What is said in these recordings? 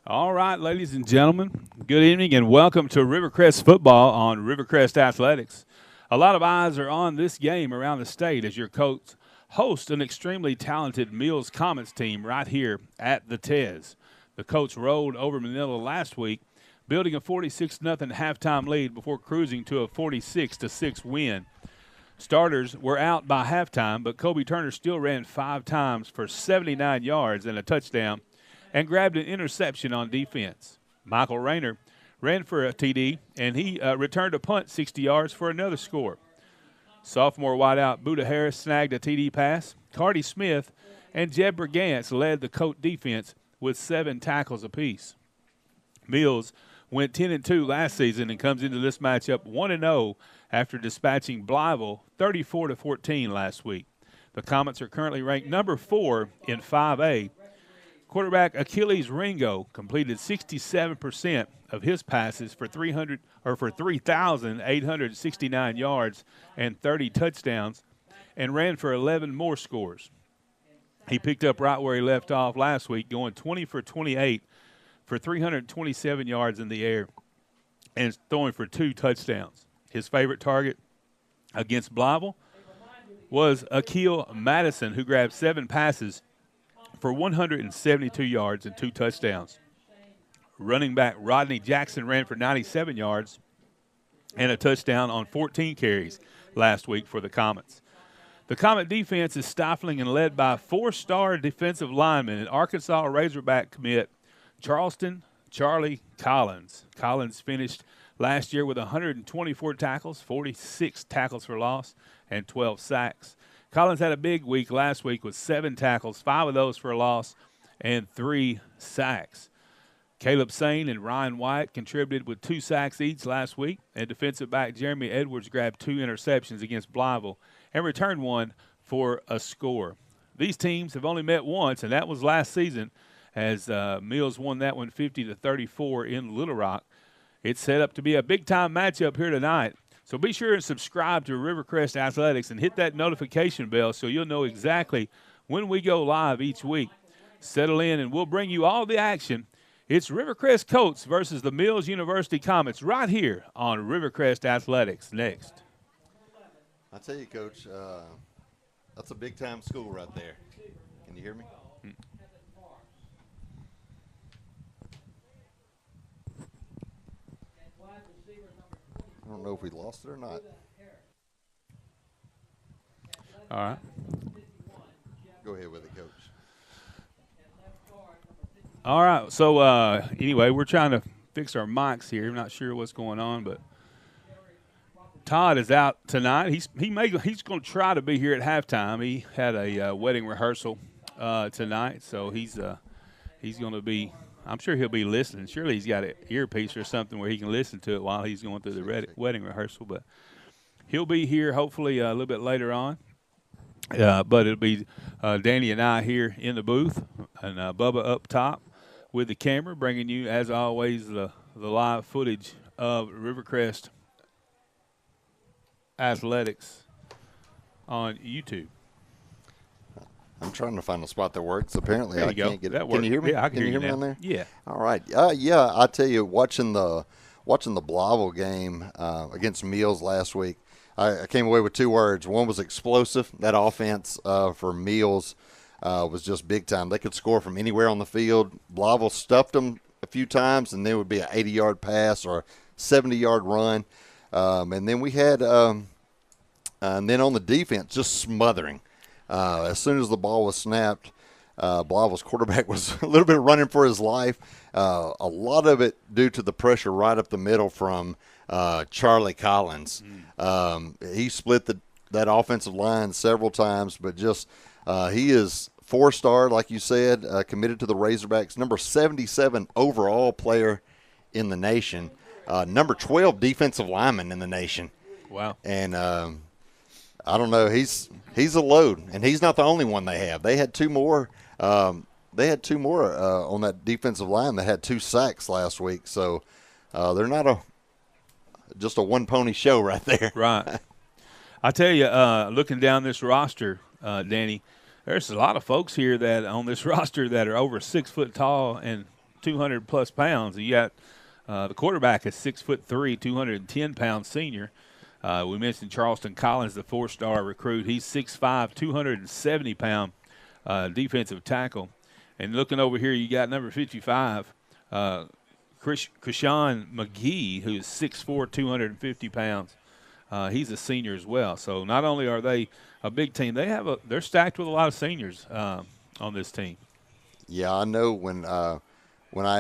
All right, ladies and gentlemen, good evening and welcome to Rivercrest football on Rivercrest Athletics. A lot of eyes are on this game around the state as your coach hosts an extremely talented Mills Comets team right here at the Tez. The Colts rolled over Manila last week, building a 46-0 halftime lead before cruising to a 46-6 win. Starters were out by halftime, but Kobe Turner still ran 5 times for 79 yards and a touchdown and grabbed an interception on defense. Michael Rayner ran for a TD, and he returned a punt 60 yards for another score. Sophomore wideout Buda Harris snagged a TD pass. Cardi Smith and Jeb Brigance led the Colt defense with 7 tackles apiece. Mills went 10-2 last season and comes into this matchup 1-0 after dispatching Blyville 34-14 last week. The Comets are currently ranked number 4 in 5A. Quarterback Achilles Ringo completed 67% of his passes for 3,869 yards and 30 touchdowns and ran for 11 more scores. He picked up right where he left off last week, going 20 for 28 for 327 yards in the air and throwing for 2 touchdowns. His favorite target against Blyville was Akil Madison, who grabbed 7 passes for 172 yards and 2 touchdowns. Running back Rodney Jackson ran for 97 yards and a touchdown on 14 carries last week for the Comets. The Comet defense is stifling and led by 4-star defensive lineman and Arkansas Razorback commit Charleston Charlie Collins. Collins finished last year with 124 tackles, 46 tackles for loss, and 12 sacks. Collins had a big week last week with 7 tackles, 5 of those for a loss, and 3 sacks. Caleb Sane and Ryan White contributed with 2 sacks each last week, and defensive back Jeremy Edwards grabbed 2 interceptions against Blyville and returned 1 for a score. These teams have only met once, and that was last season as Mills won that one 50-34 in Little Rock. It's set up to be a big-time matchup here tonight. So be sure and subscribe to Rivercrest Athletics and hit that notification bell so you'll know exactly when we go live each week. Settle in and we'll bring you all the action. It's Rivercrest Colts versus the Mills University Comets right here on Rivercrest Athletics next. I tell you, Coach, that's a big-time school right there. Can you hear me? I don't know if we lost it or not. All right. Go ahead with it, Coach. All right. So, anyway, we're trying to fix our mics here. I'm not sure what's going on, but Todd is out tonight. He's going to try to be here at halftime. He had a wedding rehearsal tonight, so he's going to be – I'm sure he'll be listening. Surely he's got an earpiece or something where he can listen to it while he's going through the wedding rehearsal. But he'll be here hopefully a little bit later on. But it'll be Danny and I here in the booth and Bubba up top with the camera, bringing you, as always, the live footage of Rivercrest Athletics on YouTube. I'm trying to find a spot that works. Apparently, I can't get it. Can you hear me? Yeah, I can hear you you hear me now. on there? Yeah. All right. Yeah, I tell you, watching the Blyville game against Mills last week, I came away with 2 words. One was explosive. That offense for Mills was just big time. They could score from anywhere on the field. Blyville stuffed them a few times, and there would be an 80-yard pass or a 70-yard run. And then we had and then on the defense, just smothering. As soon as the ball was snapped, Blyville's quarterback was a little bit running for his life. A lot of it due to the pressure right up the middle from Charlie Collins. He split that offensive line several times, but just he is 4-star, like you said, committed to the Razorbacks, number 77 overall player in the nation, number 12 defensive lineman in the nation. Wow. And I don't know. He's a load, and he's not the only one they have. They had 2 more. On that defensive line that had 2 sacks last week. So they're not just a one-pony show right there. Right. I tell you, looking down this roster, Danny, there's a lot of folks here that on this roster that are over 6 foot tall and 200-plus pounds. You got the quarterback is 6'3", 210-pound senior. We mentioned Charleston Collins, the 4-star recruit. He's 6'5", 270-pound defensive tackle. And looking over here, you got number 55, Krishan McGee, who's 6'4", 250 pounds. He's a senior as well. So not only are they a big team, they're stacked with a lot of seniors on this team. Yeah, I know when I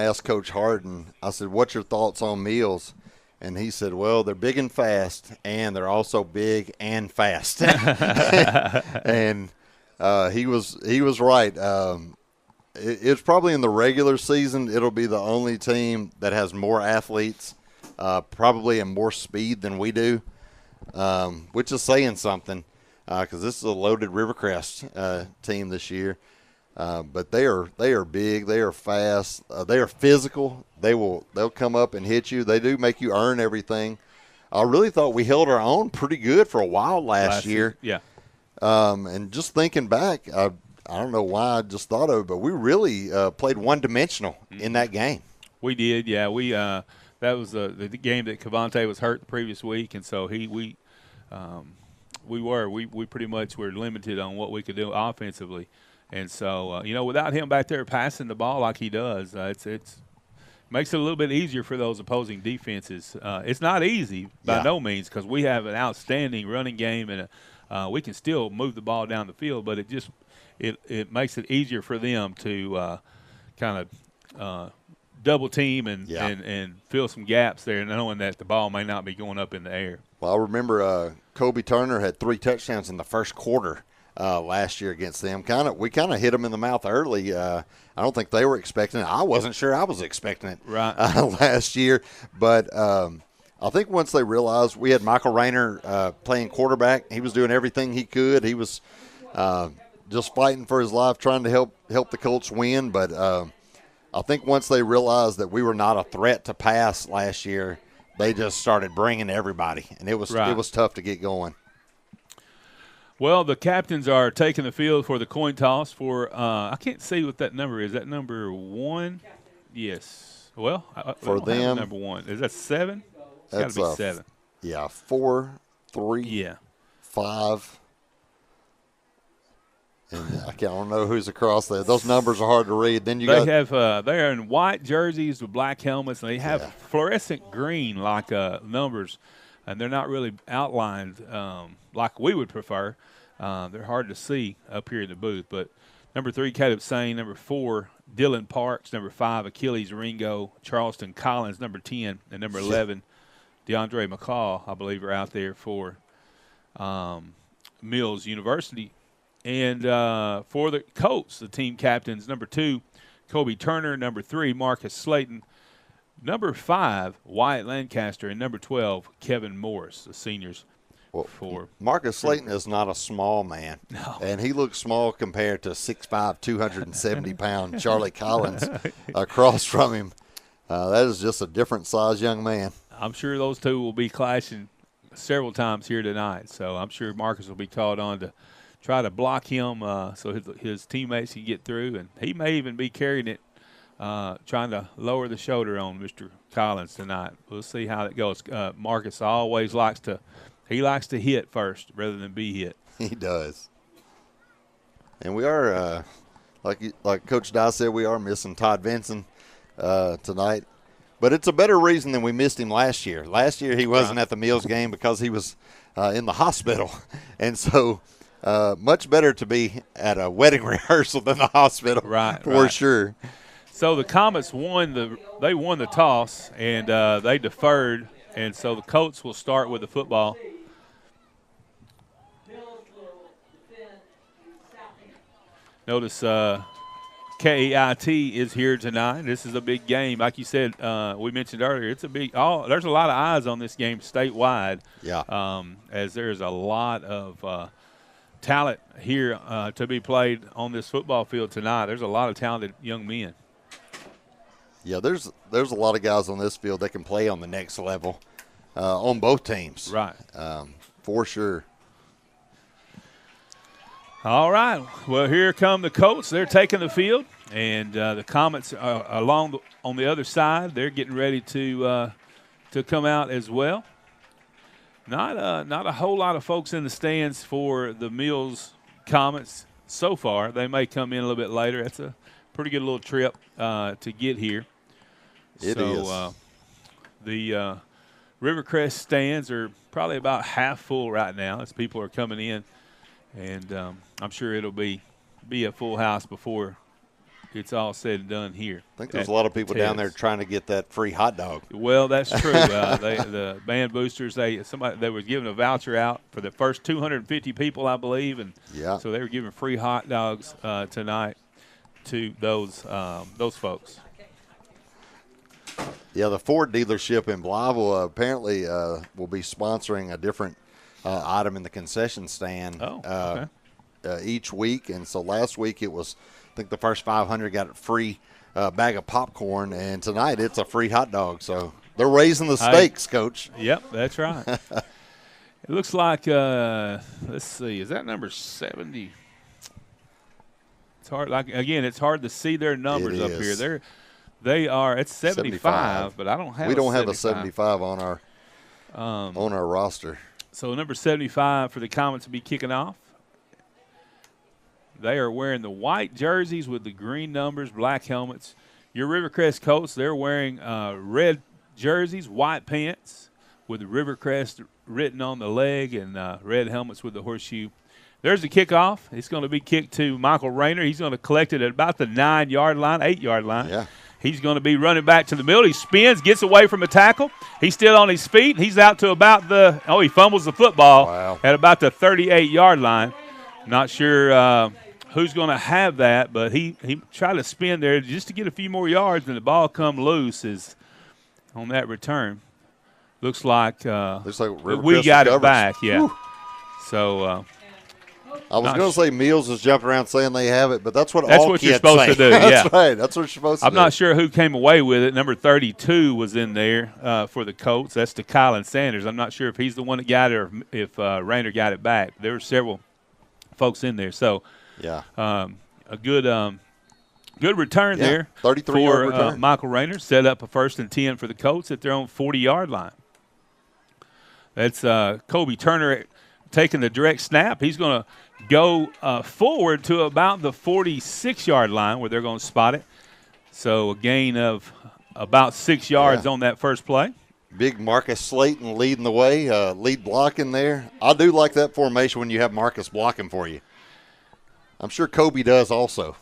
asked Coach Harden, I said, "What's your thoughts on Mills?" And he said, "Well, they're big and fast, and they're also big and fast." And he was right. It's probably in the regular season, it'll be the only team that has more athletes, probably and more speed than we do, which is saying something because this is a loaded Rivercrest team this year. But they are big, they are fast, they are physical. They'll come up and hit you. They do make you earn everything. I really thought we held our own pretty good for a while last year. Yeah. And just thinking back, I don't know why I just thought of it, but we really played one-dimensional in that game. We did, yeah. We that was the game that Cavante was hurt the previous week, and so we pretty much were limited on what we could do offensively. And so, without him back there passing the ball like he does, it makes it a little bit easier for those opposing defenses. It's not easy by no means because we have an outstanding running game and we can still move the ball down the field, but it makes it easier for them to kind of double team and fill some gaps there, knowing that the ball may not be going up in the air. Well, I remember Kobe Turner had 3 touchdowns in the first quarter last year against them. We kind of hit them in the mouth early. I don't think they were expecting it. I wasn't sure I was expecting it last year. But I think once they realized we had Michael Rayner playing quarterback, he was doing everything he could. He was just fighting for his life, trying to help the Colts win. But I think once they realized that we were not a threat to pass last year, they just started bringing everybody, and it was tough to get going. Well, the captains are taking the field for the coin toss for I can't see what that number is. That number 1? Yes. Well, for them, number 1. Is that 7? It's got to be 7. Yeah, 4, 3, 5. And I don't know who's across there. Those numbers are hard to read. Then they are in white jerseys with black helmets, and they have fluorescent green like numbers, and they're not really outlined like we would prefer. They're hard to see up here in the booth. But number 3, Caleb Sane. Number 4, Dylan Parks. Number 5, Achilles Ringo. Charleston Collins, number 10. And number 11, DeAndre McCall, I believe, are out there for Mills University. And for the Colts, the team captains, number 2, Kobe Turner. Number 3, Marcus Slayton. Number 5, Wyatt Lancaster. And number 12, Kevin Morris, the seniors. Well, Marcus Slayton is not a small man, and he looks small compared to 6'5", 270-pound Charlie Collins across from him. That is just a different size young man. I'm sure those two will be clashing several times here tonight, so I'm sure Marcus will be called on to try to block him so his teammates can get through, and he may even be carrying it, trying to lower the shoulder on Mr. Collins tonight. We'll see how it goes. Marcus always likes to hit first rather than be hit. He does. And we are, like Coach Dye said, we are missing Todd Vinson tonight. But it's a better reason than we missed him last year. Last year he wasn't at the Mills game because he was in the hospital. And so much better to be at a wedding rehearsal than the hospital, for sure. So the Comets won the toss, and they deferred. And so the Colts will start with the football. Notice KEIT is here tonight. This is a big game. Like you said, we mentioned earlier, it's a big there's a lot of eyes on this game statewide. Yeah. As there's a lot of talent here to be played on this football field tonight. There's a lot of talented young men. Yeah, there's a lot of guys on this field that can play on the next level on both teams. Right. For sure. All right. Well, here come the Colts. They're taking the field, and the Comets are on the other side. They're getting ready to come out as well. Not a whole lot of folks in the stands for the Mills Comets so far. They may come in a little bit later. That's a pretty good little trip to get here. It is. The Rivercrest stands are probably about half full right now as people are coming in. And I'm sure it'll be a full house before it's all said and done here. I think there's a lot of people down there trying to get that free hot dog. Well, that's true. The band boosters, they were giving a voucher out for the first 250 people, I believe, and so they were giving free hot dogs tonight to those folks. Yeah, the Ford dealership in Blytheville apparently will be sponsoring a different item in the concession stand each week. And so last week it was, I think the first 500 got a free bag of popcorn, and tonight it's a free hot dog. So they're raising the stakes, Coach. Yep, that's right. It looks like, let's see, is that number 70? It's hard. It's hard to see their numbers up here. They are. It's 75, but I don't have. We don't have a 75 on our roster. So number 75 for the Comets to be kicking off. They are wearing the white jerseys with the green numbers, black helmets. Your Rivercrest Colts, they're wearing red jerseys, white pants with the Rivercrest written on the leg, and red helmets with the horseshoe. There's the kickoff. It's going to be kicked to Michael Rayner. He's going to collect it at about the 9-yard line, 8-yard line. Yeah. He's going to be running back to the middle. He spins, gets away from a tackle. He's still on his feet. He's out to about he fumbles the football at about the 38-yard line. Not sure who's going to have that, but he tried to spin there just to get a few more yards, and the ball come loose is on that return. Looks like we got it back, yeah. Whew. So I was going to say Mills is jumping around saying they have it, but that's what you're supposed to do. That's right. That's what you're supposed to do. I'm not sure who came away with it. Number 32 was in there for the Colts. That's to Kylan Sanders. I'm not sure if he's the one that got it or if Rayner got it back. There were several folks in there. So, a good return there 33-yard return. Michael Rayner. Set up a 1st and 10 for the Colts at their own 40-yard line. That's Kobe Turner taking the direct snap. He's going to go forward to about the 46-yard line where they're going to spot it. So a gain of about 6 yards on that first play. Big Marcus Slayton leading the way, lead blocking there. I do like that formation when you have Marcus blocking for you. I'm sure Kobe does also.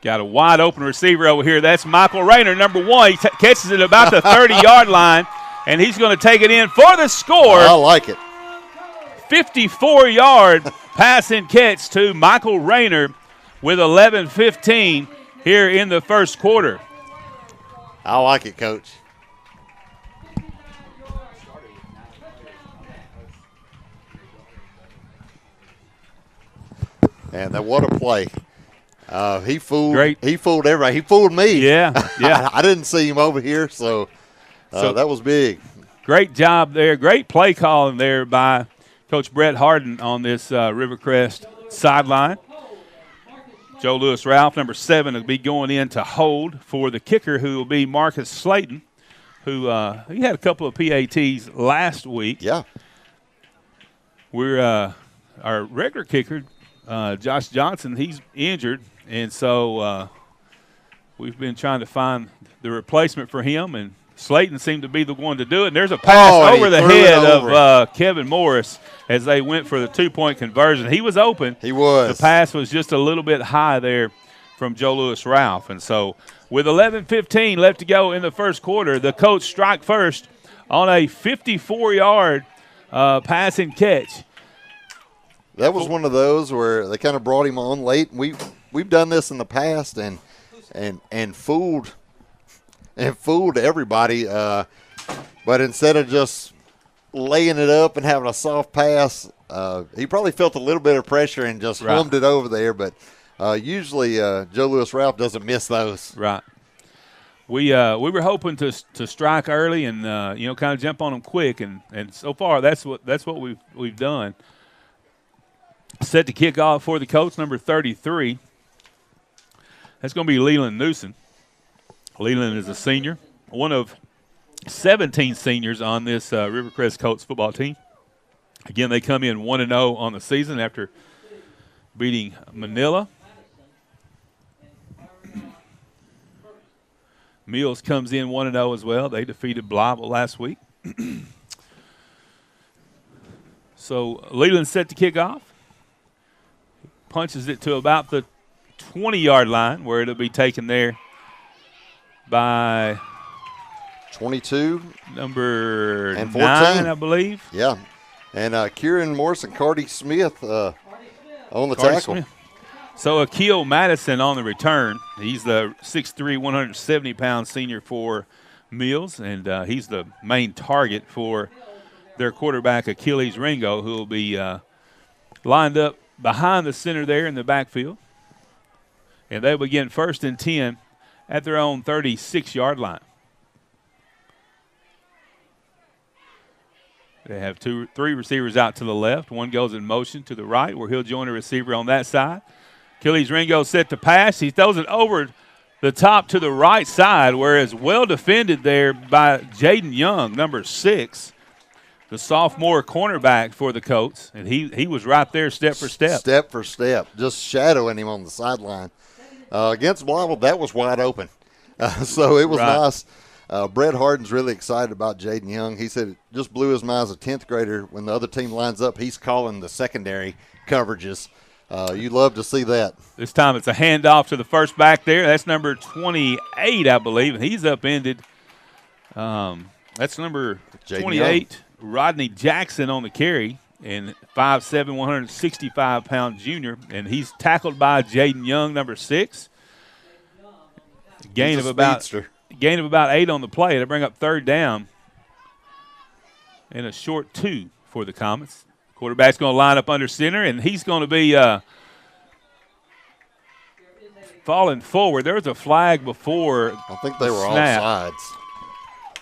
Got a wide open receiver over here. That's Michael Rayner, number 1. He catches it about the 30-yard line, and he's going to take it in for the score. I like it. 54-yard pass and catch to Michael Rayner with 11:15 here in the first quarter. I like it, Coach. And what a play. He fooled everybody. He fooled me. Yeah. I didn't see him over here, so that was big. Great job there. Great play calling there by Coach Brett Harden on this Rivercrest sideline. Joe Lewis Ralph, number 7, will be going in to hold for the kicker, who will be Marcus Slayton, who he had a couple of PATs last week. Yeah. We're our regular kicker, Josh Johnson, he's injured, and so we've been trying to find the replacement for him, and Slayton seemed to be the one to do it. And there's a pass over the head of Kevin Morris as they went for the 2-point conversion. He was open. He was. The pass was just a little bit high there from Joe Lewis Ralph. And so with 11:15 left to go in the first quarter, the Colts strike first on a 54-yard pass and catch. That was one of those where they kind of brought him on late. We've done this in the past and fooled everybody. But instead of just laying it up and having a soft pass, he probably felt a little bit of pressure and just hummed it over there. But usually Joe Lewis Ralph doesn't miss those. Right. We were hoping to strike early and kind of jump on them quick, and so far that's what we've done. Set to kick off for the Colts, number 33. That's going to be Leland Newsom. Leland is a senior, one of 17 seniors on this Rivercrest Colts football team. Again, they come in 1-0 on the season after beating Manila. Mills comes in 1-0 as well. They defeated Blytheville last week. So Leland's set to kick off. Punches it to about the 20-yard line where it'll be taken there by 22. Number and 14. 9, I believe. Yeah. And Kieran Morris and Cardi Smith on the Cardi tackle. Smith. So Akil Madison on the return. He's the 6'3", 170-pound senior for Mills, and he's the main target for their quarterback, Achilles Ringo, who will be lined up behind the center there in the backfield. And they begin 1st and 10 at their own 36-yard line. They have 3 receivers out to the left. One goes in motion to the right where he'll join a receiver on that side. Achilles Ringo set to pass. He throws it over the top to the right side where it's well defended there by Jaden Young, number 6, the sophomore cornerback for the Colts. And he was right there step for step. Step for step, just shadowing him on the sideline. Against Blytheville, that was wide open. So it was nice. Brett Harden's really excited about Jaden Young. He said it just blew his mind as a 10th grader. When the other team lines up, he's calling the secondary coverages. You love to see that. This time it's a handoff to the first back there. That's number 28, I believe, and he's upended. That's number 28, Rodney Jackson on the carry, and 5'7", 165-pound junior, and he's tackled by Jaden Young, number 6. Gain of about 8 on the play. They bring up 3rd down and a short 2 for the Comets. Quarterback's going to line up under center, and he's going to be falling forward. There was a flag before. I think they were snap. offsides.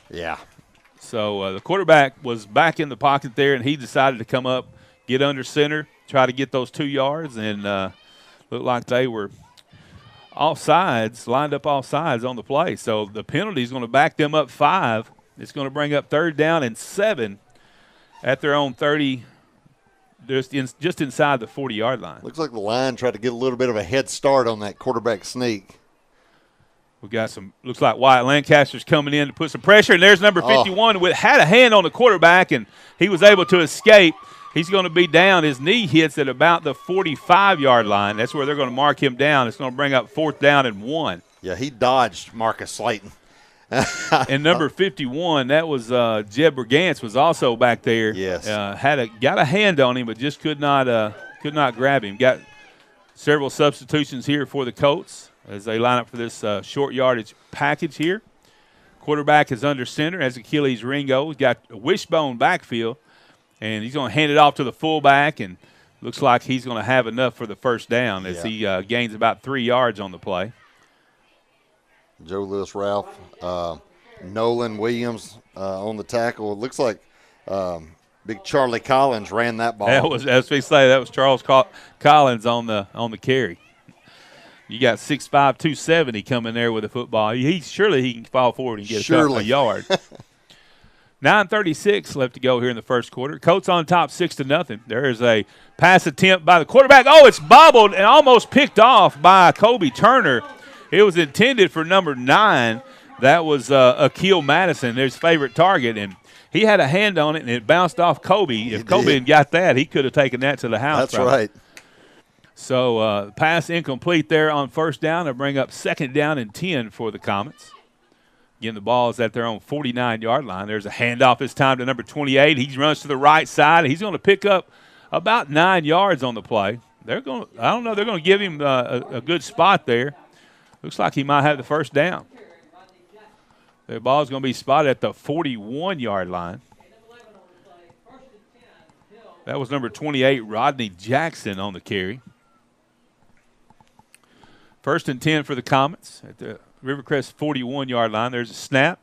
Yeah. So the quarterback was back in the pocket there, and he decided to come up, get under center, try to get those 2 yards, and looked like they were offsides, lined up offsides on the play. So the penalty is going to back them up 5. It's going to bring up 3rd down and 7 at their own 30, just inside the 40-yard line. Looks like the line tried to get a little bit of a head start on that quarterback sneak. We got some. Looks like Wyatt Lancaster's coming in to put some pressure, and there's number 51 who had a hand on the quarterback, and he was able to escape. He's going to be down. His knee hits at about the 45-yard line. That's where they're going to mark him down. It's going to bring up 4th down and 1. Yeah, he dodged Marcus Slayton. And number 51, that was Jeb Bergantz, was also back there. Yes, got a hand on him, but just could not grab him. Got several substitutions here for the Colts as they line up for this short yardage package here. Quarterback is under center as Achilles Ringo. He's got a wishbone backfield, and he's going to hand it off to the fullback, and looks like he's going to have enough for the 1st down as he gains about 3 yards on the play. Joe Lewis Ralph, Nolan Williams on the tackle. It looks like big Charlie Collins ran that ball. That was Charles Collins on the carry. You got 6'5", 270 coming there with the football. Surely he can fall forward and get a yard. 9:36 left to go here in the first quarter. Colts on top 6-0. There is a pass attempt by the quarterback. Oh, it's bobbled and almost picked off by Kobe Turner. It was intended for number 9. That was Akil Madison, their favorite target, and he had a hand on it, and it bounced off Kobe. If Kobe had got that, he could have taken that to the house. That's right. So pass incomplete there on 1st down to bring up 2nd down and 10 for the Comets. Again, the ball is at their own 49-yard line. There's a handoff this time to number 28. He runs to the right side. He's going to pick up about 9 yards on the play. They're going to give him a good spot there. Looks like he might have the 1st down. The ball is going to be spotted at the 41-yard line. That was number 28, Rodney Jackson, on the carry. 1st and 10 for the Comets at the Rivercrest 41-yard line. There's a snap.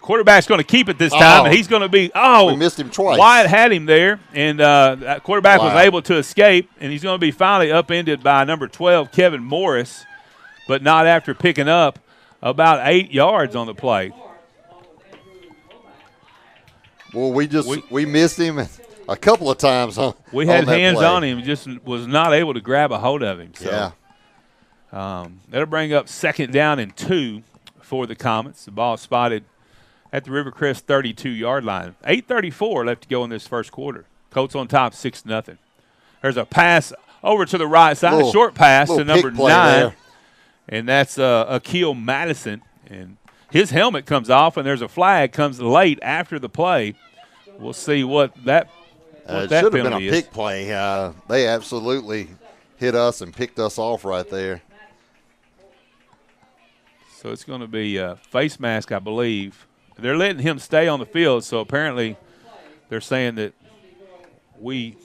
Quarterback's going to keep it this time, and he's going to be we missed him twice. Wyatt had him there, and that quarterback was able to escape, and he's going to be finally upended by number 12, Kevin Morris, but not after picking up about 8 yards on the play. Well, we missed him a couple of times we had hands on him, just was not able to grab a hold of him. So, that'll bring up 2nd down and 2 for the Comets. The ball spotted at the Rivercrest 32-yard line. 8:34 left to go in this first quarter. Colts on top 6-0. There's a pass over to the right side, a short pass to number 9, there. And that's Akil Madison. And his helmet comes off, and there's a flag comes late after the play. We'll see what that it should have been a pick play. They absolutely hit us and picked us off right there. So it's going to be a face mask, I believe. They're letting him stay on the field, so apparently they're saying that we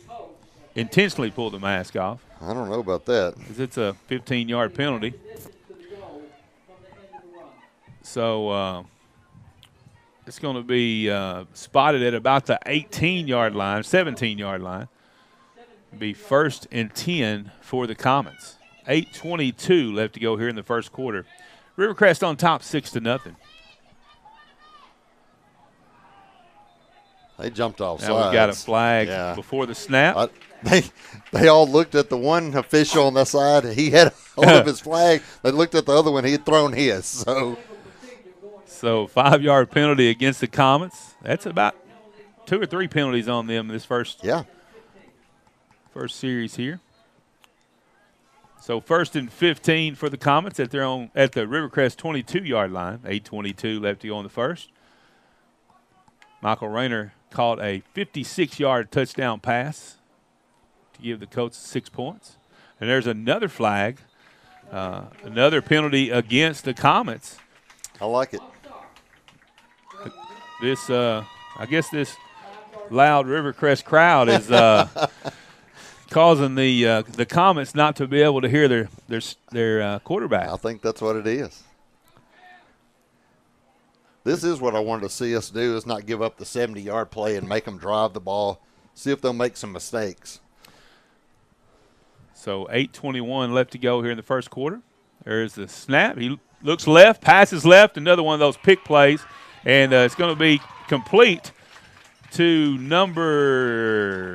intentionally pulled the mask off. I don't know about that. Because it's a 15-yard penalty. So it's going to be spotted at about the 18-yard line, 17-yard line. Be 1st and 10 for the Comets. 8:22 left to go here in the first quarter. Rivercrest on top 6-0. They jumped off sides. Now we've got a flag before the snap. They all looked at the one official on the side. He had hold of his flag. They looked at the other one. He had thrown his. So 5-yard penalty against the Comets. That's about 2 or 3 penalties on them in this first series here. So 1st and 15 for the Comets at the Rivercrest 22-yard line. 8:22 left to go on the first. Michael Rayner caught a 56-yard touchdown pass to give the Colts 6 points. And there's another flag, another penalty against the Comets. I like it. This, I guess this loud Rivercrest crowd is causing the Comets not to be able to hear their quarterback. I think that's what it is. This is what I wanted to see us do, is not give up the 70-yard play and make them drive the ball, see if they'll make some mistakes. So 8:21 left to go here in the first quarter. There's the snap. He looks left, passes left, another one of those pick plays, and it's going to be complete to number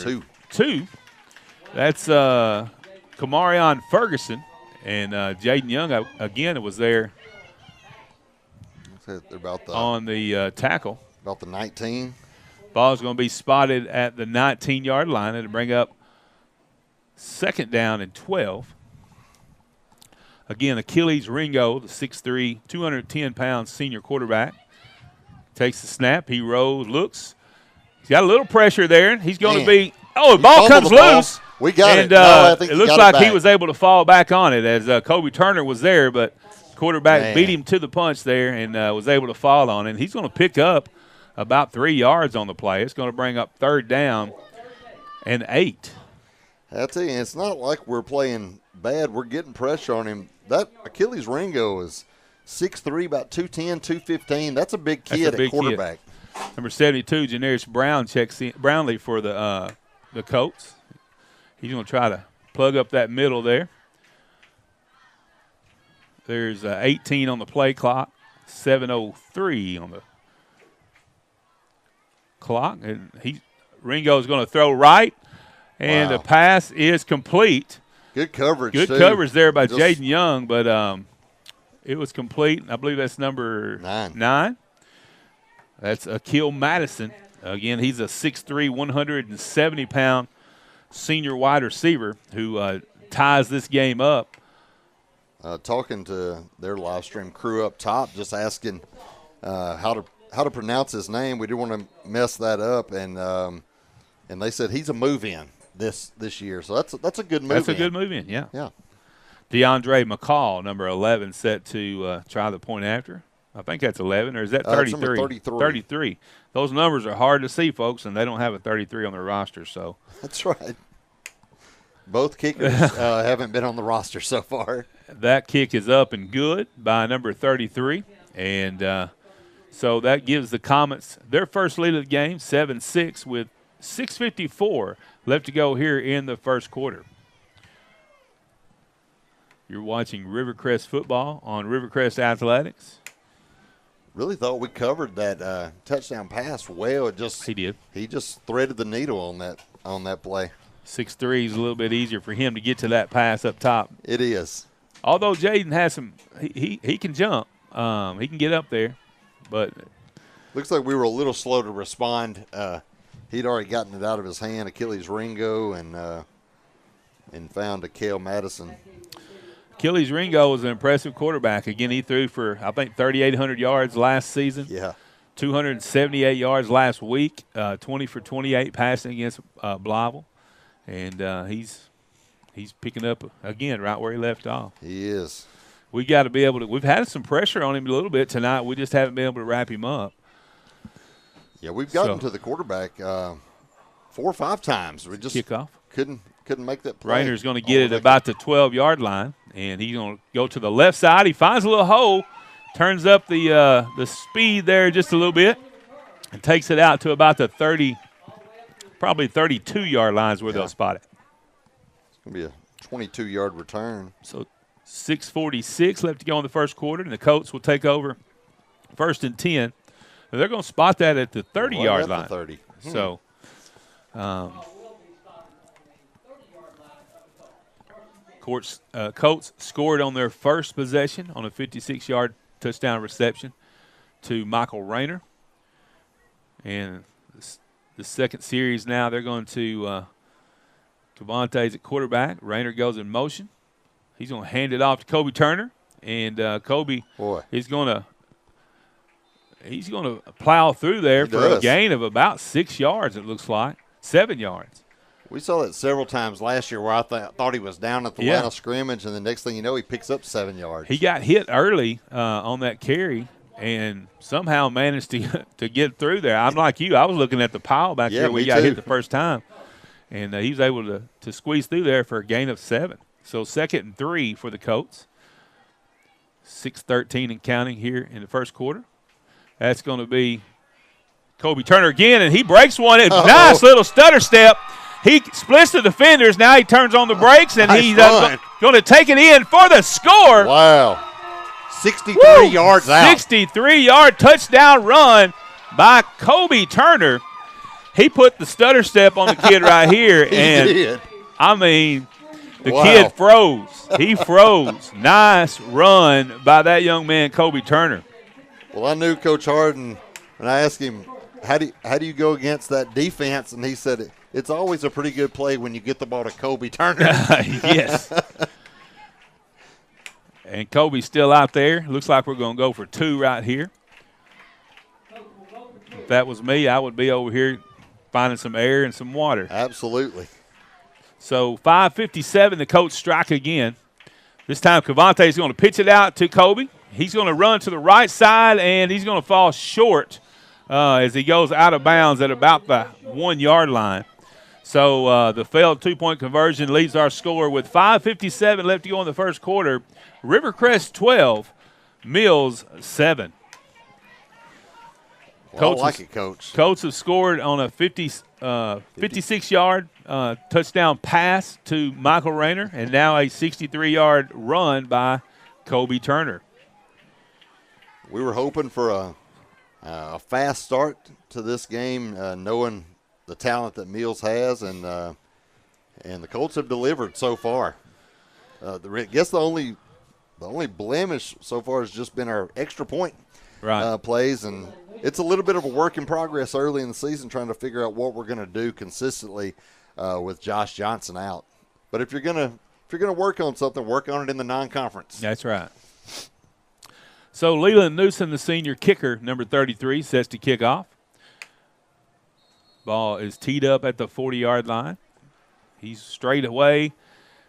2. That's Kamarion Ferguson, and Jaden Young, again, was there on the tackle. About the 19. Ball is going to be spotted at the 19-yard line. It'll bring up 2nd down and 12. Again, Achilles Ringo, the 6'3", 210-pound senior quarterback, takes the snap. He rolls, looks. He's got a little pressure there. He's going to be – the ball comes loose. We got it. I think it looks like he was able to fall back on it as Kobe Turner was there, but quarterback beat him to the punch there and was able to fall on it. And he's going to pick up about 3 yards on the play. It's going to bring up 3rd down and 8. I tell you, it's not like we're playing bad. We're getting pressure on him. That Achilles Ringo is 6'3", about 210, 215. That's a big kid at quarterback. Kid. Number 72, Janarius Brown checks in, Brownlee for the Colts. He's going to try to plug up that middle there. There's 18 on the play clock, 7:03 on the clock. And Ringo's going to throw right, and the pass is complete. Good coverage, Good coverage there by Jaden Young, but it was complete. I believe that's number 9. That's Akil Madison. Again, he's a 6'3", 170-pound senior wide receiver who ties this game up. Talking to their live stream crew up top, just asking how to pronounce his name. We didn't want to mess that up, and they said he's a move-in this year. So that's a good move-in. That's a good move-in, yeah. Yeah. DeAndre McCall, number 11, set to try the point after. I think that's 11, or is that 33? 33. Those numbers are hard to see, folks, and they don't have a 33 on their roster. So that's right. Both kickers haven't been on the roster so far. That kick is up and good by number 33, and So that gives the Comets their first lead of the game, 7-6, with 6:54 left to go here in the first quarter. You're watching Rivercrest football on Rivercrest Athletics. Really thought we covered that touchdown pass well. He did. He just threaded the needle on that play. 6'3" is a little bit easier for him to get to that pass up top. It is. Although Jaden has some, he can jump. He can get up there, but looks like we were a little slow to respond. He'd already gotten it out of his hand, Achilles Ringo, and found Akale Madison. Achilles Ringo was an impressive quarterback. Again, he threw for, I think, 3,800 yards last season. Yeah. 278 yards last week, 20 for 28 passing against Blyville. And he's picking up, again, right where he left off. He is. We got to be able to – we've had some pressure on him a little bit tonight. We just haven't been able to wrap him up. Yeah, we've gotten to the quarterback 4 or 5 times. We just kickoff. Couldn't make that play. Rainer's going to get it about the 12-yard line, and he's going to go to the left side. He finds a little hole, turns up the speed there just a little bit, and takes it out to about the 30, probably 32-yard lines where they'll spot it. It's going to be a 22-yard return. So 6:46 left to go in the first quarter, and the Colts will take over 1st and 10. They're going to spot that at the 30-yard line. 30. So Colts scored on their first possession on a 56-yard touchdown reception to Michael Rayner. And the second series now, they're going to Cavante's at quarterback. Rayner goes in motion. He's going to hand it off to Kobe Turner. And Kobe is going to plow through there for a gain of about 6 yards, it looks like, 7 yards. We saw that several times last year where I thought he was down at the line of scrimmage, and the next thing you know, he picks up 7 yards. He got hit early on that carry and somehow managed to get through there. I'm like you. I was looking at the pile back there where he got hit the first time, and he was able to squeeze through there for a gain of 7. So 2nd and 3 for the Colts. 6:13 and counting here in the first quarter. That's going to be Kobe Turner again, and he breaks one. Nice little stutter step. He splits the defenders. Now he turns on the brakes, and he's going to take it in for the score. Wow. 63 yards out. 63-yard touchdown run by Kobe Turner. He put the stutter step on the kid right here. And did. I mean, the kid froze. He froze. Nice run by that young man, Kobe Turner. Well, I knew Coach Harden, and I asked him, how do you go against that defense? And he said, it's always a pretty good play when you get the ball to Kobe Turner. Yes. And Kobe's still out there. Looks like we're going to go for 2 right here. If that was me, I would be over here finding some air and some water. Absolutely. So 5:57, the Colts strike again. This time Cavante's going to pitch it out to Kobe. He's going to run to the right side, and he's going to fall short as he goes out of bounds at about the 1-yard line. So the failed 2-point conversion leads our score with 5:57 left to go in the first quarter. Rivercrest 12, Mills 7. Well, I like it, Coach. Colts have scored on a 56-yard touchdown pass to Michael Rayner, and now a 63-yard run by Kobe Turner. We were hoping for a fast start to this game, knowing the talent that Mills has, and the Colts have delivered so far. I guess the only blemish so far has just been our extra point plays, and it's a little bit of a work in progress early in the season, trying to figure out what we're going to do consistently with Josh Johnson out. But if you're gonna work on something, work on it in the non-conference. That's right. So Leland Newsom, the senior kicker, number 33, sets to kick off. Ball is teed up at the 40-yard line. He's straight away,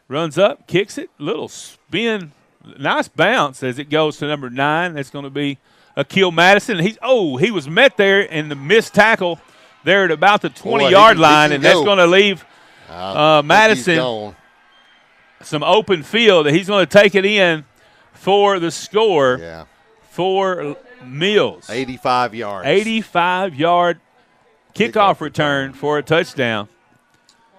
runs up, kicks it, little spin, nice bounce as it goes to number 9. That's going to be Akale Madison. He was met there in the missed tackle there at about the 20-yard line, and that's going to leave Madison some open field. He's going to take it in for the score. Yeah. for Mills. 85 yards. 85-yard kickoff return for a touchdown.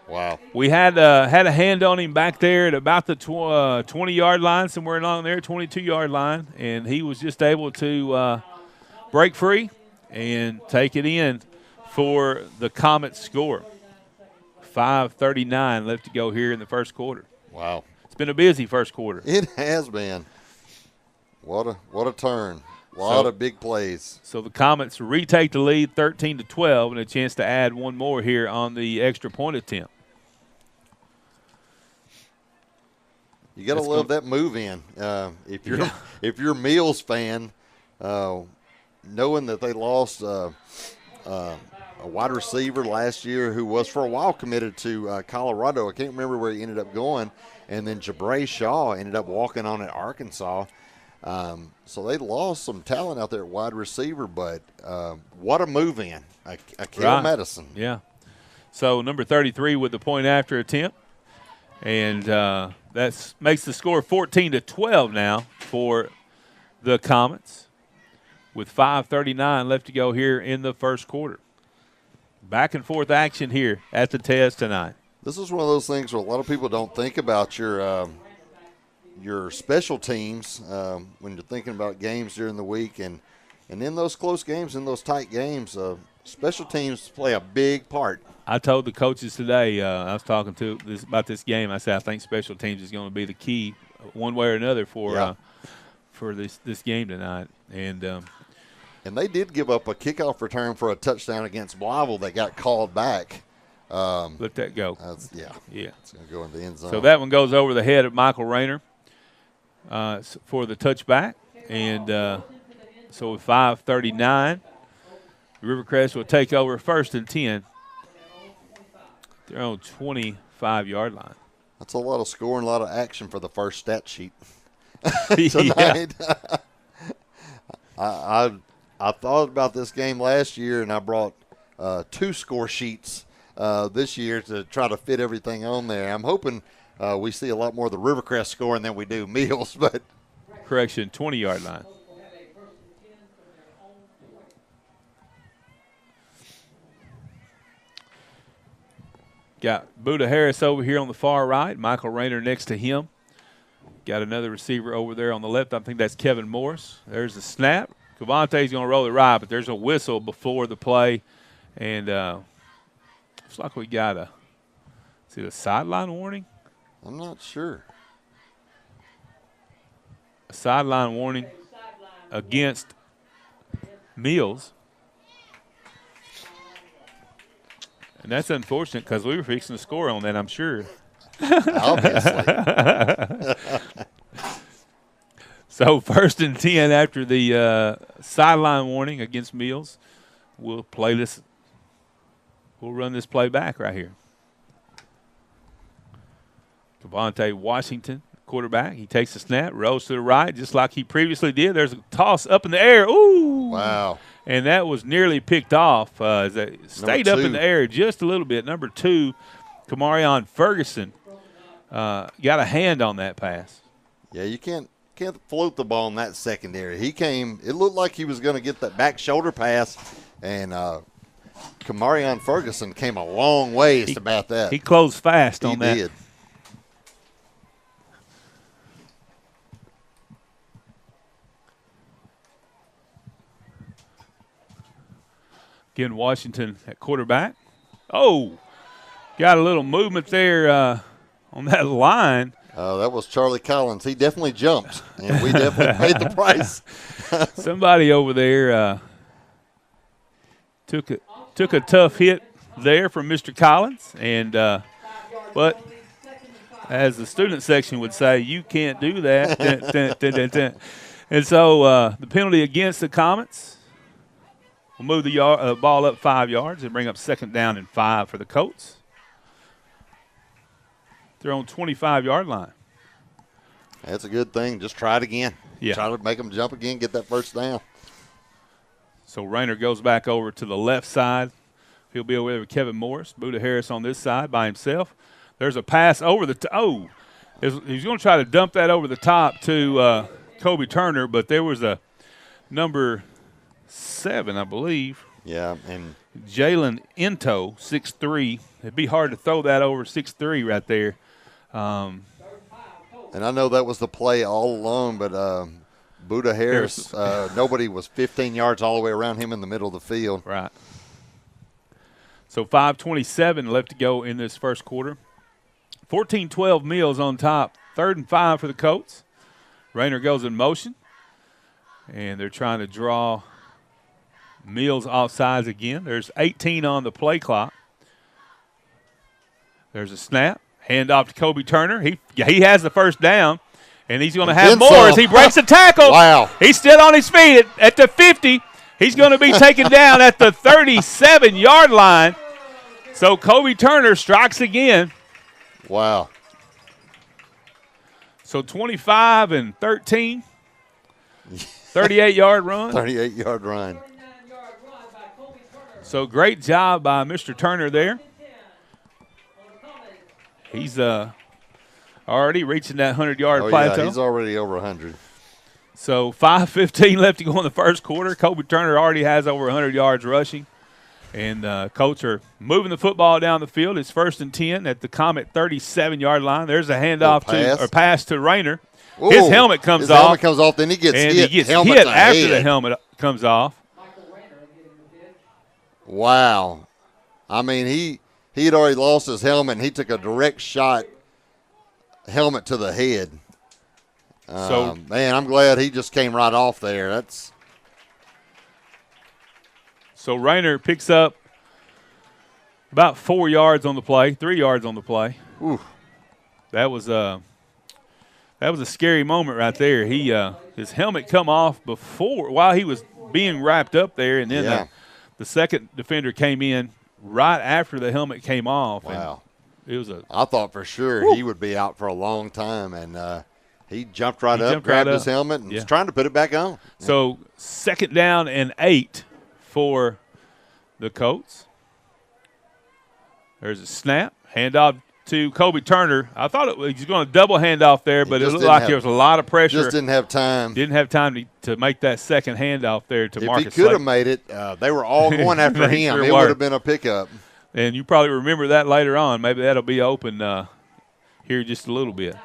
Wow. We had a hand on him back there at about the 20-yard line, somewhere along there, 22-yard line, and he was just able to break free and take it in for the Comets score. 5:39 left to go here in the first quarter. Wow. It's been a busy first quarter. It has been. What a turn. A lot of big plays. So the Comets retake the lead 13-12 and a chance to add one more here on the extra point attempt. You got to love that move in. If you're a Mills fan, knowing that they lost a wide receiver last year who was for a while committed to Colorado. I can't remember where he ended up going. And then Jabray Shaw ended up walking on at Arkansas. So they lost some talent out there at wide receiver, but what a move in. A kill medicine. Yeah. So number 33 with the point after attempt. And that makes the score 14-12 now for the Comets with 5:39 left to go here in the first quarter. Back and forth action here at the Tez tonight. This is one of those things where a lot of people don't think about your special teams when you're thinking about games during the week. And in those close games, in those tight games, special teams play a big part. I told the coaches today, I was talking about this game. I said I think special teams is going to be the key one way or another for this game tonight. And they did give up a kickoff return for a touchdown against Blyville that got called back. Let that go. Yeah. It's going to go in the end zone. So that one goes over the head of Michael Rayner for the touchback. And so with 5:39, Rivercrest will take over 1st and 10. They're on 25-yard line. That's a lot of scoring, a lot of action for the first stat sheet tonight. I thought about this game last year, and I brought 2 score sheets this year to try to fit everything on there. I'm hoping we see a lot more of the Rivercrest scoring than we do Mills. But correction, 20-yard line. Got Buda Harris over here on the far right. Michael Rayner next to him. Got another receiver over there on the left. I think that's Kevin Morris. There's the snap. Cavante's going to roll it right, but there's a whistle before the play. And looks like we got a sideline warning? I'm not sure. A sideline warning against Mills. And that's unfortunate because we were fixing to score on that, I'm sure. Obviously. So 1st and 10 after the sideline warning against Mills. We'll play this. We'll run this play back right here. Devontae Washington, quarterback. He takes the snap, rolls to the right just like he previously did. There's a toss up in the air. Ooh. Wow. And that was nearly picked off as it stayed up in the air just a little bit. Number 2, Kamarion Ferguson, got a hand on that pass. Yeah, you can't float the ball in that secondary. He came – it looked like he was going to get that back shoulder pass, and Kamarion Ferguson came a long ways to bat that. He closed fast on that. He did. Again, Washington at quarterback. Oh, got a little movement there on that line. That was Charlie Collins. He definitely jumped, and we definitely paid the price. Somebody over there took a tough hit there from Mr. Collins, and but as the student section would say, you can't do that. And so the penalty against the Comets. We'll move the ball up 5 yards and bring up 2nd down and 5 for the Colts. They're on 25-yard line. That's a good thing. Just try it again. Yeah. Try to make them jump again, get that 1st down. So Rayner goes back over to the left side. He'll be over there with Kevin Morris. Buda Harris on this side by himself. There's a pass over the he's going to try to dump that over the top to Kobe Turner, but there was a number 7, I believe. Yeah, and Jalen Into, 6'3". It'd be hard to throw that over 6'3" right there. And I know that was the play all along, but Buda Harris, nobody was 15 yards all the way around him in the middle of the field. Right. So 5:27 left to go in this first quarter. 14-12 Mills on top. 3rd and 5 for the Colts. Rayner goes in motion, and they're trying to draw Mills offsides again. There's 18 on the play clock. There's a snap. Hand off to Kobe Turner. He has the first down, and he's going to have more as he breaks a tackle. Wow. He's still on his feet at the 50. He's going to be taken down at the 37-yard line. So Kobe Turner strikes again. Wow. So 25-13. 38-yard run. 38-yard run. So great job by Mr. Turner there. He's already reaching that 100-yard plateau. Yeah, he's already over 100. So 5:15 left to go in the first quarter. Kobe Turner already has over 100 yards rushing. And Colts are moving the football down the field. It's 1st and 10 at the Comet 37-yard line. There's a handoff pass to Rayner. Ooh, his helmet comes off. His helmet comes off, then he gets hit. He gets hit after the helmet comes off. Wow. I mean, he had already lost his helmet, and he took a direct shot, helmet to the head. Man, I'm glad he just came right off there. So Rayner picks up about 4 yards on the play, 3 yards on the play. Ooh. That was a scary moment right there. His helmet come off while he was being wrapped up there, and then the second defender came in right after the helmet came off. Wow. I thought for sure he would be out for a long time, and he jumped right up, grabbed his helmet, and was trying to put it back on. So 2nd down and 8 for the Colts. There's a snap, handoff to Kobe Turner. I thought he was going to double handoff there, but it looked like there was a lot of pressure. Just didn't have time. Didn't have time to make that second handoff there to Marcus. If he could have made it, they were all going after him. Sure it would have been a pickup. And you probably remember that later on. Maybe that'll be open here just a little bit.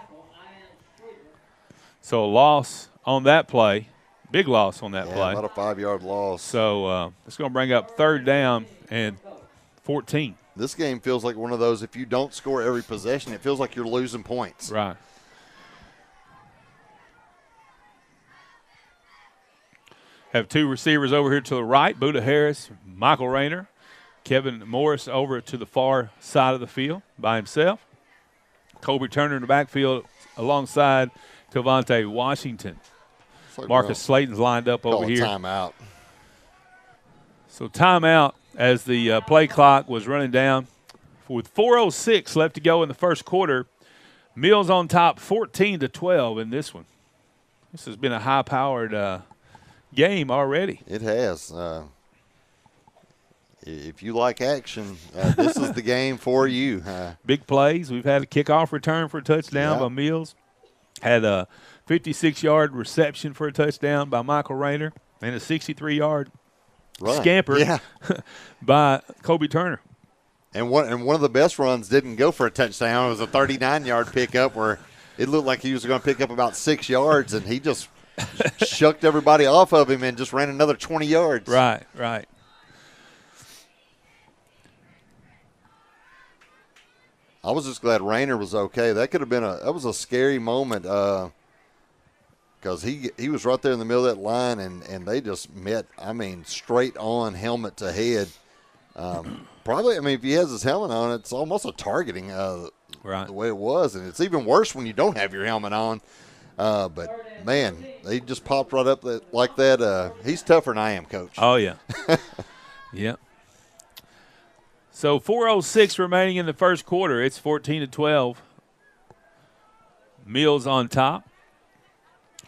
So a loss on that play. Big loss on that play. About a 5-yard loss. So it's going to bring up 3rd down and 14. This game feels like one of those, if you don't score every possession, it feels like you're losing points. Right. Have 2 receivers over here to the right, Buda Harris, Michael Rayner. Kevin Morris over to the far side of the field by himself. Kobe Turner in the backfield alongside Cavante Washington. Like Marcus Slayton's lined up over here. Timeout. So timeout as the play clock was running down. With 4:06 left to go in the first quarter, Mills on top 14-12 in this one. This has been a high-powered game already. It has. If you like action, this is the game for you. Big plays. We've had a kickoff return for a touchdown by Mills. Had a 56-yard reception for a touchdown by Michael Rayner, and a 63-yard scamper by Kobe Turner. And one of the best runs didn't go for a touchdown. It was a 39-yard pickup where it looked like he was going to pick up about 6 yards, and he just shucked everybody off of him and just ran another 20 yards. Right. I was just glad Rayner was okay. That could have been that was a scary moment because he was right there in the middle of that line, and they just met, straight on, helmet to head. Probably, if he has his helmet on, it's almost a targeting the way it was. And it's even worse when you don't have your helmet on. But, man, they just popped right up like that. He's tougher than I am, Coach. Oh, yeah. Yep. So 4:06 remaining in the first quarter. It's 14-12. Mills on top.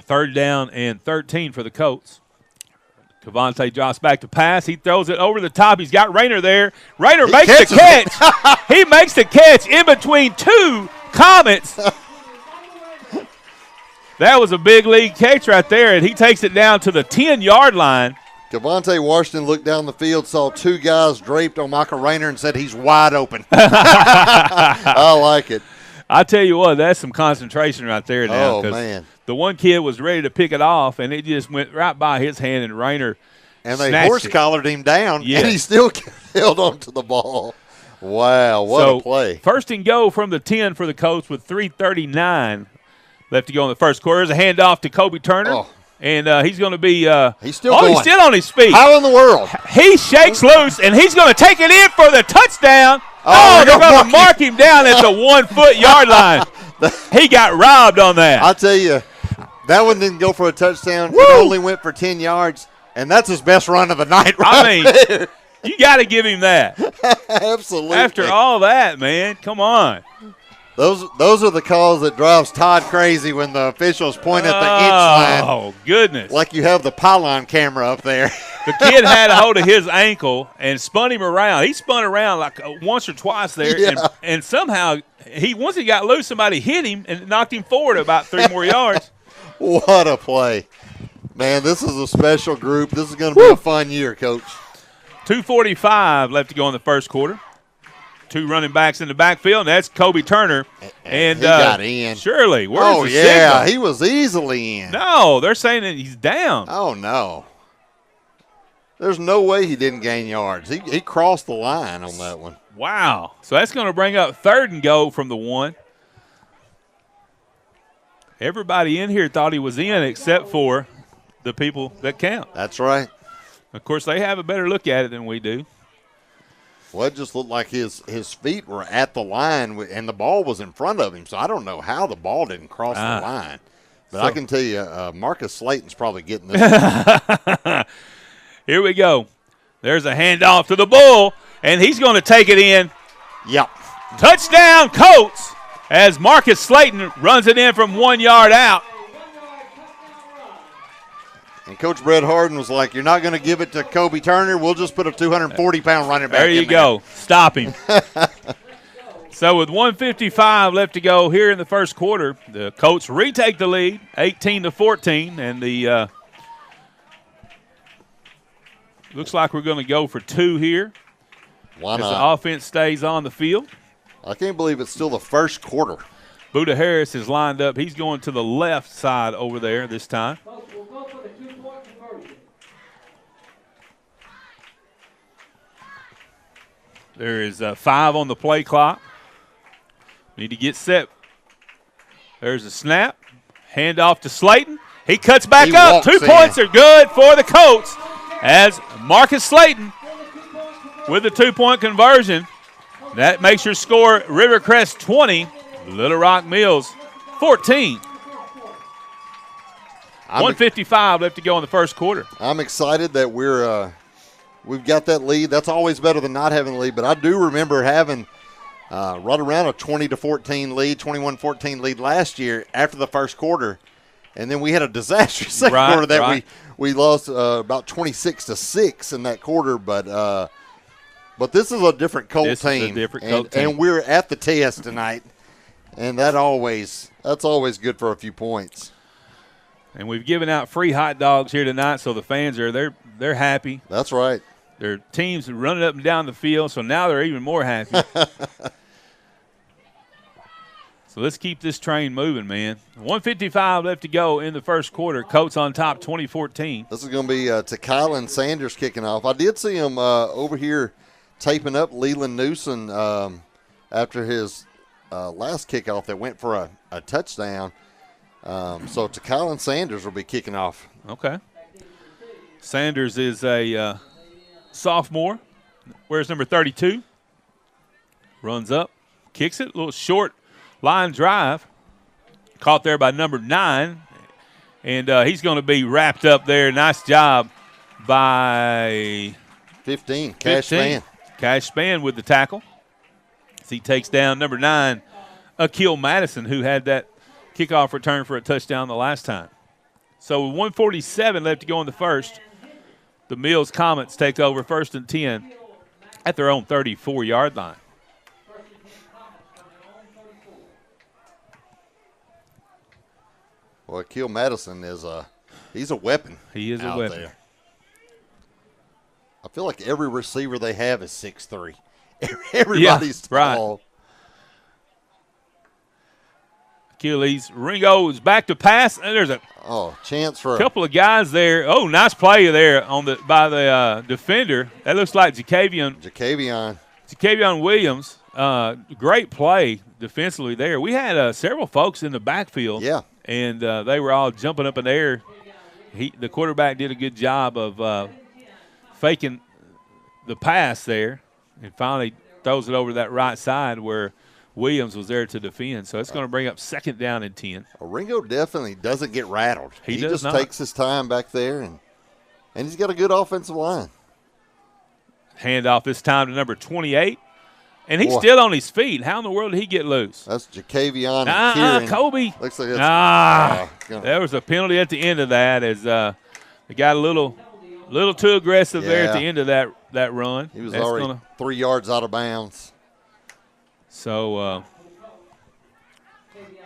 3rd down and 13 for the Colts. Cavante drops back to pass. He throws it over the top. He's got Rayner there. Rayner makes the catch. He makes the catch in between 2 Comets. That was a big league catch right there, and he takes it down to the 10-yard line. Cavante Washington looked down the field, saw two guys draped on Michael Rayner, and said he's wide open. I like it. I tell you what, that's some concentration right there now. Oh, man. The one kid was ready to pick it off, and it just went right by his hand, and Rayner and they horse-collared him down, yes. and he still held on to the ball. Wow, what a play. First and go from the 10 for the Colts with 3:39 left to go in the first quarter. There's a handoff to Kobe Turner. Oh. And he's going to be he's still going. He's still on his feet. How in the world? He shakes loose, and he's going to take it in for the touchdown. Oh, they're going to mark him down at the 1-foot yard line. He got robbed on that. I'll tell you, that one didn't go for a touchdown. Woo! It only went for 10 yards, and that's his best run of the night there. You got to give him that. Absolutely. After all that, man, come on. Those are the calls that drives Todd crazy when the officials point at the inch line. Oh, goodness. Like you have the pylon camera up there. The kid had a hold of his ankle and spun him around. He spun around like once or twice there, yeah. and somehow once he got loose, somebody hit him and knocked him forward about 3 more yards. What a play. Man, this is a special group. This is going to be a fun year, Coach. 2:45 left to go in the first quarter. 2 running backs in the backfield, and that's Kobe Turner. And he got in. Surely. Where's the yeah, signal? he was easily in. No, they're saying that he's down. Oh, no. There's no way he didn't gain yards. He crossed the line on that one. Wow. So that's going to bring up 3rd and go from the 1. Everybody in here thought he was in except for the people that count. That's right. Of course, they have a better look at it than we do. Well, it just looked like his feet were at the line, and the ball was in front of him. So I don't know how the ball didn't cross the line. But I can tell you, Marcus Slayton's probably getting this. Here we go. There's a handoff to the Bull, and he's going to take it in. Yep. Touchdown, Colts, as Marcus Slayton runs it in from 1 yard out. And Coach Brett Harden was like, you're not going to give it to Kobe Turner. We'll just put a 240-pound running back in there. There you go. Stop him. So with 1:55 left to go here in the first quarter, the Colts retake the lead, 18-14, and the looks like we're going to go for 2 here. Why not? As the offense stays on the field. I can't believe it's still the first quarter. Buda Harris is lined up. He's going to the left side over there this time. There is 5 on the play clock. Need to get set. There's a snap. Handoff to Slayton. He cuts back up. 2 points are good for the Colts as Marcus Slayton with the 2-point conversion. That makes your score Rivercrest 20, Little Rock Mills 14. 1:55 left to go in the first quarter. I'm excited that we've got that lead. That's always better than not having a lead, but I do remember having right around a 20-14 lead, 21-14 lead last year after the first quarter, and then we had a disastrous second quarter that we lost about 26-6 in that quarter. But this is a different Colt team, and we're at the test tonight, and that's always good for a few points. And we've given out free hot dogs here tonight, so the fans they're happy. That's right. Their teams running up and down the field, so now they're even more happy. So let's keep this train moving, man. 1:55 left to go in the first quarter. Colts on top, 20-14. This is going to be Kylan Sanders kicking off. I did see him over here taping up Leland Newsom after his last kickoff that went for a touchdown. So Kylan Sanders will be kicking off. Okay. Sanders is a sophomore. Wears number 32. Runs up, kicks it. A little short line drive. Caught there by number 9. And he's going to be wrapped up there. Nice job by 15. Cash Spann. Cash Spann with the tackle. As he takes down number 9, Akil Madison, who had that kickoff return for a touchdown the last time. So with 1:47 left to go in the first, the Mills Comets take over 1st and 10 at their own 34-yard line. Well, Akil Madison he's a weapon. He is a out weapon. There. I feel like every receiver they have is 6'3". Everybody's tall. Right. Achilles. Ringo is back to pass, and there's a chance for couple of guys there. Oh, nice play there by the defender. That looks like Jacavion Williams. Great play defensively there. We had several folks in the backfield. Yeah. And they were all jumping up in the air. The quarterback did a good job of faking the pass there and finally throws it over that right side where Williams was there to defend. So it's going to bring up 2nd down and 10. Ringo definitely doesn't get rattled. He just not. takes his time back there, and he's got a good offensive line. Handoff this time to number 28. And he's still on his feet. How in the world did he get loose? That's Jacavion and Kieran. Kobe. Looks like that's there was a penalty at the end of that as they got a little too aggressive there at the end of that run. He was already 3 yards out of bounds. So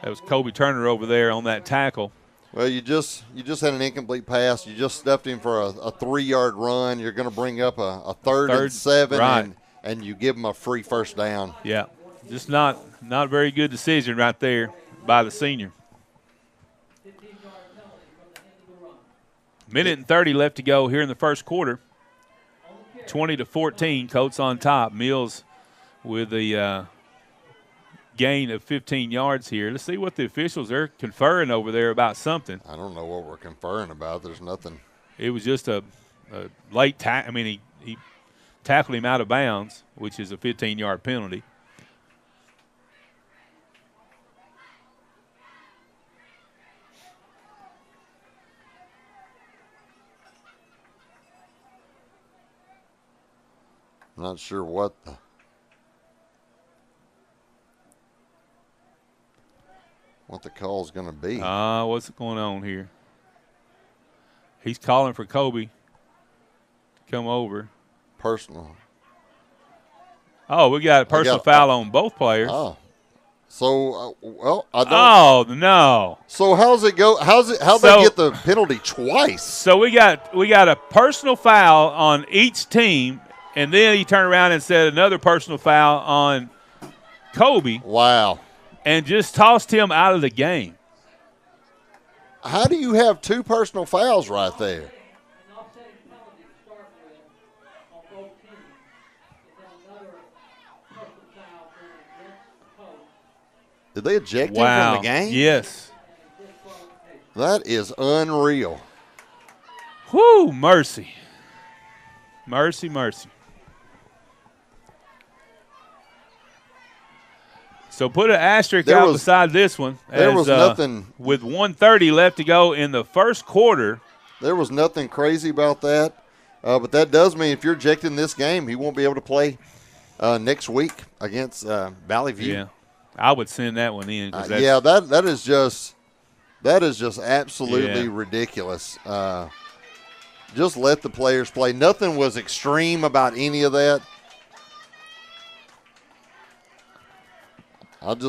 that was Kobe Turner over there on that tackle. Well, you just had an incomplete pass. You just stuffed him for a 3-yard run. You're going to bring up a third and 7, right. and you give him a free first down. Yeah, just not a very good decision right there by the senior. 1:30 left to go here in the first quarter. 20-14, Colts on top. Mills with a gain of 15 yards here. Let's see what the officials are conferring over there about something. I don't know what we're conferring about. There's nothing. It was just a late tackle. I mean, he tackled him out of bounds, which is a 15-yard penalty. I'm not sure what the call is going to be. What's going on here? He's calling for Kobe to come over. Personal. Oh, we got a personal foul on both players. Oh. So, I don't. Oh, no. So how's it go? How'd they get the penalty twice? So we got a personal foul on each team, and then he turned around and said another personal foul on Kobe. Wow. And just tossed him out of the game. How do you have 2 personal fouls right there? Did they eject him from the game? Yes. That is unreal. Whoo, mercy. Mercy, mercy. So put an asterisk out beside this one. There was nothing. With 1:30 left to go in the first quarter. There was nothing crazy about that. But that does mean if you're ejecting this game, he won't be able to play next week against Valley View. Yeah, I would send that one in. That is just absolutely ridiculous. Just let the players play. Nothing was extreme about any of that.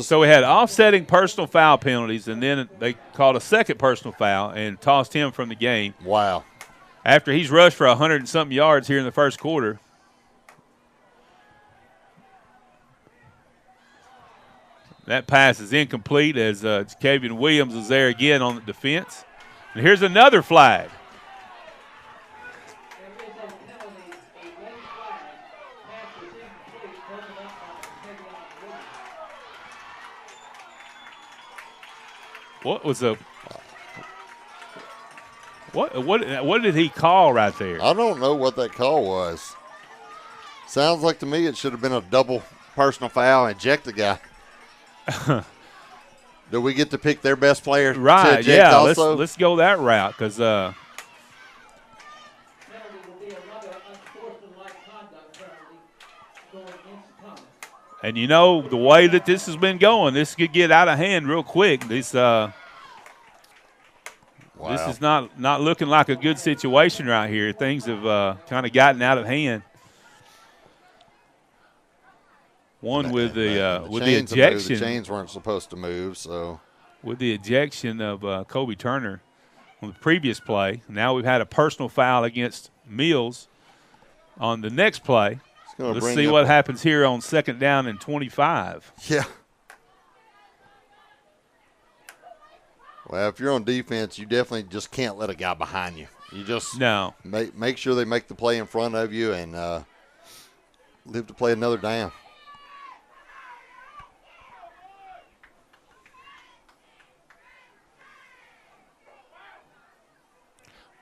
So we had offsetting personal foul penalties, and then they called a second personal foul and tossed him from the game. Wow. After he's rushed for 100 and something yards here in the first quarter. That pass is incomplete as Jacavion Williams is there again on the defense. And here's another flag. What did he call right there? I don't know what that call was. Sounds like to me it should have been a double personal foul and eject the guy. Do we get to pick their best player to eject also? Let's go that route because and you know the way that this has been going, this could get out of hand real quick. This is not looking like a good situation right here. Things have kind of gotten out of hand. With the ejection. The chains weren't supposed to move, so. with the ejection of Kobe Turner on the previous play. Now we've had a personal foul against Mills on the next play. Let's see what happens here on 2nd down and 25. Yeah. Well, if you're on defense, you definitely just can't let a guy behind you. You just make sure they make the play in front of you and live to play another down.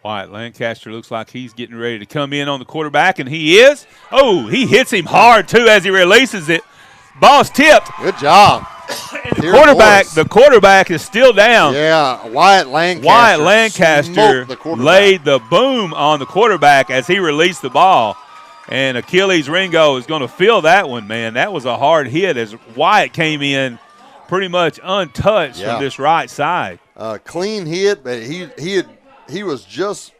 Wyatt Lancaster looks like he's getting ready to come in on the quarterback, and he is. Oh, he hits him hard, too, as he releases it. Ball's tipped. Good job. The quarterback is still down. Yeah, Wyatt Lancaster laid the boom on the quarterback as he released the ball. And Achilles Ringo is going to feel that one, man. That was a hard hit as Wyatt came in pretty much untouched from this right side. Clean hit, but he was just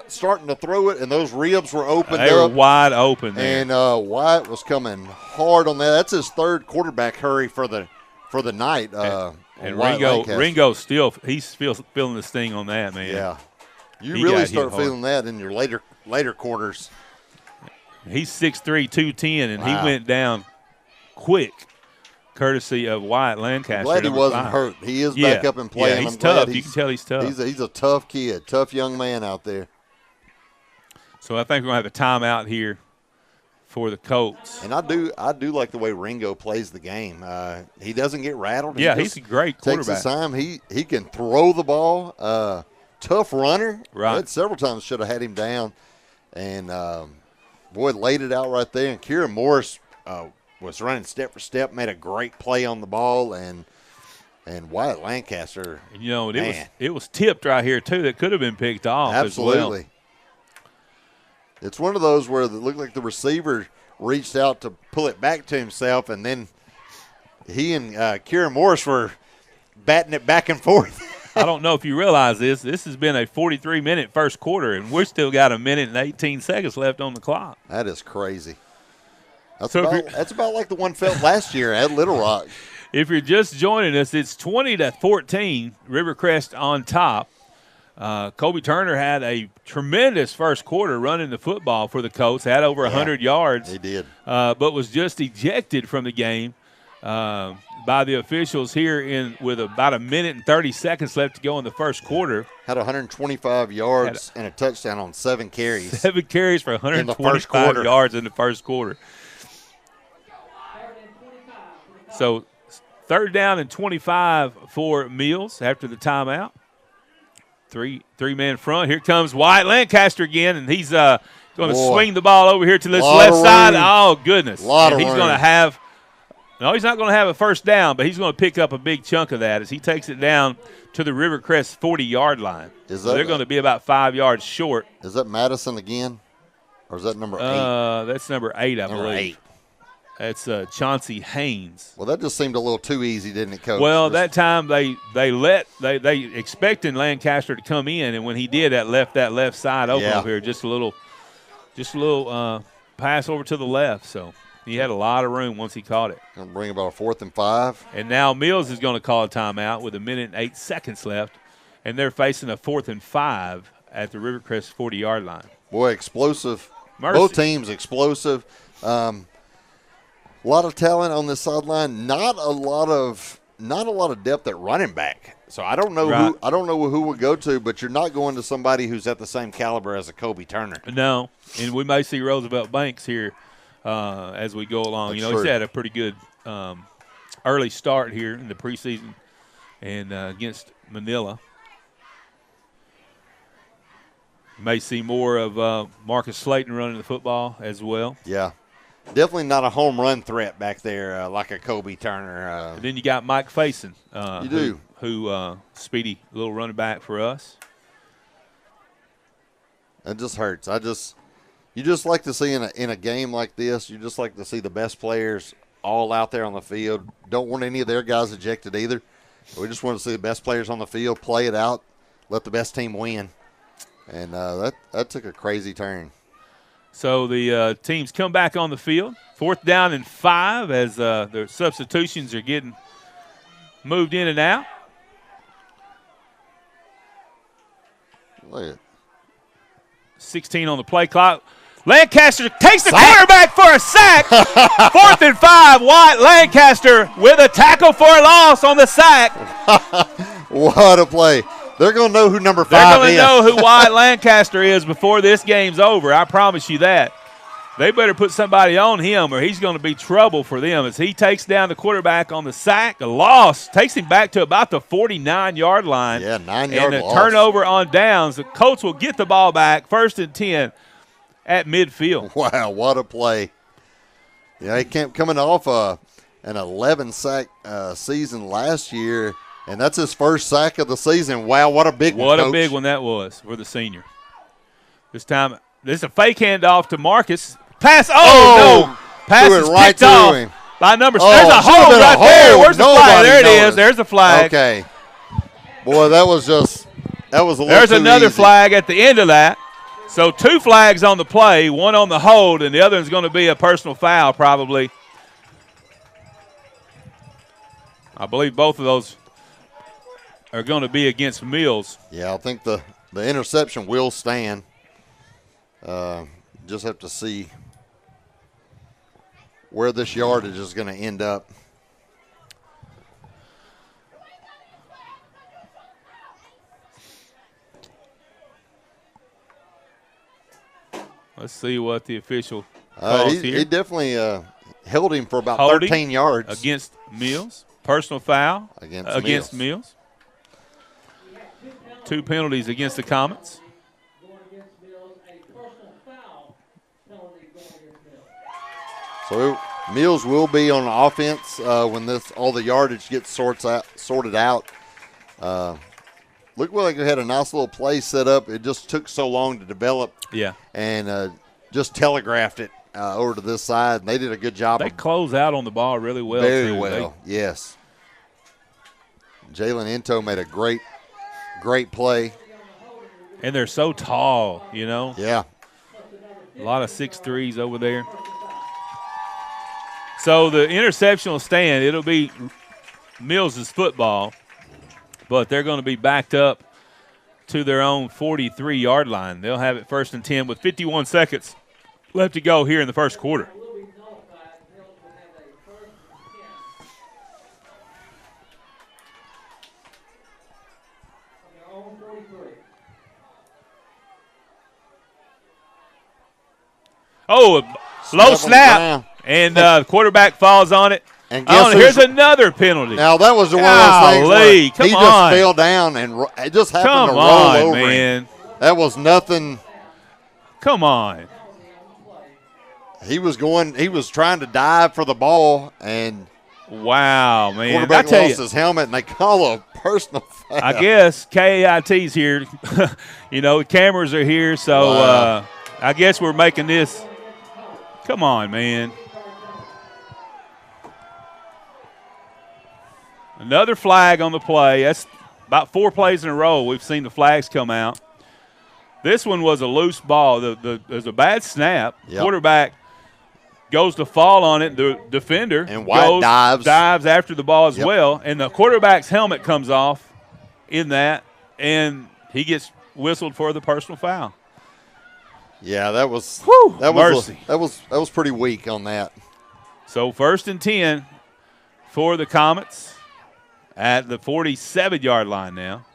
starting to throw it, and those ribs were opened up. They were wide open there. And Wyatt was coming hard on that. That's his 3rd quarterback hurry for the night. And Ringo still feeling the sting on that, man. Yeah, you really start feeling that in your later quarters. He's 6'3", 210, and he went down quick, courtesy of Wyatt Lancaster. I'm glad he wasn't hurt. He is back up and playing. Yeah, he's tough. You can tell he's tough. He's a tough kid, tough young man out there. So I think we're going to have a timeout here for the Colts. And I do like the way Ringo plays the game. He doesn't get rattled. Yeah, he's a great quarterback. Takes his time. He can throw the ball. Tough runner. Right. Several times should have had him down. And, boy, laid it out right there. And Kieran Morris was running step for step, made a great play on the ball. And Wyatt Lancaster, it was tipped right here, too, that could have been picked off absolutely. As well. It's one of those where it looked like the receiver reached out to pull it back to himself, and then he and Kieran Morris were batting it back and forth. I don't know if you realize this. This has been a 43-minute first quarter, and we're still got 1 minute and 18 seconds left on the clock. That is crazy. That's about like the one felt last year at Little Rock. If you're just joining us, it's 20-14, Rivercrest on top. Kobe Turner had a tremendous first quarter running the football for the Colts, had over 100 yards. He did. But was just ejected from the game by the officials here with about 1 minute and 30 seconds left to go in the first quarter. Had 125 yards and a touchdown on 7 carries. 7 carries for 125 yards in the first quarter. So 3rd down and 25 for Mills after the timeout. Three-man front. Here comes Wyatt Lancaster again, and he's going to swing the ball over here to this left side. Oh, goodness. He's going to have – no, he's not going to have a first down, but he's going to pick up a big chunk of that as he takes it down to the Rivercrest 40-yard line. They're going to be about 5 yards short. Is that Madison again, or is that number 8? That's number 8, I believe. Number 8. That's Chauncey Haynes. Well, that just seemed a little too easy, didn't it, Coach? Well, that time they expected Lancaster to come in, and when he did, that left side open over here, just a little pass over to the left. So he had a lot of room once he caught it. Going to bring about a 4th and 5. And now Mills is going to call a timeout with 1 minute and 8 seconds left, and they're facing a 4th and 5 at the Rivercrest 40-yard line. Boy, explosive. Mercy. Both teams explosive. A lot of talent on this sideline. Not a lot of depth at running back. So I don't know who would go to, but you're not going to somebody who's at the same caliber as a Kobe Turner. No, and we may see Roosevelt Banks here as we go along. That's he's had a pretty good early start here in the preseason and against Manila. You may see more of Marcus Slayton running the football as well. Yeah. Definitely not a home run threat back there like a Kobe Turner. And then you got Mike Faison. You do. Who speedy little running back for us. It just hurts. You just like to see in a game like this, you just like to see the best players all out there on the field. Don't want any of their guys ejected either. We just want to see the best players on the field play it out, let the best team win. And that took a crazy turn. So the teams come back on the field. 4th down and 5 as their substitutions are getting moved in and out. Look at 16 on the play clock. Lancaster takes the quarterback for a sack. 4th and 5. White Lancaster with a tackle for a loss on the sack. What a play. They're going to know who number 5 is. They're going to know who White Lancaster is before this game's over. I promise you that. They better put somebody on him or he's going to be trouble for them as he takes down the quarterback on the sack. A loss takes him back to about the 49-yard line. Yeah, 9-yard loss. And a loss. turnover on downs. The Colts will get the ball back, 1st and 10 at midfield. Wow, what a play. Yeah, he kept coming off an 11-sack season last year, and that's his first sack of the season. Wow, what a big one, What Coach. a big one that was for the senior. This time, this is a fake handoff to Marcus. Pass, no. Pass is right picked off him. by number. Oh, there's a hold right there. Where's the flag? There it noticed. is. There's the flag. Okay. Boy, that was a little There's too another easy. flag at the end of that. So 2 flags on the play, one on the hold, and the other is going to be a personal foul probably. I believe both of those are going to be against Mills. Yeah, I think the interception will stand. Just have to see where this yardage is going to end up. Let's see what the official calls here. He definitely held him for about Holding 13 yards. Against Mills. Personal foul Against Mills. 2 penalties against the Comets. So Mills will be on offense when all the yardage gets sorted out. Looked like they had a nice little play set up. It just took so long to develop. Yeah. And just telegraphed it over to this side. And they did a good job. They close out on the ball really well. Very too. well, yes. Jalen Into made a great play. And they're so tall, you know. Yeah. A lot of 6'3s over there. So the interception will stand. It'll be Mills' football, but they're going to be backed up to their own 43-yard line. They'll have it 1st and 10 with 51 seconds left to go here in the first quarter. Oh, a low snap. And the quarterback falls on it. And here's another penalty. Now, that was one of those things where he just fell down and it just happened to roll over man. him. That was nothing. Come on. He was trying to dive for the ball, and wow, man. quarterback lost his helmet, and they call a personal foul. I guess KAIT's here. You know, cameras are here, so I guess we're making this. Come on, man. Another flag on the play. That's about 4 plays in a row we've seen the flags come out. This one was a loose ball. There's a bad snap. Yep. Quarterback goes to fall on it. The defender and White dives after the ball as well. And the quarterback's helmet comes off in that, and he gets whistled for the personal foul. Yeah, that was mercy. That was pretty weak on that. So 1st and 10 for the Comets at the 47-yard line now.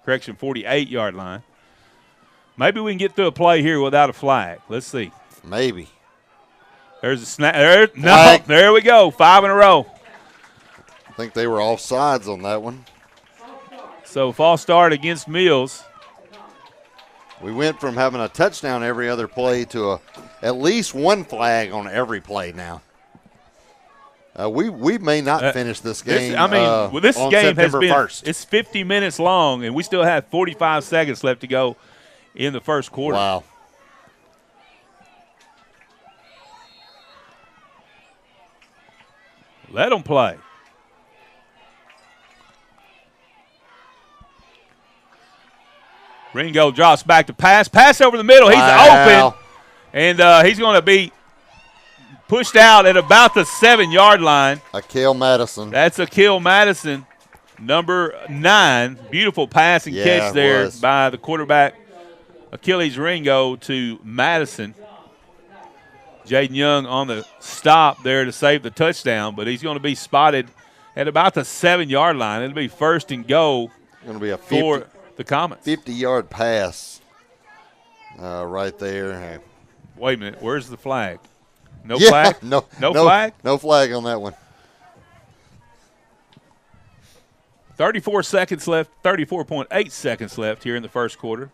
Correction, 48-yard line. Maybe we can get through a play here without a flag. Let's see. Maybe. There's a snap. There we go. 5 in a row. I think they were offsides on that one. So false start against Mills. We went from having a touchdown every other play to at least one flag on every play now. We may not finish this game. This on game has September been 1st. It's 50 minutes long, and we still have 45 seconds left to go in the first quarter. Wow. Let them play. Ringo drops back to pass. Pass over the middle. He's open. And he's going to be pushed out at about the 7-yard line. Akil Madison. That's Akil Madison Number 9, beautiful pass and catch there by the quarterback, Achilles Ringo, to Madison. Jaden Young on the stop there to save the touchdown, but he's going to be spotted at about the 7-yard line. It'll be first and goal going to be for the Comets. 50-yard pass right there. Wait a minute. Where's the flag? No flag? No flag? No flag on that one. 34 seconds left, 34.8 seconds left here in the first quarter.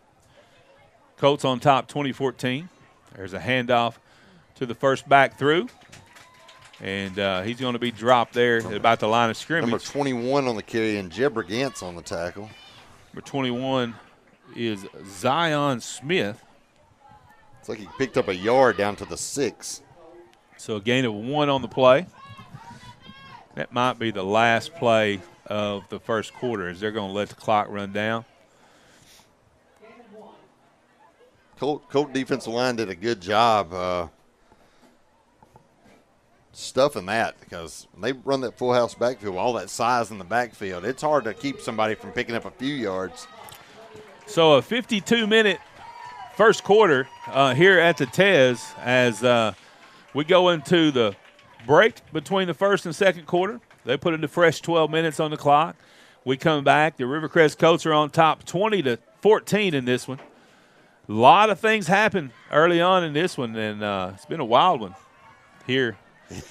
Colts on top 20-14. There's a handoff to the first back through. And he's going to be dropped there at about the line of scrimmage. Number 21 on the carry and Jeb Brigant's on the tackle. Number 21 is Zion Smith. It's like he picked up a yard down to the 6. So a gain of 1 on the play. That might be the last play of the first quarter as they're going to let the clock run down. Colt defensive line did a good job stuffing that, because when they run that full house backfield, all that size in the backfield, it's hard to keep somebody from picking up a few yards. So a 52-minute first quarter here at the Tez as we go into the break between the first and second quarter. They put in a fresh 12 minutes on the clock. We come back. The Rivercrest Colts are on top 20-14 in this one. A lot of things happened early on in this one, and it's been a wild one here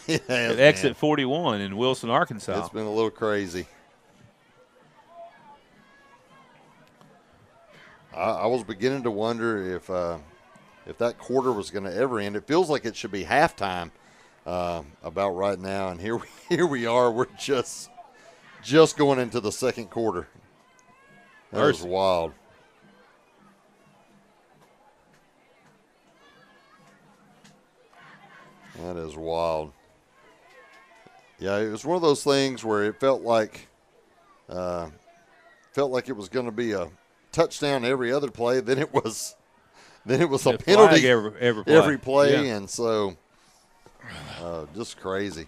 at exit 41 in Wilson, Arkansas. It's been a little crazy. I was beginning to wonder if that quarter was going to ever end. It feels like it should be halftime about right now, and here we are. We're just going into the second quarter. That was wild. That is wild. Yeah, it was one of those things where it felt like it was going to be a touchdown every other play. Then it was a penalty every play, and so just crazy.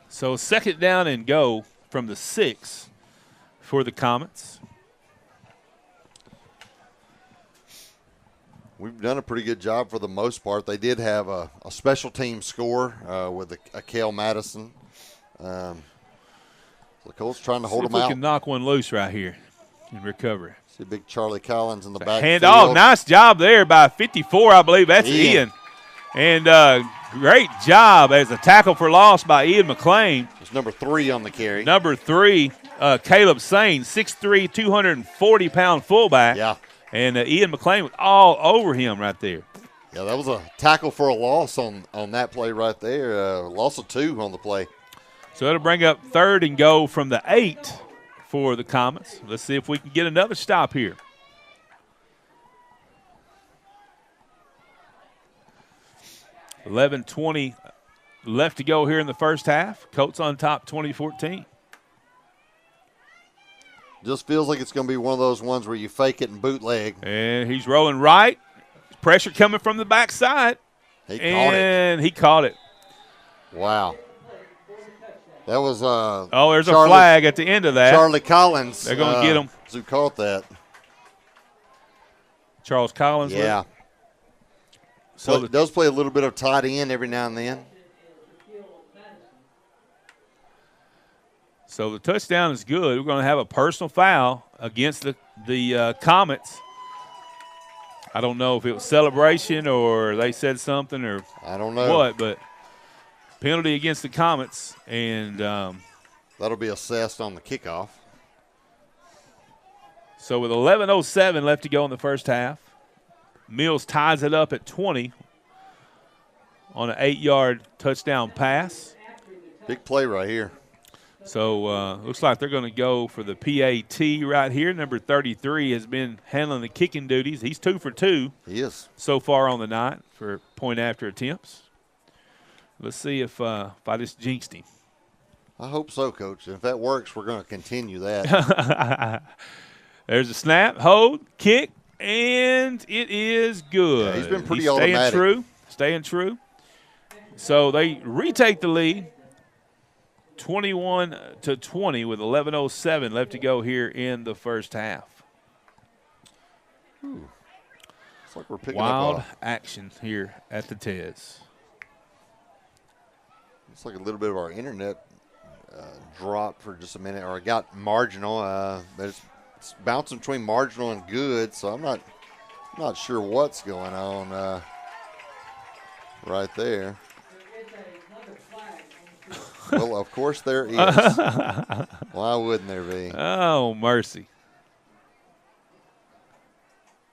So second down and go from the 6 for the Comets. We've done a pretty good job for the most part. They did have a special team score with a Kale Madison. The Colts trying to hold them out. We can knock one loose right here in recovery. See big Charlie Collins in the back. Handoff. Nice job there by 54, I believe. That's Ian. And great job as a tackle for loss by Ian McLean. It's number 3 on the carry. Number 3, Caleb Sain, 6'3", 240-pound fullback. Yeah. And Ian McLean was all over him right there. Yeah, that was a tackle for a loss on that play right there. Loss of 2 on the play. So it'll bring up third and go from the 8 for the Comets. Let's see if we can get another stop here. $11:20 left to go here in the first half. Colts on top 20-14. Just feels like it's going to be one of those ones where you fake it and bootleg. And he's rolling right. Pressure coming from the backside. He caught it. Wow. That was there's a flag at the end of that. Charlie Collins. They're going to get him. Who caught that. Charles Collins. Yeah. So it does play a little bit of tight end every now and then. So the touchdown is good. We're going to have a personal foul against the Comets. I don't know if it was celebration or they said something or I don't know what, but penalty against the Comets, and that'll be assessed on the kickoff. So with 11:07 left to go in the first half, Mills ties it up at 20 on an 8-yard touchdown pass. Big play right here. So looks like they're going to go for the PAT right here. Number 33 has been handling the kicking duties. He's 2 for 2. He is. So far on the night for point after attempts. Let's see if I just jinxed him. I hope so, Coach. If that works, we're going to continue that. There's a snap, hold, kick, and it is good. Yeah, he's been pretty automatic. Staying true. So they retake the lead, 21-20 with 11:07 left to go here in the first half. It's like we're picking Wild up action here at the Tez. It's like a little bit of our internet dropped for just a minute, or it got marginal. But it's bouncing between marginal and good, so I'm not sure what's going on right there. Well, of course there is. Why wouldn't there be? Oh, mercy.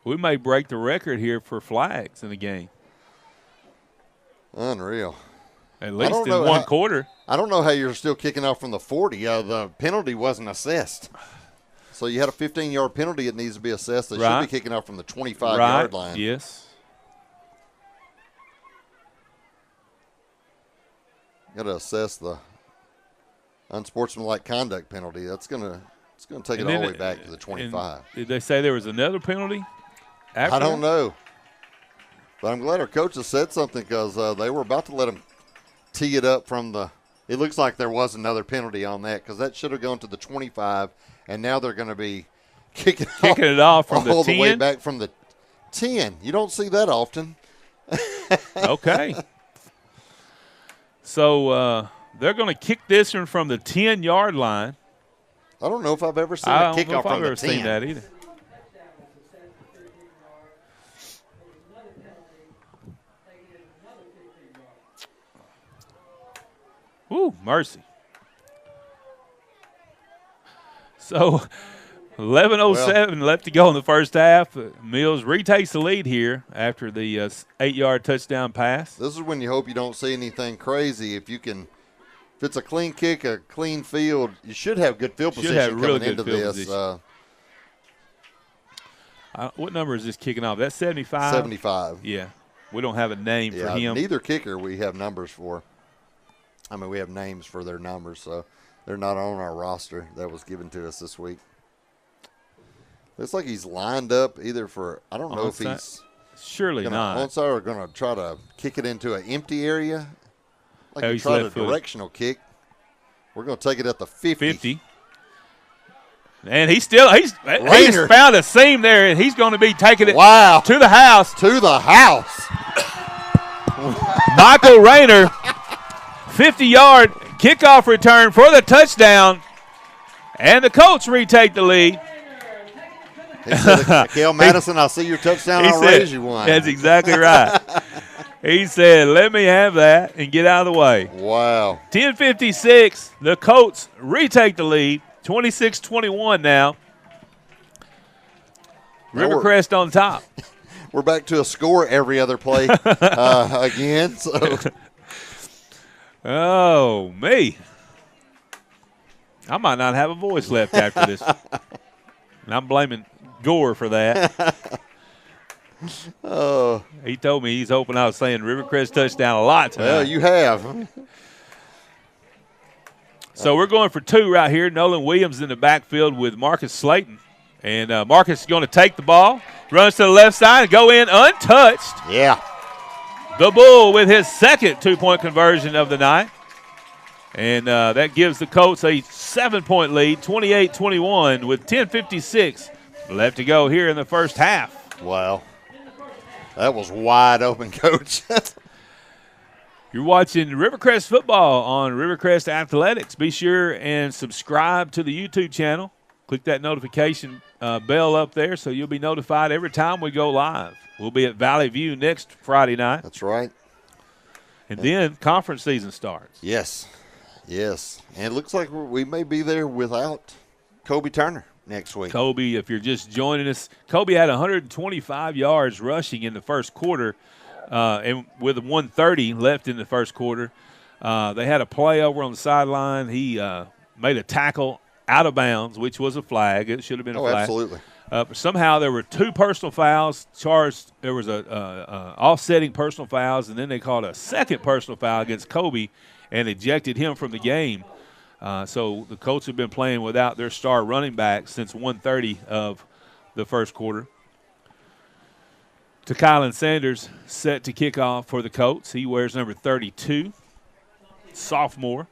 We may break the record here for flags in the game. Unreal. At least in one quarter. I don't know how you're still kicking off from the 40. The penalty wasn't assessed. So you had a 15-yard penalty that needs to be assessed. They should be kicking off from the 25-yard line. Yes. Got to assess the unsportsmanlike conduct penalty. It's going to take it all the way back to the 25. Did they say there was another penalty? I don't know. But I'm glad our coaches said something, because they were about to let him tee it up from the – it looks like there was another penalty on that, because that should have gone to the 25, and now they're going to be kicking it off from all the 10? the way back from the 10. You don't see that often. Okay. So they're going to kick this one from the 10-yard line. I don't know if I've ever seen a kickoff from the 10. I don't know if I've ever seen that either. Ooh, mercy. So 11:07 left to go in the first half. Mills retakes the lead here after the 8-yard touchdown pass. This is when you hope you don't see anything crazy. If it's a clean kick, a clean field, you should have good field position coming into this. What number is this kicking off? That's 75? 75. Yeah. We don't have a name for him. Neither kicker we have numbers for. I mean, we have names for their numbers, so they're not on our roster that was given to us this week. Looks like he's lined up either for, I don't know if he's surely not onside or going to try to kick it into an empty area. Like he he's tried a directional kick. We're going to take it at the 50. And he's found a seam there, and he's going to be taking it to the house. To the house. Michael Rayner, 50-yard kickoff return for the touchdown, and the Colts retake the lead. He said, Kel Madison, I'll see your touchdown, I'll raise you one. That's exactly right. He said, let me have that and get out of the way. Wow. 10:56, the Colts retake the lead, 26-21 now. Rivercrest on top. We're back to a score every other play again. So. Oh, me. I might not have a voice left after this. And I'm blaming Gore for that. Oh. He told me he's hoping I was saying Rivercrest touchdown a lot tonight. Well, you have. So we're going for two right here. Nolan Williams in the backfield with Marcus Slayton. And Marcus is going to take the ball, runs to the left side, and go in untouched. Yeah. The Bull with his second two-point conversion of the night. And that gives the Colts a 7-point lead, 28-21, with 10:56 left to go here in the first half. Wow. That was wide open, Coach. You're watching Rivercrest football on Rivercrest Athletics. Be sure and subscribe to the YouTube channel. Click that notification bell up there so you'll be notified every time we go live. We'll be at Valley View next Friday night. That's right. And then conference season starts. Yes. Yes. And it looks like we may be there without Kobe Turner next week. Kobe, if you're just joining us, Kobe had 125 yards rushing in the first quarter, and with 130 left in the first quarter. They had a play over on the sideline. He made a tackle out of bounds, which was a flag. It should have been a flag. Absolutely. Somehow there were two personal fouls charged. There was a offsetting personal fouls, and then they called a second personal foul against Kobe and ejected him from the game. So the Colts have been playing without their star running back since 1:30 of the first quarter. Kylan Sanders set to kick off for the Colts. He wears number 32, sophomore.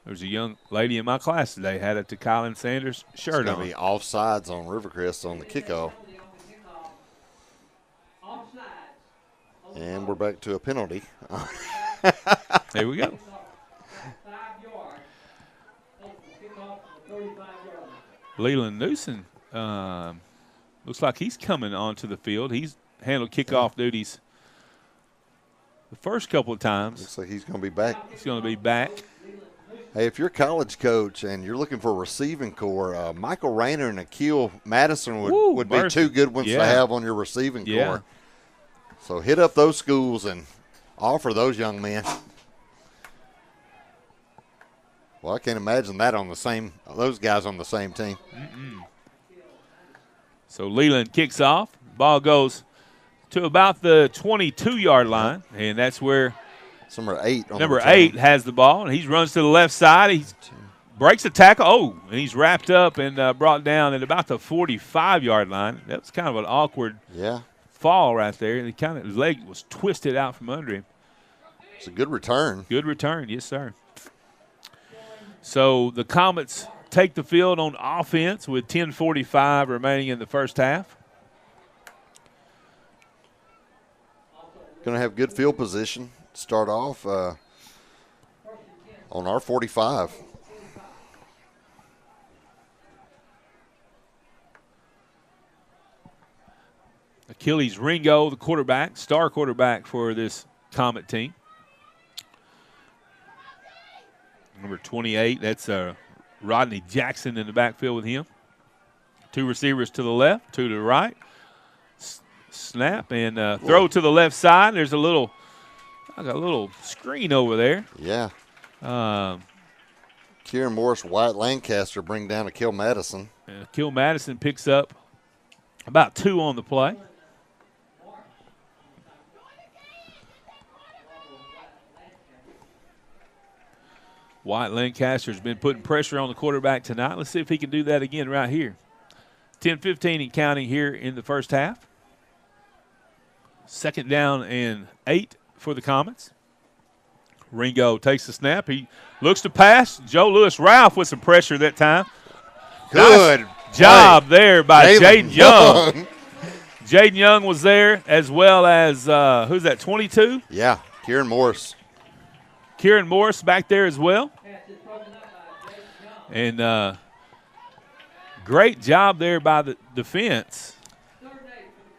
There's a young lady in my class today had a Kylan Sanders shirt It's on. going to be offsides on Rivercrest on the kickoff. And we're back to a penalty. There we go. Leland Newsom looks like he's coming onto the field. He's handled kickoff duties the first couple of times. Looks like he's going to be back. He's going to be back. Hey, if you're a college coach and you're looking for a receiving core, Michael Rayner and Akil Madison would be two good ones to have on your receiving core. So hit up those schools and offer those young men. Well, I can't imagine that on those guys on the same team. So Leland kicks off. Ball goes to about the 22-yard line, and that's where number 8 number 8 has the ball, and he runs to the left side. He breaks a tackle. Oh, and he's wrapped up and brought down at about the 45-yard line. That was kind of an awkward fall right there. And his leg was twisted out from under him. It's a good return. Good return, yes, sir. So the Comets take the field on offense with 10:45 remaining in the first half. Going to have good field position. Start off on our 45. Achilles Ringo, the quarterback, star quarterback for this Comet team. Number 28, that's Rodney Jackson in the backfield with him. 2 receivers to the left, 2 to the right. Snap and throw to the left side. There's a little screen over there. Yeah. Kieran Morris, Wyatt Lancaster bring down Akil Madison. Akil Madison picks up about 2 on the play. Wyatt Lancaster's been putting pressure on the quarterback tonight. Let's see if he can do that again right here. 10-15 and counting here in the first half. 2nd down and 8 for the Comets. Ringo takes the snap. He looks to pass. Joe Lewis-Ralph with some pressure that time. Good nice job there by Jaden Young. Jaden Young was there as well as, who's that, 22? Yeah, Kieran Morris. Kieran Morris back there as well. And great job there by the defense.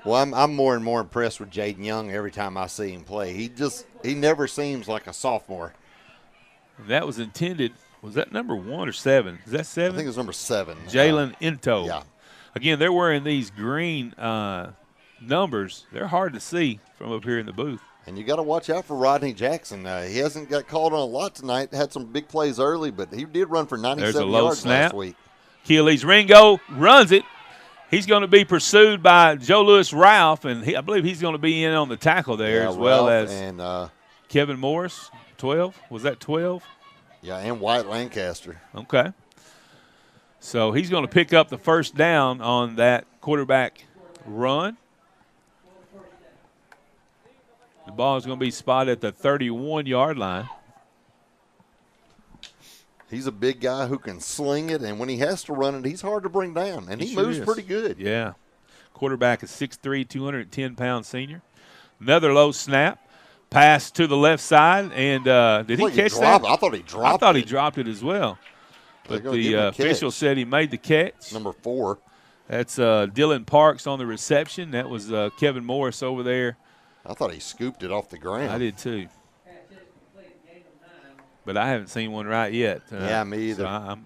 Well, I'm more and more impressed with Jaden Young every time I see him play. He never seems like a sophomore. That was intended. Was that number 1 or 7? Is that 7? I think it was number 7. Jalen Into. Yeah. Again, they're wearing these green numbers. They're hard to see from up here in the booth. And you got to watch out for Rodney Jackson. He hasn't got called on a lot tonight. Had some big plays early, but he did run for 97 yards last week. Achilles Ringo runs it. He's going to be pursued by Joe Lewis-Ralph, and I believe he's going to be in on the tackle there as well as Kevin Morris, 12. Was that 12? Yeah, and Wyatt Lancaster. Okay. So he's going to pick up the first down on that quarterback run. The ball is going to be spotted at the 31-yard line. He's a big guy who can sling it, and when he has to run it, he's hard to bring down, and he moves pretty good. Yeah. Quarterback is 6'3", 210-pound senior. Another low snap. Pass to the left side, and did he catch that? I thought he dropped it. I thought he dropped it as well. But the official said he made the catch. Number 4. That's Dylan Parks on the reception. That was Kevin Morris over there. I thought he scooped it off the ground. I did too. But I haven't seen one right yet. Yeah, me either. So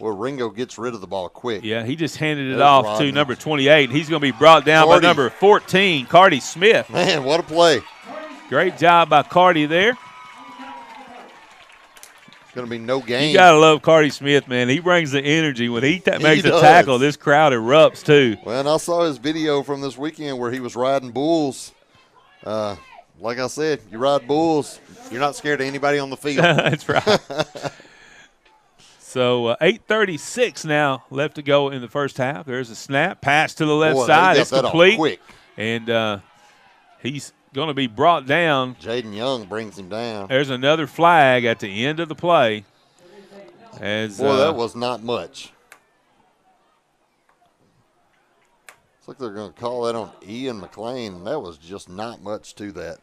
well, Ringo gets rid of the ball quick. Yeah, he just handed it off to number 28. He's going to be brought down by number 14, Cardi Smith. Man, what a play. Great job by Cardi there. It's going to be no game. You got to love Cardi Smith, man. He brings the energy. When he makes a tackle, this crowd erupts too. Well, and I saw his video from this weekend where he was riding bulls. Like I said, you ride bulls, you're not scared of anybody on the field. That's right. So 8:36 now left to go in the first half. There's a snap, pass to the left side. It's complete. Quick. And he's going to be brought down. Jaden Young brings him down. There's another flag at the end of the play. Boy, that was not much. Looks like they're going to call that on Ian McLean. That was just not much to that.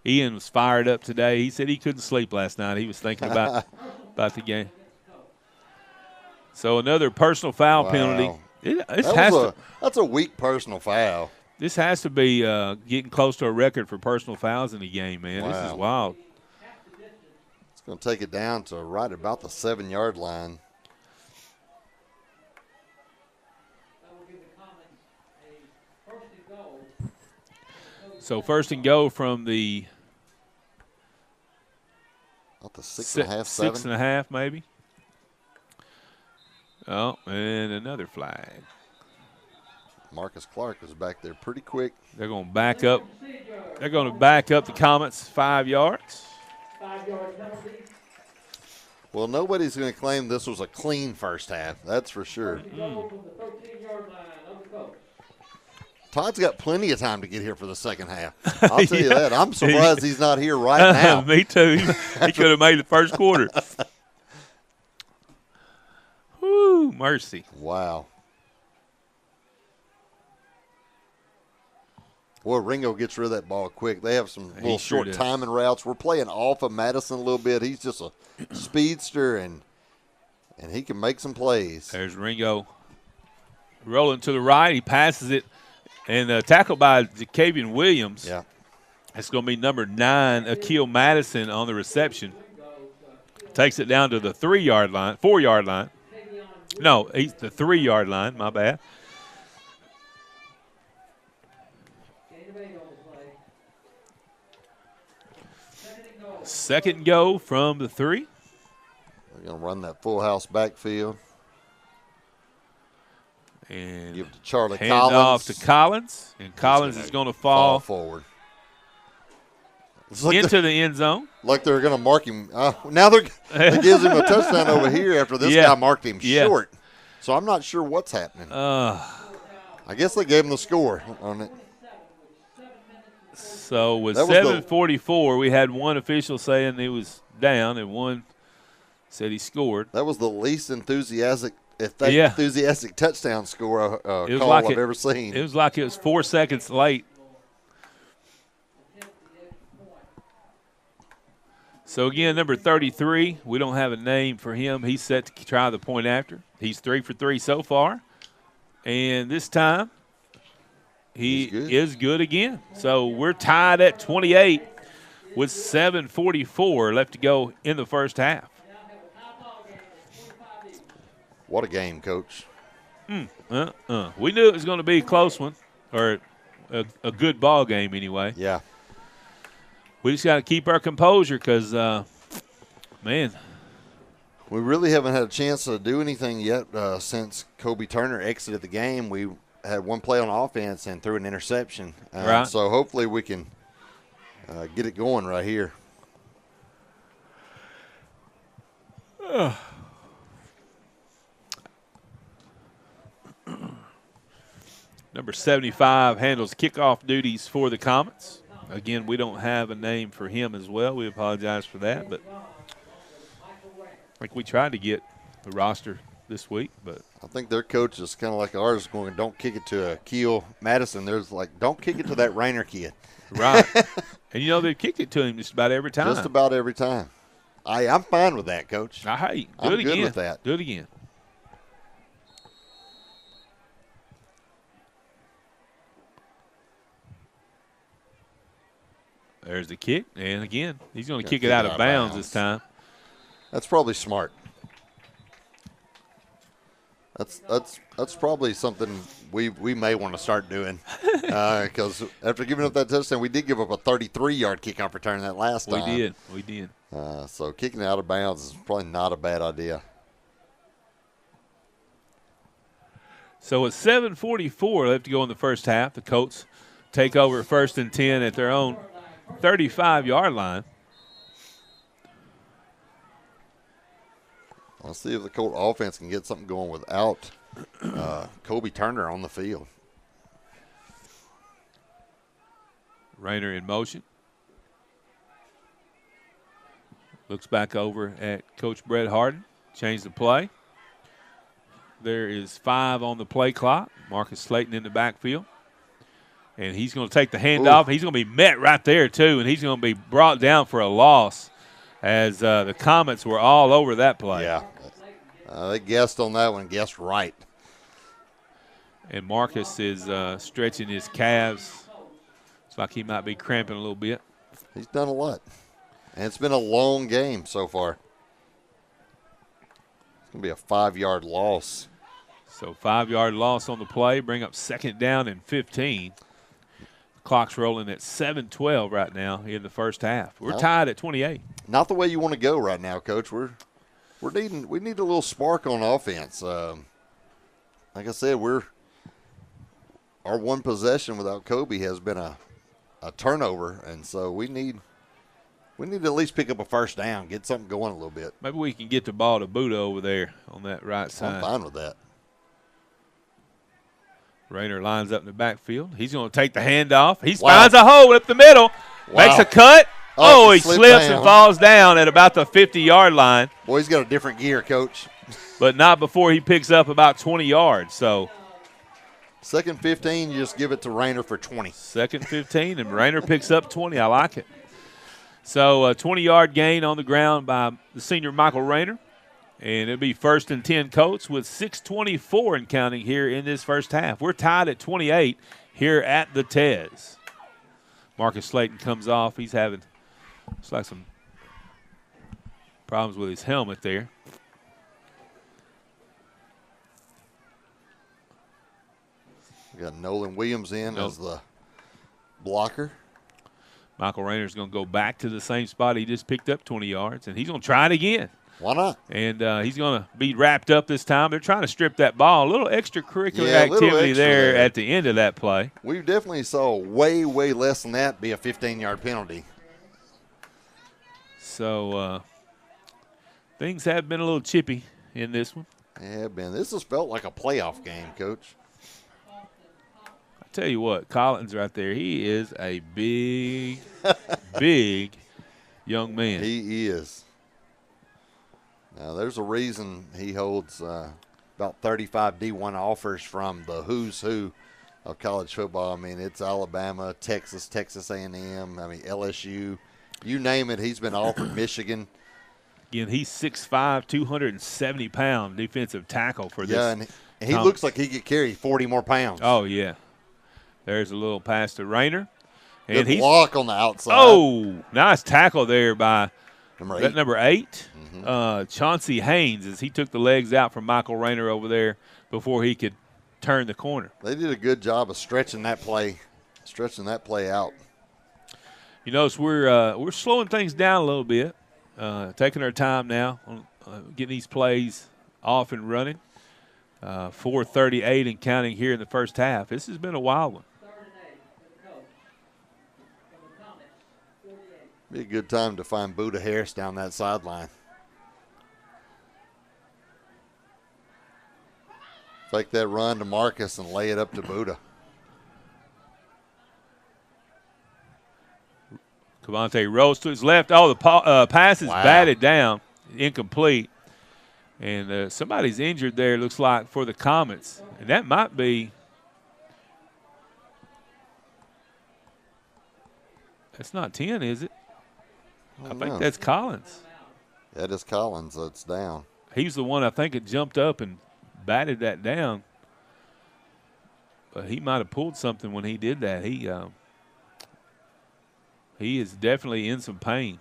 Ian was fired up today. He said he couldn't sleep last night. He was thinking about the game. So another personal foul penalty. That's a weak personal foul. This has to be getting close to a record for personal fouls in the game, man. Wow. This is wild. It's going to take it down to right about the 7-yard line. So first and go from the about the 6.5, 7. 6.5 maybe. Oh, and another flag. Marcus Clark was back there pretty quick. They're going to back up. They're going to back up the Comets 5 yards. Well, nobody's going to claim this was a clean first half. That's for sure. Todd's got plenty of time to get here for the second half. I'll tell you that. I'm surprised he's not here right now. Me too. He could have made the first quarter. Whoo, mercy. Wow. Boy, Ringo gets rid of that ball quick. They have some little short timing routes. We're playing off of Madison a little bit. He's just a speedster, and he can make some plays. There's Ringo rolling to the right. He passes it, and tackled by Jacavian Williams. Yeah. It's going to be number 9, Akil Madison, on the reception. Takes it down to the 3-yard line, 4-yard line. No, he's the 3-yard line, my bad. Second go from the 3. They're going to run that full house backfield. And give it to Charlie hand Collins. Off to Collins, and Collins is going to fall forward. Into the end zone. Like they're going to mark him. Now they gives him a touchdown over here after this guy marked him short. So I'm not sure what's happening. I guess they gave him the score on it. So with 7:44, we had one official saying he was down, and one said he scored. That was the least enthusiastic touchdown score call I've ever seen. It was like it was 4 seconds late. So, again, number 33, we don't have a name for him. He's set to try the point after. He's 3 for 3 so far. And this time, he is good again. So, we're tied at 28 with 7:44 left to go in the first half. What a game, Coach. We knew it was going to be a close one, or a good ball game anyway. Yeah. We just got to keep our composure because, man. We really haven't had a chance to do anything yet since Kobe Turner exited the game. We had one play on offense and threw an interception. Right. So hopefully we can get it going right here. Number 75 handles kickoff duties for the Comets. Again, we don't have a name for him as well. We apologize for that, but I think we tried to get the roster this week. But I think their coach is kind of like ours, going, don't kick it to Akil Madison. There's like, don't kick it to that Rainer kid. Right. And, they've kicked it to him just about every time. Just about every time. I'm fine with that, Coach. I'm good with that. Do it again. There's the kick, and again, he's going to kick it out of bounds this time. That's probably smart. That's probably something we may want to start doing because after giving up that touchdown, we did give up a 33-yard kickoff return that last time. We did. So kicking it out of bounds is probably not a bad idea. So with 7:44 left to go in the first half, the Colts take over 1st and 10 at their own 35-yard line. Let's see if the Colt offense can get something going without Kobe Turner on the field. Rayner in motion. Looks back over at Coach Brett Harden. Change the play. There is 5 on the play clock. Marcus Slayton in the backfield. And he's going to take the handoff. He's going to be met right there, too, and he's going to be brought down for a loss as the Comets were all over that play. Yeah. They guessed on that one, guessed right. And Marcus is stretching his calves. Looks like he might be cramping a little bit. He's done a lot. And it's been a long game so far. It's going to be a 5-yard loss. So 5-yard loss on the play. Bring up 2nd down and 15. Clock's rolling at 7:12 right now in the first half. We're tied at 28. Not the way you want to go right now, Coach. We need a little spark on offense. Like I said, our one possession without Kobe has been a turnover, and so we need to at least pick up a first down, get something going a little bit. Maybe we can get the ball to Buddha over there on that right side. I'm fine with that. Rayner lines up in the backfield. He's going to take the handoff. He finds a hole up the middle, makes a cut. Oh, he slips and falls down at about the 50-yard line. Boy, he's got a different gear, Coach. But not before he picks up about 20 yards. So 2nd 15, you just give it to Rayner for 20. 2nd 15, and Rayner picks up 20. I like it. So a 20-yard gain on the ground by the senior Michael Rayner. And it'll be 1st and 10 Colts with 6:24 and counting here in this first half. We're tied at 28 here at the Tez. Marcus Slayton comes off. He's having looks like some problems with his helmet there. We got Nolan Williams in as the blocker. Michael Rayner's going to go back to the same spot he just picked up 20 yards, and he's going to try it again. Why not? And he's going to be wrapped up this time. They're trying to strip that ball. A little extracurricular activity there at the end of that play. We definitely saw way, way less than that be a 15-yard penalty. So things have been a little chippy in this one. They have been. This has felt like a playoff game, Coach. I tell you what, Collins right there, he is a big, big young man. He is. Now, there's a reason he holds about 35 D1 offers from the who's who of college football. I mean, it's Alabama, Texas, Texas A&M, I mean, LSU. You name it, he's been offered. Michigan. Again, he's 6'5", 270-pound defensive tackle for this. Yeah, and he looks like he could carry 40 more pounds. Oh, yeah. There's a little pass to Rayner. And he's block on the outside. Oh, nice tackle there by number 8. Mm-hmm. Chauncey Haynes, as he took the legs out from Michael Rayner over there before he could turn the corner. They did a good job of stretching that play out. You notice we're slowing things down a little bit, taking our time now on getting these plays off and running. 4:38 and counting here in the first half. This has been a wild one. Be a good time to find Buddha Harris down that sideline. Fake that run to Marcus and lay it up to Buddha. Cavante rolls to his left. Oh, the pass is batted down, incomplete. And somebody's injured there, looks like, for the Comets. And that might be – that's not 10, is it? I think that's Collins. That is Collins. That's down. He's the one I think that jumped up and batted that down. But he might have pulled something when he did that. He is definitely in some pain.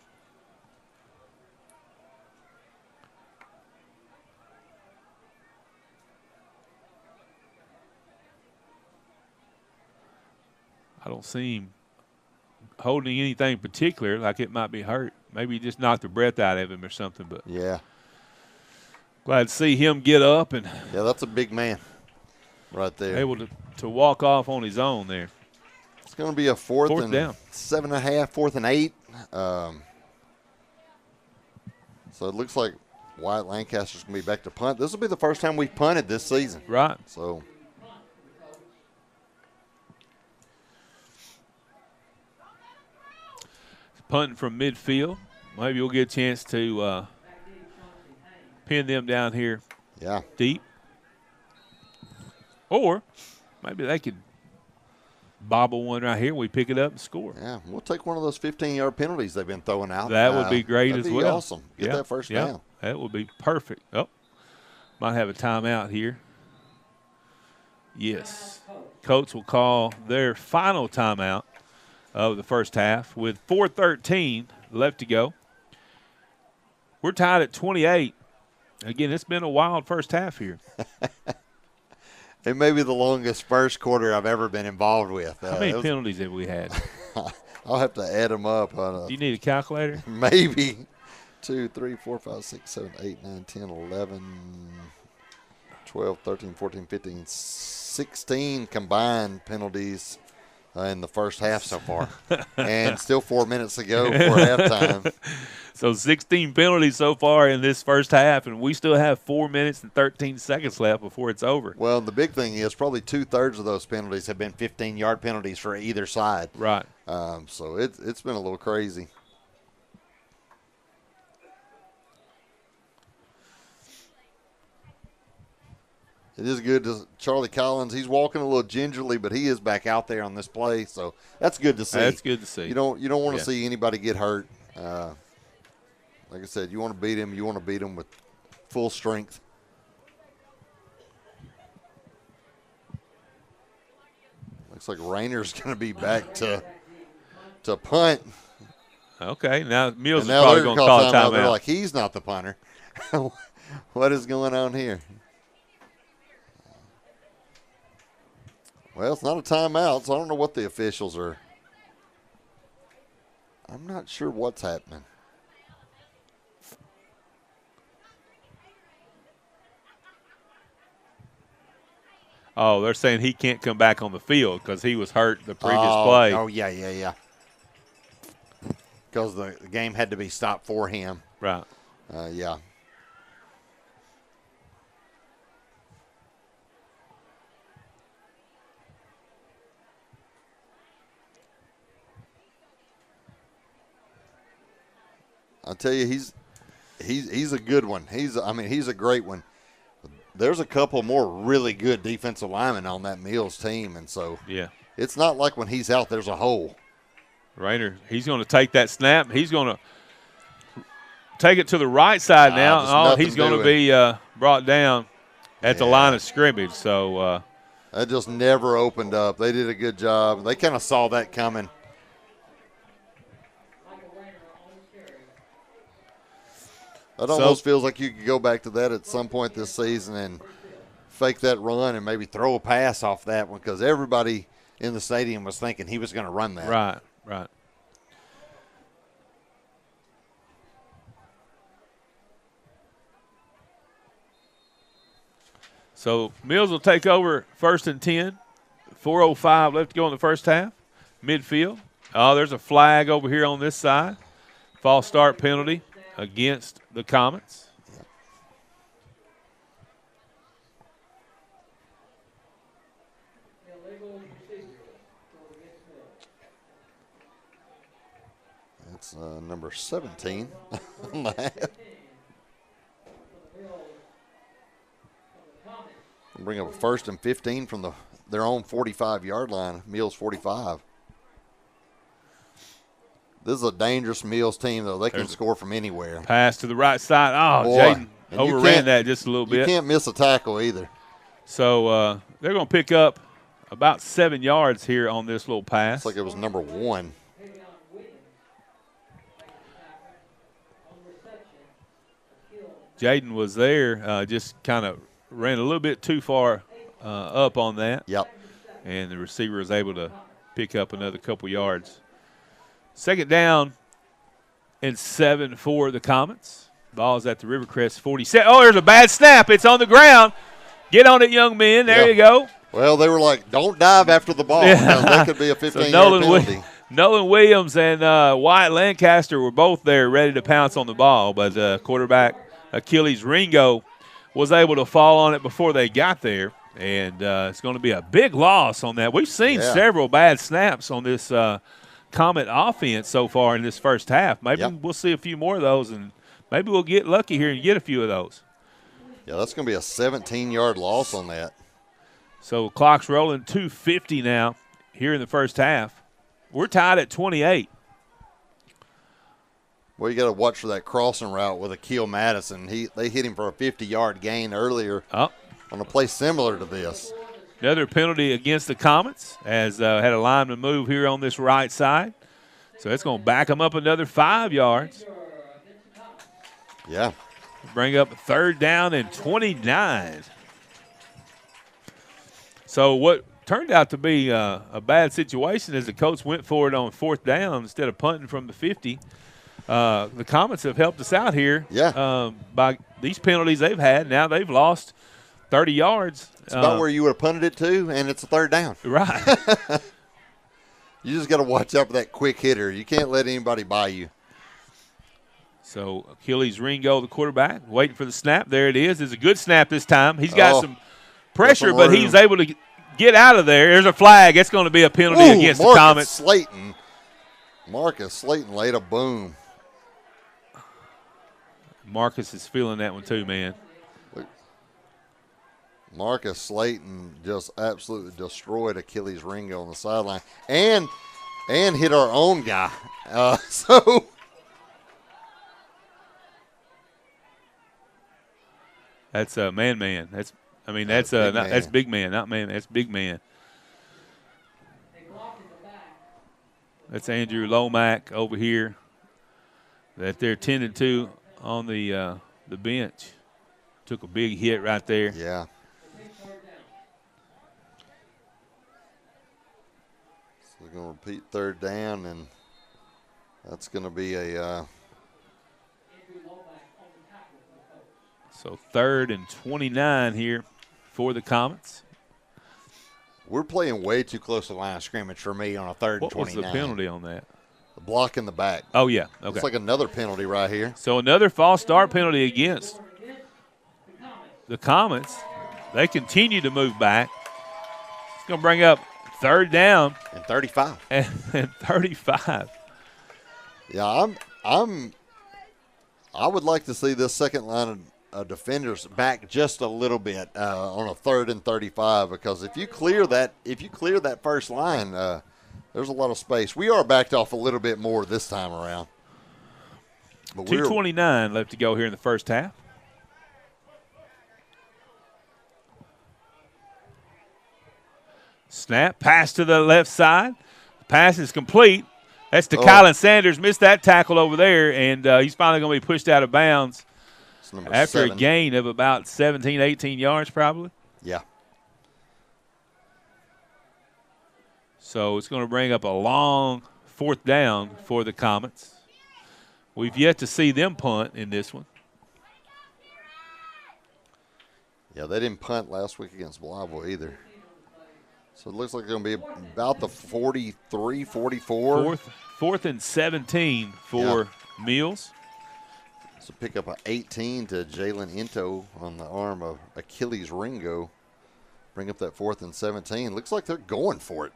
I don't see him holding anything particular, like it might be hurt. Maybe he just knocked the breath out of him or something. But yeah, glad to see him get up and that's a big man right there, able to walk off on his own there. It's going to be a fourth and down. 7.5, 4th and 8. So it looks like Wyatt Lancaster's going to be back to punt. This will be the first time we've punted this season. Right. So punting from midfield. Maybe we'll get a chance to pin them down here deep. Or maybe they could bobble one right here. We pick it up and score. Yeah, we'll take one of those 15-yard penalties they've been throwing out. That would be great as well. That'd be awesome. Get that first down. That would be perfect. Oh, might have a timeout here. Yes. Colts will call their final timeout of the first half with 4:13 left to go. We're tied at 28. Again, it's been a wild first half here. It may be the longest first quarter I've ever been involved with. How many penalties have we had? I'll have to add them up. Do you need a calculator? Maybe. 2, 3, 4, 5, 6, 7, 8, 9, 10, 11, 12, 13, 14, 15, 16 combined penalties in the first half so far. And still 4 minutes to go before halftime. So 16 penalties so far in this first half, and we still have 4 minutes and 13 seconds left before it's over. Well, the big thing is probably 2/3 of those penalties have been 15-yard penalties for either side. Right. So it's been a little crazy. It is good to Charlie Collins. He's walking a little gingerly, but he is back out there on this play, so that's good to see. That's good to see. You don't want to see anybody get hurt. Like I said, you want to beat him. You want to beat him with full strength. Looks like Rayner's going to be back to punt. Okay, now Mills is now probably going to call a timeout. They're like, he's not the punter. What is going on here? Well, it's not a timeout, so I don't know what the officials are. I'm not sure what's happening. Oh, they're saying he can't come back on the field because he was hurt the previous play. Oh, yeah. Because the game had to be stopped for him. Right. Yeah. I'll tell you, he's a good one. He's a great one. There's a couple more really good defensive linemen on that Mills team, and so it's not like when he's out there's a hole. Rayner, he's going to take that snap. He's going to take it to the right side now. He's going to be brought down at the line of scrimmage. So that just never opened up. They did a good job. They kind of saw that coming. It almost feels like you could go back to that at some point this season and fake that run and maybe throw a pass off that one because everybody in the stadium was thinking he was going to run that. Right. So Mills will take over 1st and 10. 4:05 left to go in the first half. Midfield. Oh, there's a flag over here on this side. False start penalty against the Comets. That's number 17 on that. Bring up a 1st and 15 from their own 45-yard line, Mills 45. This is a dangerous Mills team, though. They can score from anywhere. Pass to the right side. Oh, Jaden overran that just a little bit. You can't miss a tackle either. So they're going to pick up about 7 yards here on this little pass. Looks like it was number 1. Jaden was there, just kind of ran a little bit too far up on that. Yep. And the receiver was able to pick up another couple yards. 2nd down and 7 for the Comets. Ball's at the Rivercrest 47. Oh, there's a bad snap. It's on the ground. Get on it, young men. There you go. Well, they were like, don't dive after the ball. That could be a 15-yard penalty. Nolan Williams and Wyatt Lancaster were both there ready to pounce on the ball, but quarterback Achilles Ringo was able to fall on it before they got there, and it's going to be a big loss on that. We've seen several bad snaps on this Comet offense so far in this first half. Maybe we'll see a few more of those, and maybe we'll get lucky here and get a few of those. Yeah, that's going to be a 17-yard loss on that. So clock's rolling, 2:50 now here in the first half. We're tied at 28. Well, you got to watch for that crossing route with Akil Madison. They hit him for a 50-yard gain earlier on a play similar to this. Another penalty against the Comets as had a lineman move here on this right side. So it's going to back them up another 5 yards. Yeah. Bring up 3rd down and 29. So what turned out to be a bad situation is the Colts went for it on 4th down instead of punting from the 50. The Comets have helped us out here by these penalties they've had. Now they've lost 30 yards. It's about where you would have punted it to, and it's a 3rd down. Right. You just got to watch out for that quick hitter. You can't let anybody by you. So Achilles Ringo, the quarterback, waiting for the snap. There it is. It's a good snap this time. He's got some pressure, but he's able to get out of there. There's a flag. It's going to be a penalty against the Comets. Marcus Slayton laid a boom. Marcus is feeling that one too, man. Marcus Slayton just absolutely destroyed Achilles Ringo on the sideline and hit our own guy. That's man. That's big man, not man. That's big man. That's Andrew Lomack over here that they're tending to on the bench. Took a big hit right there. Yeah. So we're going to repeat 3rd down, and that's going to be a So 3rd and 29 here for the Comets. We're playing way too close to the line of scrimmage for me on a 3rd and 29. What was the penalty on that? The block in the back. Oh, yeah. Okay. It's like another penalty right here. So another false start penalty against the Comets. They continue to move back. It's going to bring up 3rd down. And 35. And 35. Yeah, I would like to see this second line of defenders back just a little bit on a 3rd and 35, because if you clear that first line, there's a lot of space. We are backed off a little bit more this time around. But 2:29 left to go here in the first half. Snap, pass to the left side. Pass is complete. That's to Kylan Sanders. Missed that tackle over there, and he's finally going to be pushed out of bounds after 7. a gain of about 17, 18 yards probably. Yeah. So it's going to bring up a long 4th down for the Comets. We've yet to see them punt in this one. Yeah, they didn't punt last week against Blyville either. So it looks like it's going to be about the 43, 44. 4th and 17 for Mills. So pick up an 18 to Jalen Into on the arm of Achilles Ringo. Bring up that 4th and 17. Looks like they're going for it.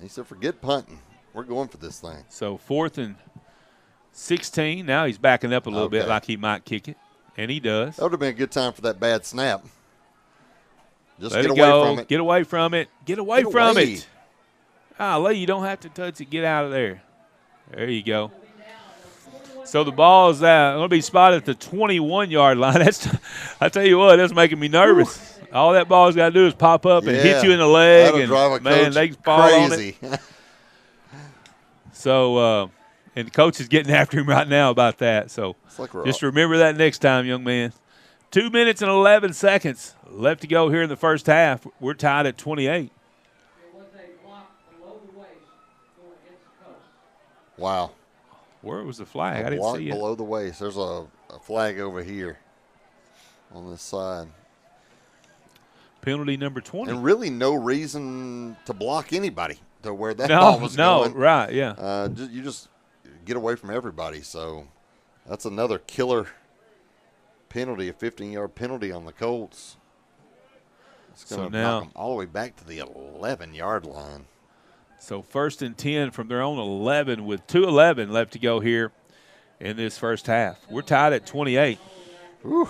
He said, forget punting. We're going for this thing. So 4th and 16. Now he's backing up a little bit like he might kick it, and he does. That would have been a good time for that bad snap. Just let get it away go. from it. Get away from it. Get away from it. Lee, you don't have to touch it. Get out of there. There you go. So the ball is going to be spotted at the 21-yard line. I tell you what, that's making me nervous. All that ball's got to do is pop up and hit you in the leg, and man, they can fall on it. So, and the coach is getting after him right now about that. So just remember that next time, young man. 2 minutes and 11 seconds left to go here in the first half. We're tied at 28. Wow. Where was the flag? I didn't see it. Below the waist. There's a flag over here on this side. Penalty number 20. And really no reason to block anybody to where that ball was going. Right, yeah. You just get away from everybody. So That's another killer penalty, a 15-yard penalty on the Colts. It's going to knock them all the way back to the 11-yard line. So 1st and 10 from their own 11 with 2:11 left to go here in this first half. We're tied at 28. Whew.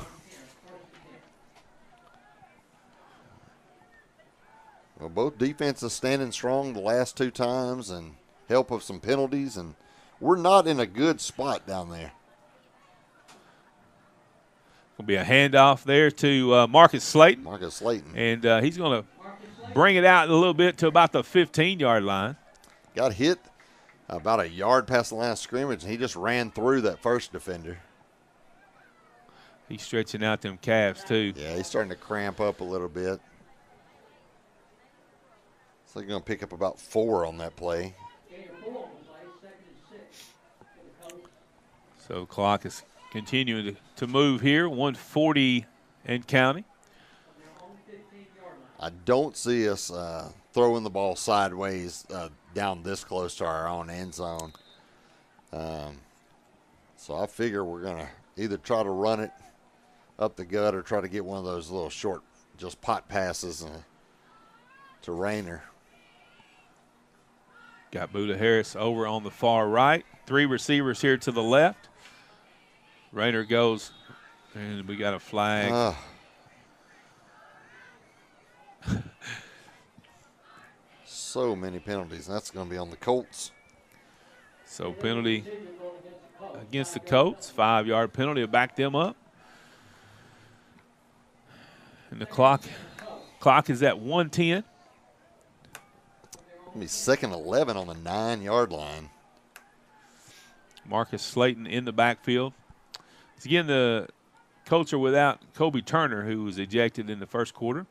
Well, both defenses standing strong the last 2 times and help of some penalties, and we're not in a good spot down there. Going to be a handoff there to Marcus Slayton. Marcus Slayton. And he's going to bring it out a little bit to about the 15-yard line. Got hit about a yard past the line of scrimmage, and he just ran through that first defender. He's stretching out them calves, too. Yeah, he's starting to cramp up a little bit. So they're going to pick up about 4 on that play. So clock is continuing to move here, 1:40 and counting. I don't see us throwing the ball sideways down this close to our own end zone. So I figure we're going to either try to run it up the gut or try to get one of those little short, just pot passes to Rayner. Got Buda Harris over on the far right. 3 receivers here to the left. Rayner goes, and we got a flag. So many penalties. That's going to be on the Colts. So penalty against the Colts. 5-yard penalty to back them up. And the clock is at 1:10. It'll be 2nd 11 on the 9-yard line. Marcus Slayton in the backfield. Again, the Colts are without Kobe Turner, who was ejected in the first quarter.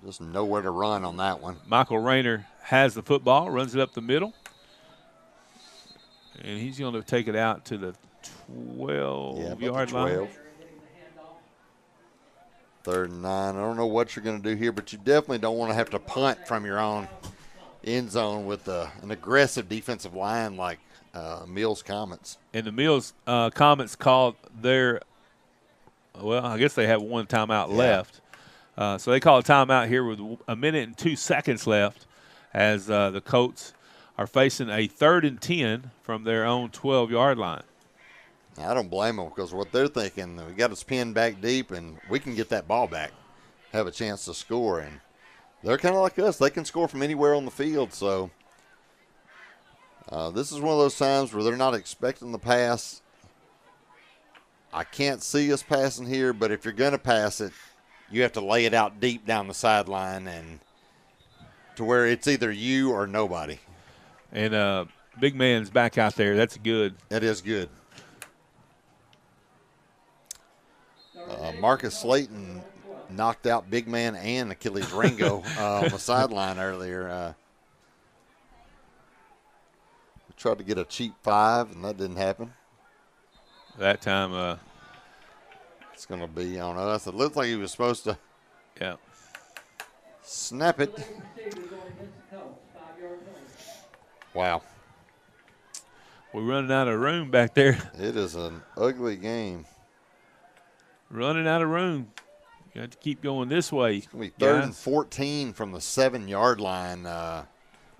Just nowhere to run on that one. Michael Rayner has the football, runs it up the middle. And he's going to take it out to the 12-yard line. 3rd and 9. I don't know what you're going to do here, but you definitely don't want to have to punt from your own end zone with an aggressive defensive line like Mills Comets. And the Mills Comets called their, well, I guess they have 1 timeout left. So they call a timeout here with 1 minute and 2 seconds left as the Colts are facing a 3rd and 10 from their own 12-yard line. I don't blame them because what they're thinking, we got us pinned back deep and we can get that ball back, have a chance to score. And they're kind of like us. They can score from anywhere on the field. So this is one of those times where they're not expecting the pass. I can't see us passing here, but if you're going to pass it, you have to lay it out deep down the sideline and to where it's either you or nobody. And big man's back out there. That's good. That is good. Marcus Slayton knocked out big man and Achilles Ringo on the sideline earlier. We tried to get a cheap 5, and that didn't happen. That time it's going to be on us. It looks like he was supposed to snap it. Wow. We're running out of room back there. It is an ugly game. Running out of room. You have to keep going this way. It's going to be 3rd and 14 from the 7-yard line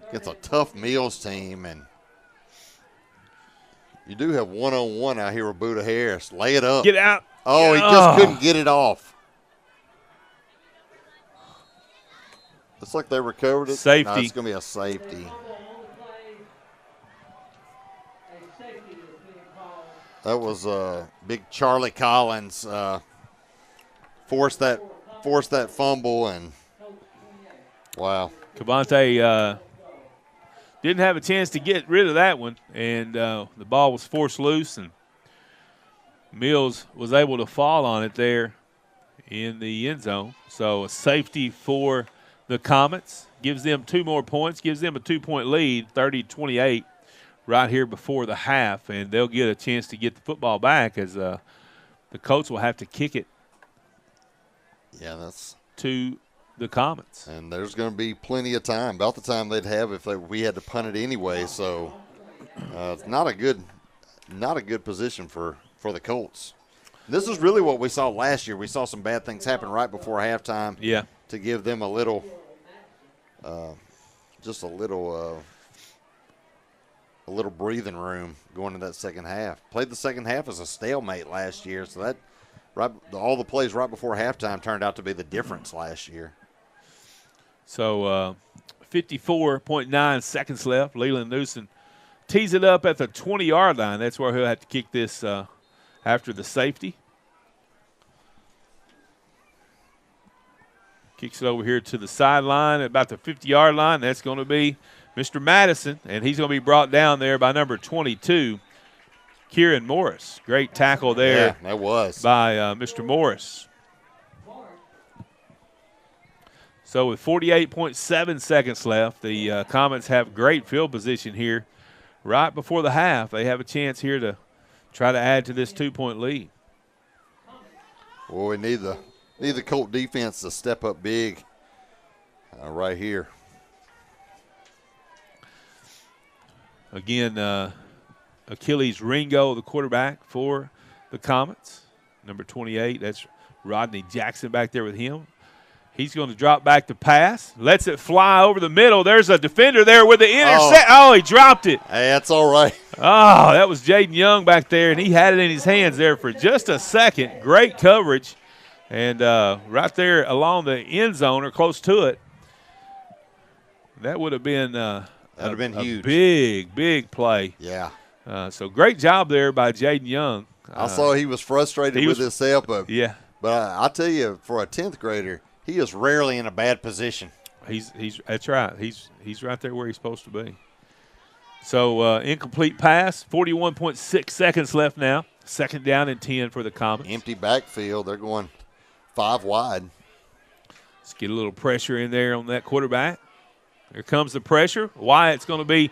against a tough Mills team. And you do have one-on-one out here with Buda Harris. Lay it up. Get out. Oh, he just couldn't get it off. Looks like they recovered it. Safety. No, it's going to be a safety. That was big Charlie Collins forced that fumble, and wow. Cavante didn't have a chance to get rid of that one, and the ball was forced loose, and Mills was able to fall on it there in the end zone. So a safety for the Comets gives them 2 more points, gives them a 2-point lead, 30-28. Right here before the half, and they'll get a chance to get the football back as the Colts will have to kick it to the Comets. And there's going to be plenty of time, about the time they'd have if we had to punt it anyway. So it's not a good not a good position for the Colts. This is really what we saw last year. We saw some bad things happen right before halftime. Yeah. To give them a little, just a little breathing room going into that second half. Played the second half as a stalemate last year, so that all the plays right before halftime turned out to be the difference last year. So 54.9 seconds left. Leland Newsom tees it up at the 20-yard line. That's where he'll have to kick this after the safety. Kicks it over here to the sideline at about the 50-yard line. That's going to be Mr. Madison, and he's going to be brought down there by number 22, Kieran Morris. Great tackle there. Yeah, that was. By Mr. Morris. So with 48.7 seconds left, the Comets have great field position here. Right before the half, they have a chance here to try to add to this 2-point lead. Well, we need the Colt defense to step up big right here. Again, Achilles Ringo, the quarterback for the Comets. Number 28, that's Rodney Jackson back there with him. He's going to drop back to pass. Lets it fly over the middle. There's a defender there with the intercept. Oh, he dropped it. Hey, that's all right. Oh, that was Jaden Young back there, and he had it in his hands there for just a second. Great coverage. And right there along the end zone or close to it, that would have been huge. Big play. Yeah. So great job there by Jaden Young. I saw he was frustrated with his help. But I tell you, for a 10th grader, he is rarely in a bad position. That's right. He's right there where he's supposed to be. So incomplete pass, 41.6 seconds left now. Second down and 10 for the Comets. Empty backfield. They're going 5 wide. Let's get a little pressure in there on that quarterback. Here comes the pressure. Wyatt's going to be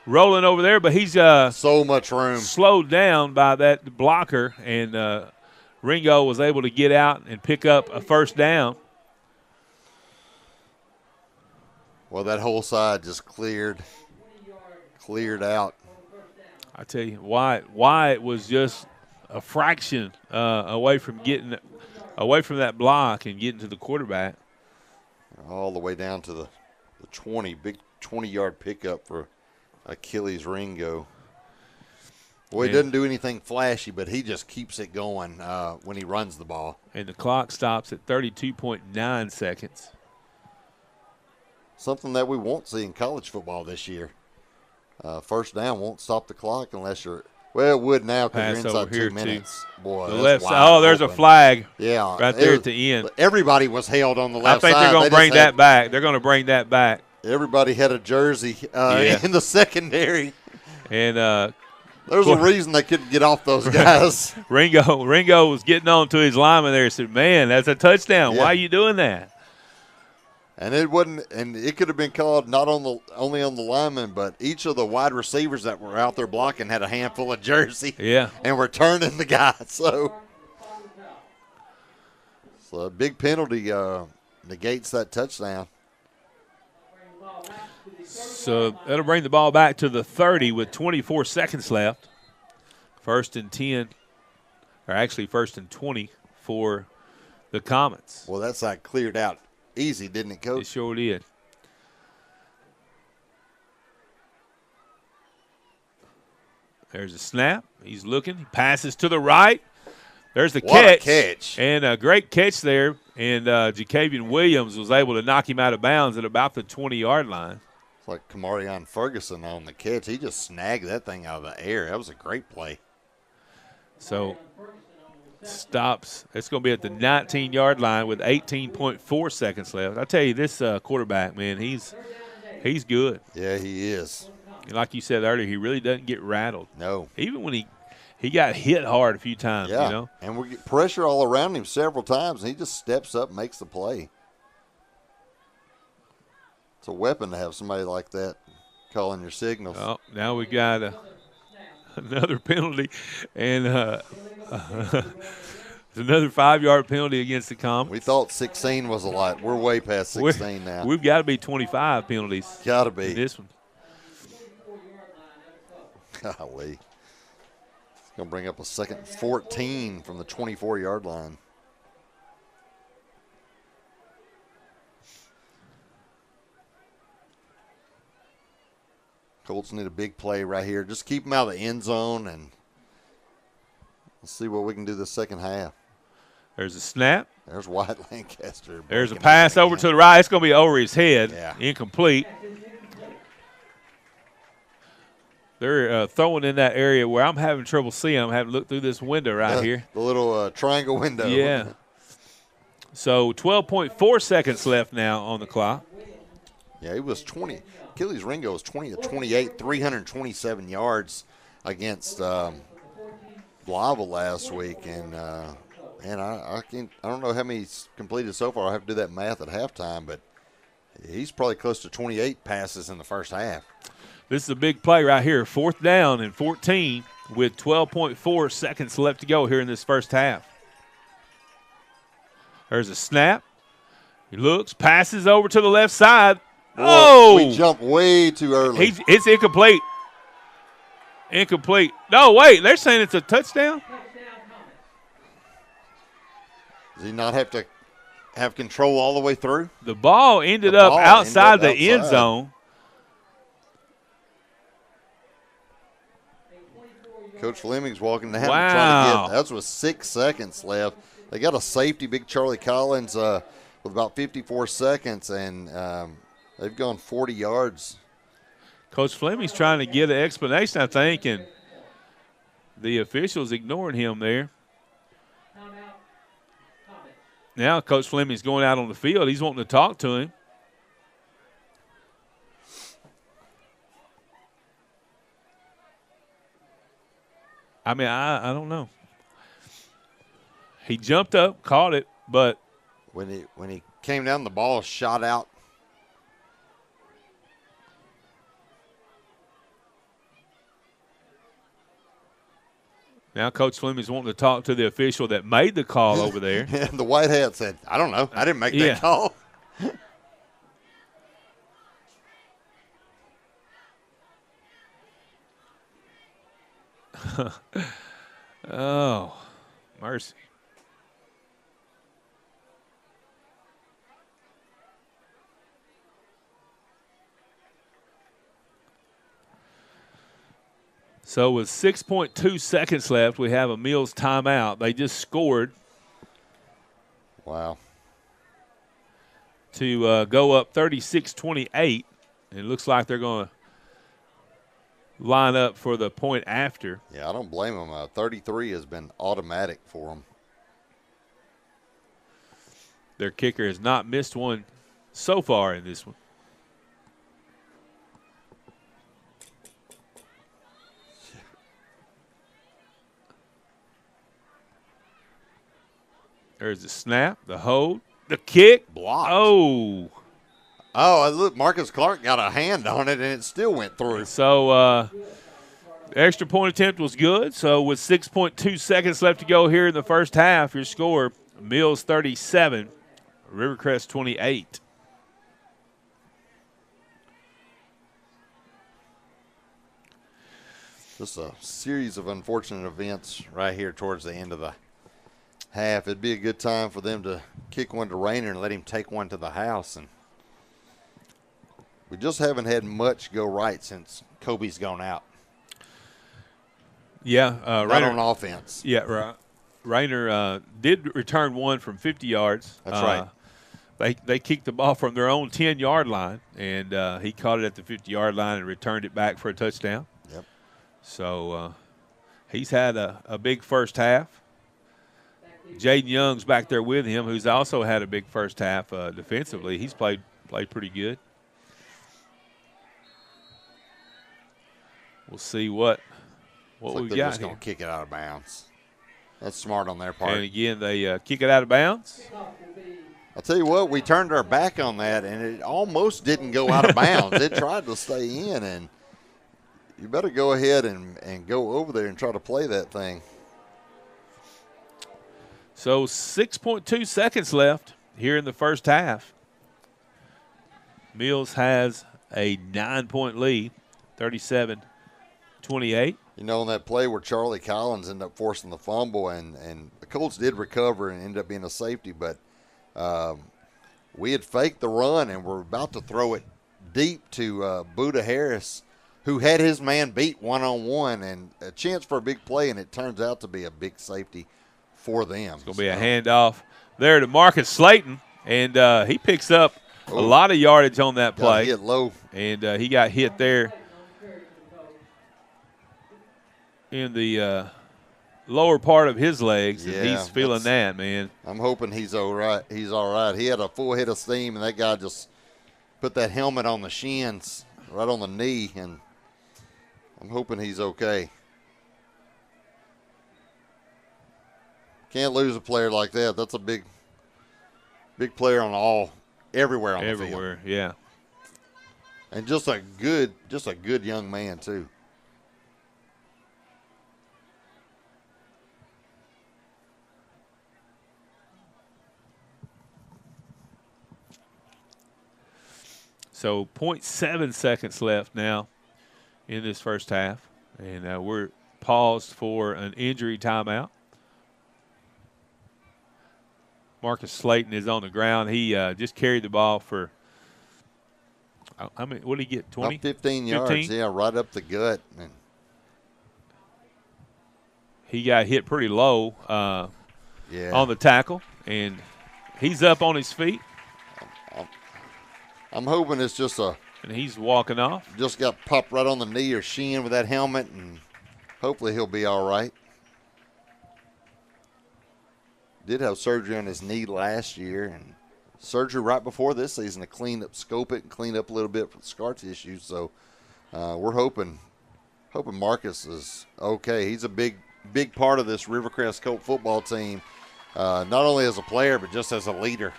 rolling over there, but he's so much room. Slowed down by that blocker, and Ringo was able to get out and pick up a first down. Well, that whole side just cleared out. I tell you, Wyatt was just a fraction away from that block and getting to the quarterback. All the way down to the 20, big 20-yard pickup for Achilles Ringo. Well, he doesn't do anything flashy, but he just keeps it going when he runs the ball. And the clock stops at 32.9 seconds. Something that we won't see in college football this year. First down won't stop the clock unless you're – well, it would now because you're inside 2 minutes. Boy, the left side. Oh, there's a flag right there at the end. Everybody was held on the left side. I think they're going to bring that back. They're going to bring that back. Everybody had a jersey in the secondary. And there's a reason they couldn't get off those guys. Ringo was getting on to his lineman there and said, man, that's a touchdown. Yeah. Why are you doing that? And it wasn't, and it could have been called not only on the lineman, but each of the wide receivers that were out there blocking had a handful of jersey. Yeah. And were turning the guy. So a big penalty negates that touchdown. So that'll bring the ball back to the 30 with 24 seconds left. First and 10, or actually first and 20 for the Comets. Well, that side cleared out easy, didn't it, Coach? It sure did. There's a snap. He's looking. He passes to the right. There's the catch. What a catch. And a great catch there. And Jacavian Williams was able to knock him out of bounds at about the 20-yard line. It's like Kamarion Ferguson on the catch. He just snagged that thing out of the air. That was a great play. So stops. It's going to be at the 19-yard line with 18.4 seconds left. I tell you, this quarterback, man, he's good. Yeah, he is. And like you said earlier, he really doesn't get rattled. No. Even when he got hit hard a few times, yeah. You know. And we get pressure all around him several times, and he just steps up and makes the play. It's a weapon to have somebody like that calling your signals. Oh, now we got another penalty, and it's another 5-yard penalty against the Comets. We thought 16 was a lot. We're way past 16 now. We've got to be 25 penalties. Got to be. In this one. Golly. Going to bring up a second 14 from the 24-yard line. Colts need a big play right here. Just keep them out of the end zone, and let's see what we can do this second half. There's a snap. There's Wyatt Lancaster. There's a pass over to the right. It's going to be over his head. Yeah. Incomplete. They're throwing in that area where I'm having trouble seeing. I'm having to look through this window right here. The little triangle window. Yeah. So 12.4 seconds left now on the clock. Yeah, he was 20. Achilles Ringo was 20 to 28, 327 yards against Blyville last week, and I don't know how many he's completed so far. I have to do that math at halftime, but he's probably close to 28 passes in the first half. This is a big play right here. 4th down and 14 with 12.4 seconds left to go here in this first half. There's a snap. He looks, passes over to the left side. Oh! We jumped way too early. It's incomplete. Incomplete. No, wait. They're saying it's a touchdown? Does he not have to have control all the way through? The ball ended up outside the end zone. Coach Fleming's walking down wow. trying to get. That was 6 seconds left. They got a safety, big Charlie Collins, with about 54 seconds, and they've gone 40 yards. Coach Fleming's trying to get an explanation, I think, and the officials ignoring him there. Now Coach Fleming's going out on the field. He's wanting to talk to him. I mean, I don't know. He jumped up, caught it, but when he came down, the ball shot out. Now Coach Fleming's wanting to talk to the official that made the call over there. And the white hat said, I don't know. I didn't make that call. Oh, mercy. So with 6.2 seconds left, we have a Mills timeout. They just scored. Wow. To go up 36-28. It looks like they're going to line up for the point after. Yeah, I don't blame them. 33 has been automatic for them. Their kicker has not missed one so far in this one. There's the snap, the hold, the kick. Blocked. Oh. Oh, look, Marcus Clark got a hand on it, and it still went through. So the extra point attempt was good. So with 6.2 seconds left to go here in the first half, your score, Mills 37, Rivercrest 28. Just a series of unfortunate events right here towards the end of the half. It'd be a good time for them to kick one to Rayner and let him take one to the house. And we just haven't had much go right since Kobe's gone out. Yeah. Right on offense. Yeah, right. Rayner did return one from 50 yards. That's right. They kicked the ball from their own 10-yard line, and he caught it at the 50-yard line and returned it back for a touchdown. Yep. So he's had a big first half. Jaden Young's back there with him, who's also had a big first half defensively. He's played pretty good. We'll see what we've got here. They're just going to kick it out of bounds. That's smart on their part. And again, they kick it out of bounds. I'll tell you what, we turned our back on that, and it almost didn't go out of bounds. It tried to stay in, and you better go ahead and go over there and try to play that thing. So 6.2 seconds left here in the first half. Mills has a 9-point lead, 37-28. You know, on that play where Charlie Collins ended up forcing the fumble, and the Colts did recover and ended up being a safety, but we had faked the run and were about to throw it deep to Buda Harris, who had his man beat one-on-one, and a chance for a big play, and it turns out to be a big safety for them. It's going to be a handoff there to Marcus Slayton, and he picks up a lot of yardage on that play. Got hit low. And he got hit there in the lower part of his legs, and he's feeling that, man. I'm hoping he's all right. He's all right. He had a full head of steam, and that guy just put that helmet on the shins, right on the knee, and I'm hoping he's okay. Can't lose a player like that. That's a big player on everywhere on the field. Everywhere, yeah. And just a good young man too. So 0.7 seconds left now in this first half, and we're paused for an injury timeout. Marcus Slayton is on the ground. He just carried the ball for, I mean, what did he get, 20? About 15 yards, yeah, right up the gut. And he got hit pretty low on the tackle, and he's up on his feet. I'm hoping it's just and he's walking off. Just got popped right on the knee or shin with that helmet, and hopefully he'll be all right. Did have surgery on his knee last year, and surgery right before this season to scope it and clean up a little bit for the scar tissue. So we're hoping Marcus is okay. He's a big part of this Rivercrest Colt football team, not only as a player but just as a leader.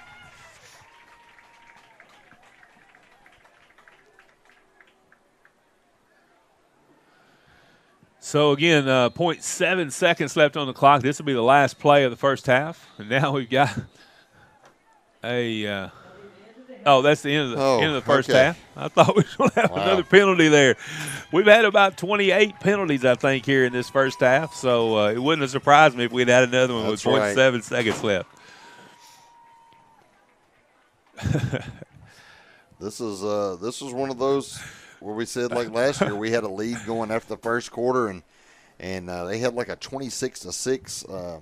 So, again, 0.7 seconds left on the clock. This will be the last play of the first half. And now we've got that's the end of the first half. I thought we were going to have another penalty there. We've had about 28 penalties, I think, here in this first half. So it wouldn't have surprised me if we'd had another one with 0.7 seconds left. This is one of those where we said, like last year, we had a lead going after the first quarter, and they had like a 26-6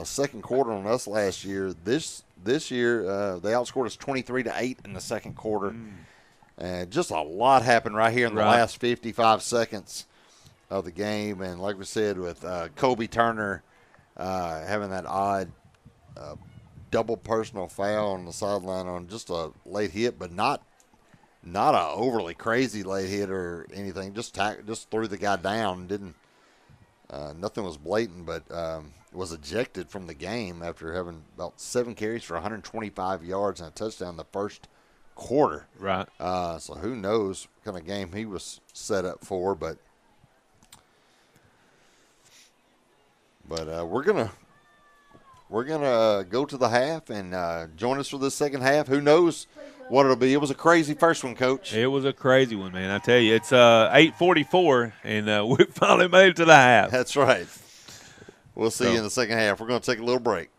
second quarter on us last year. This year, they outscored us 23-8 in the second quarter. And just a lot happened right here in the last 55 seconds of the game. And like we said, with Kobe Turner having that odd double personal foul on the sideline on just a late hit, but not a overly crazy late hit or anything. Just threw the guy down. Didn't nothing was blatant, but was ejected from the game after having about 7 carries for 125 yards and a touchdown in the first quarter. Right. So who knows what kind of game he was set up for, but we're gonna go to the half and join us for the second half. Who knows what it'll be? It was a crazy first one, Coach. It was a crazy one, man. I tell you, it's 8:44, and we finally made it to the half. That's right. We'll see you in the second half. We're going to take a little break.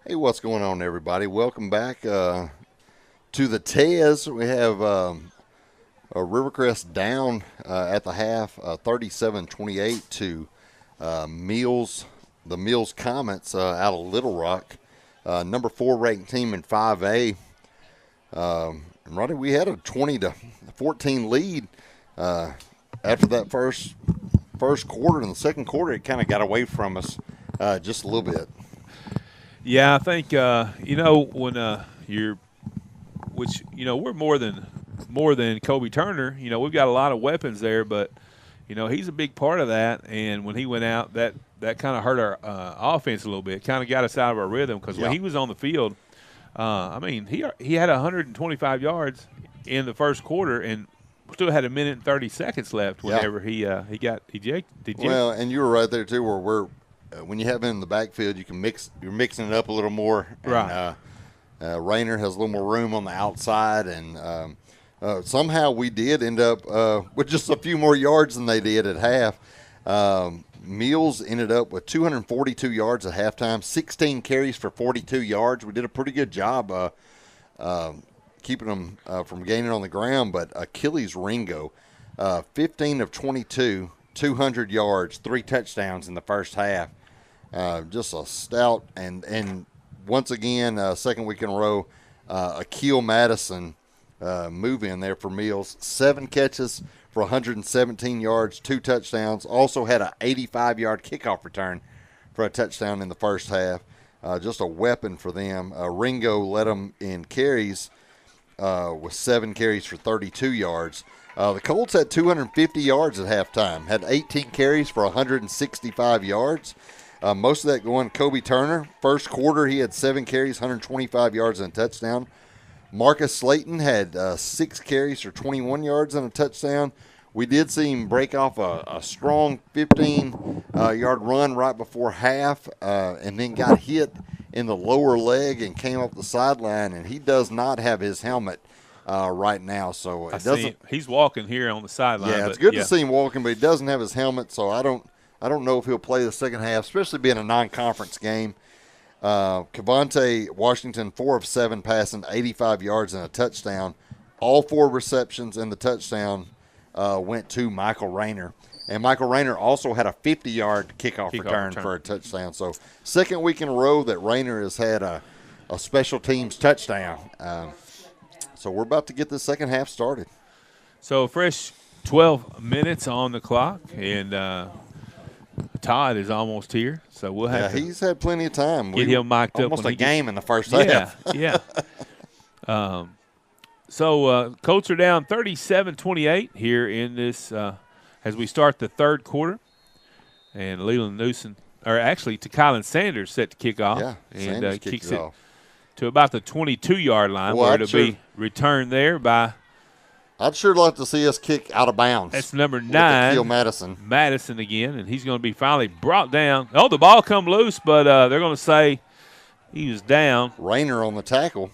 Hey, what's going on, everybody? Welcome back to the Tez. We have Rivercrest down at the half, 37-28 to the Mills Comets out of Little Rock, number 4 ranked team in 5A. And Rodney, we had a 20-14 lead after that first quarter. In the second quarter, it kind of got away from us just a little bit. Yeah, I think when we're more than Kobe Turner. We've got a lot of weapons there, but he's a big part of that. And when he went out, that kind of hurt our offense a little bit. Kind of got us out of our rhythm because when he was on the field, he had 125 yards in the first quarter and still had 1 minute and 30 seconds left whenever he got ejected. Well, and you were right there too, where when you have him in the backfield, you're mixing it up a little more. And, right. Rayner has a little more room on the outside, and somehow we did end up with just a few more yards than they did at half. Mills ended up with 242 yards at halftime, 16 carries for 42 yards. We did a pretty good job keeping them from gaining on the ground, but Achilles Ringo, 15 of 22, 200 yards, 3 touchdowns in the first half. Just a stout, and once again, second week in a row, Akil Madison move in there for Mills. 7 catches for 117 yards, 2 touchdowns. Also had an 85-yard kickoff return for a touchdown in the first half. Just a weapon for them. Ringo led them in carries with 7 carries for 32 yards. The Colts had 250 yards at halftime, had 18 carries for 165 yards. Most of that going Kobe Turner. First quarter, he had 7 carries, 125 yards, and a touchdown. Marcus Slayton had 6 carries for 21 yards and a touchdown. We did see him break off a strong 15-yard run right before half and then got hit in the lower leg and came up the sideline, and he does not have his helmet right now. So it doesn't. He's walking here on the sideline. Yeah, it's good to see him walking, but he doesn't have his helmet, so I don't know if he'll play the second half, especially being a non-conference game. Cavante Washington, 4 of 7 passing, 85 yards and a touchdown. All 4 receptions and the touchdown went to Michael Rayner. And Michael Rayner also had a 50-yard kickoff return for a touchdown. So second week in a row that Rayner has had a special teams touchdown. So we're about to get the second half started. So fresh 12 minutes on the clock, and Todd is almost here, so we'll have to. He's had plenty of time. Get him mic'd up. Almost a game in the first half. Yeah. So Colts are down 37-28 here in this as we start the third quarter, and Leland Newsom, or actually Kylan Sanders, set to kick off. Yeah, and kicks it off to about the 22-yard line, where it'll be returned there by. I'd sure like to see us kick out of bounds. That's number 9, Akil Madison. Madison again, and he's going to be finally brought down. Oh, the ball come loose, but they're going to say he was down. Rayner on the tackle.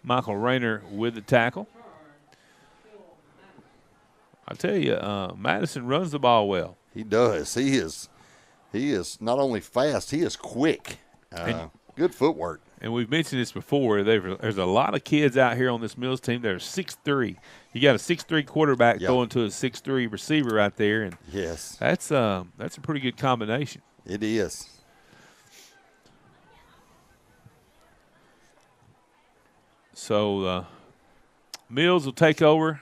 Michael Rayner with the tackle. I tell you, Madison runs the ball well. He does. He is not only fast, he is quick. Good footwork. And we've mentioned this before. There's a lot of kids out here on this Mills team that are 6'3". You got a 6'3" quarterback going to a 6'3" receiver right there, and yes, that's a pretty good combination. It is. So Mills will take over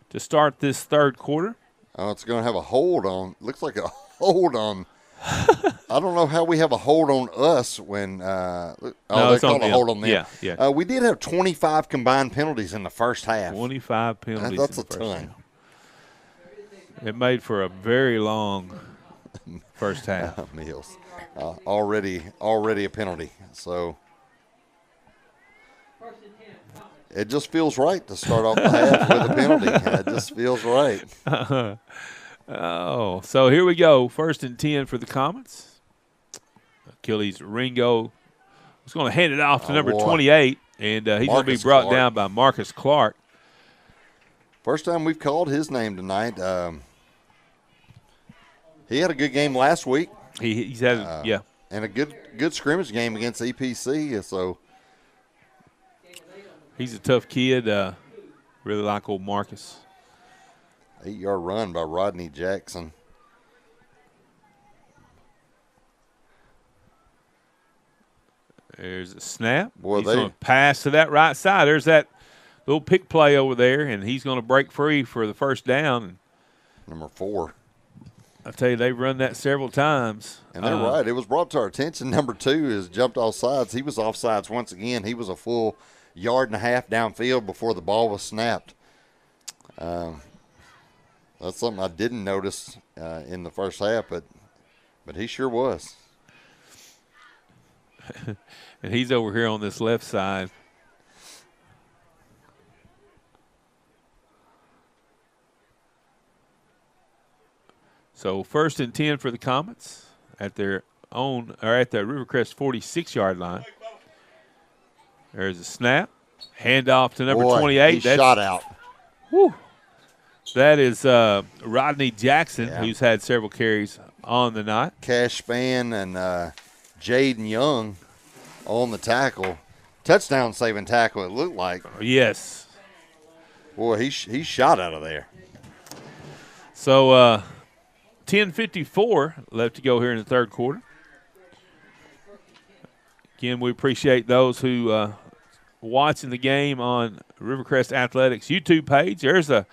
to start this third quarter. Oh, it's going to have a hold on. Looks like a hold on. I don't know how we have a hold on us when they called a hold on them. Yeah. We did have 25 combined penalties in the first half. 25 penalties. That's in the a ton. Half. It made for a very long first half. Mills, already a penalty. So it just feels right to start off the half with a penalty. It just feels right. Oh, so here we go. 1st and 10 for the Comets. Achilles Ringo was going to hand it off to number 28, and he's going to be brought down by Marcus Clark. First time we've called his name tonight. He had a good game last week. He's had And a good scrimmage game against EPC. So he's a tough kid. Really like old Marcus. 8-yard run by Rodney Jackson. There's a snap. Boy, he's going to pass to that right side. There's that little pick play over there, and he's going to break free for the first down. Number 4. I tell you, they've run that several times. And they're right. It was brought to our attention. Number 2 is jumped off sides. He was off sides once again. He was a full yard and a half downfield before the ball was snapped. That's something I didn't notice in the first half, but he sure was. And he's over here on this left side. So 1st and 10 for the Comets at their own, or at the Rivercrest 46-yard line. There's a snap. Handoff to number 28. He shot out. Whew. That is Rodney Jackson, who's had several carries on the night. Cash Spann and Jaden Young on the tackle. Touchdown saving tackle, it looked like. Yes. Boy, he shot out of there. So 10:54 left to go here in the third quarter. Again, we appreciate those who watching the game on Rivercrest Athletics YouTube page. There's a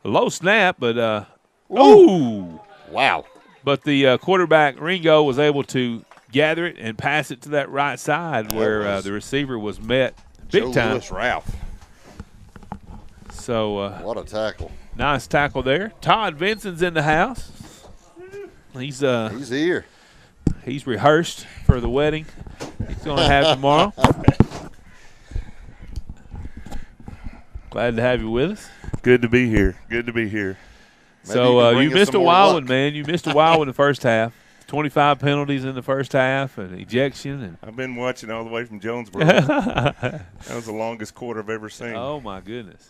low snap, but ooh. Wow. But the quarterback, Ringo, was able to gather it and pass it to that right side where the receiver was met big time. Lewis Ralph. So what a tackle. Nice tackle there. Todd Vinson's in the house. He's here. He's rehearsed for the wedding he's going to have tomorrow. Glad to have you with us. Good to be here. Good to be here. So you missed a wild one, man. You missed a wild one in the first half. 25 penalties in the first half, and ejection. And I've been watching all the way from Jonesboro. That was the longest quarter I've ever seen. Oh, my goodness.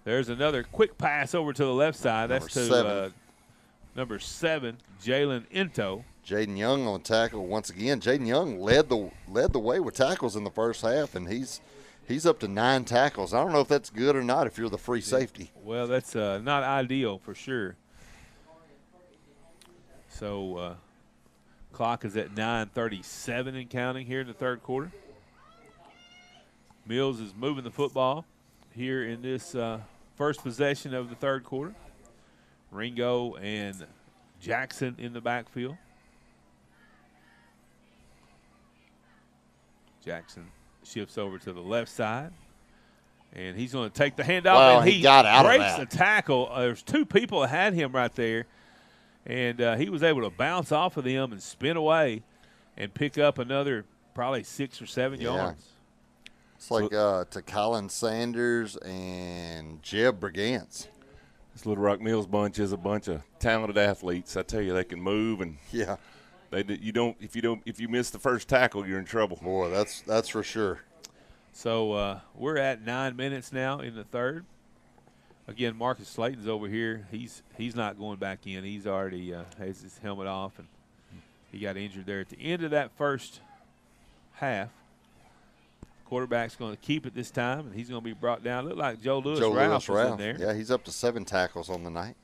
There's another quick pass over to the left side. That's to number 7, Jalen Into. Jaden Young on tackle once again. Jaden Young led the way with tackles in the first half, and he's up to 9 tackles. I don't know if that's good or not if you're the free safety. Well, that's not ideal for sure. So clock is at 9:37 and counting here in the third quarter. Mills is moving the football here in this first possession of the third quarter. Ringo and Jackson in the backfield. Jackson shifts over to the left side, and he's going to take the handoff. Wow, and he got out of breaks that. the tackle. There's 2 people that had him right there, and he was able to bounce off of them and spin away and pick up another probably 6 or 7 yards. It's like to Colin Sanders and Jeb Brigance. This Little Rock Mills bunch is a bunch of talented athletes. I tell you, they can move, and if you miss the first tackle, you're in trouble. Boy, that's for sure. So we're at 9 minutes now in the third. Again, Marcus Slayton's over here. He's not going back in. He's already has his helmet off, and he got injured there at the end of that first half. Quarterback's going to keep it this time, and he's going to be brought down. Look like Joe Lewis Ralph is in there. Yeah, he's up to 7 tackles on the night.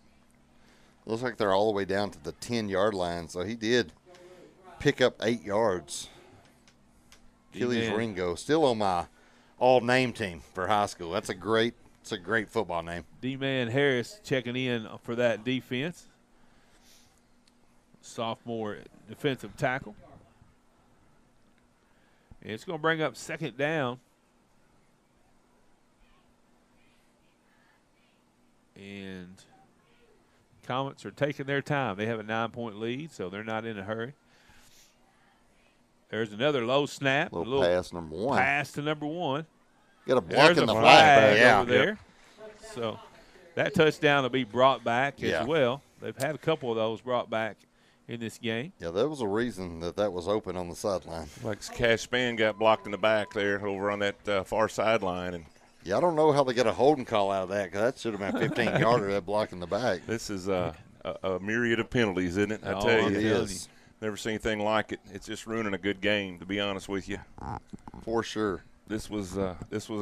Looks like they're all the way down to the 10-yard line, so he did pick up 8 yards. Achilles Ringo, still on my all-name team for high school. It's a great football name. D-Man Harris checking in for that defense. Sophomore defensive tackle. And it's going to bring up second down. And Comets are taking their time. They have a 9-point lead, so they're not in a hurry. There's another low snap. Little pass number 1. Pass to number 1. Got a block in the flag flag over there. So that touchdown will be brought back as well. They've had a couple of those brought back in this game. Yeah, there was a reason that was open on the sideline. Like Cash Spann got blocked in the back there over on that far sideline. And I don't know how they got a holding call out of that, because that should have been a 15-yarder, that block in the back. This is a myriad of penalties, isn't it? I tell you. It is. Never seen anything like it. It's just ruining a good game, to be honest with you. For sure. This was a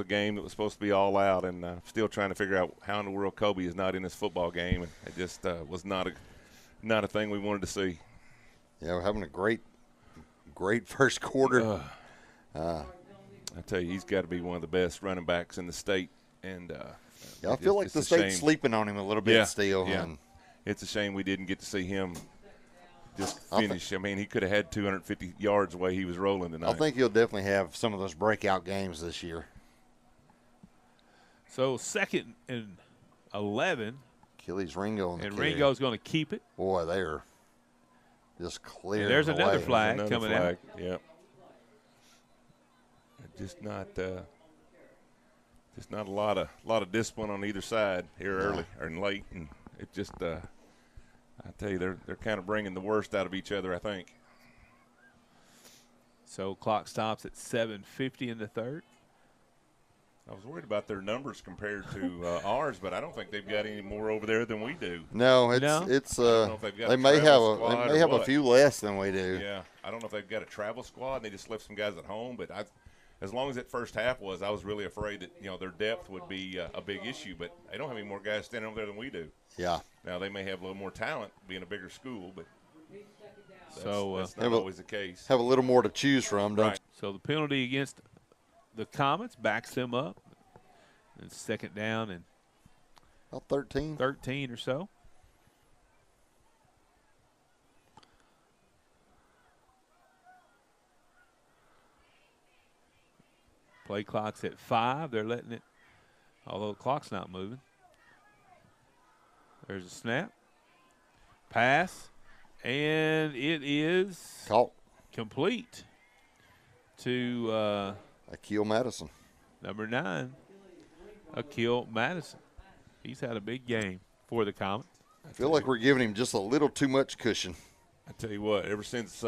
game that was supposed to be all out, and still trying to figure out how in the world Kobe is not in this football game. And it just was not a thing we wanted to see. Yeah, we're having a great first quarter. I tell you, he's got to be one of the best running backs in the state. And I feel like the state's sleeping on him a little bit still. Yeah. And it's a shame we didn't get to see him just finish. I mean, he could have had 250 yards the way he was rolling tonight. I think he'll definitely have some of those breakout games this year. So 2nd and 11. Achilles Ringo and Ringo's going to keep it. Boy, they're just clear. There's another flag coming out. Yep. Just not a lot of discipline on either side here early or late, and it just I tell you, they're kind of bringing the worst out of each other, I think. So clock stops at 7:50 in the third. I was worried about their numbers compared to ours, but I don't think they've got any more over there than we do. No, it's they may have a few less than we do. Yeah, I don't know if they've got a travel squad and they just left some guys at home, but as long as that first half was, I was really afraid that their depth would be a big issue, but they don't have any more guys standing over there than we do. Yeah. Now they may have a little more talent being a bigger school, but that's not have always the case. Have a little more to choose from, don't Right. you? So the penalty against the Comets backs them up. And 2nd down and About 13 or so. Play clock's at 5. They're letting it, although the clock's not moving. There's a snap. Pass. And it is Caught. Complete to Akil Madison. number 9, Akil Madison. He's had a big game for the Comets. I feel like we're giving him just a little too much cushion. I tell you what, ever since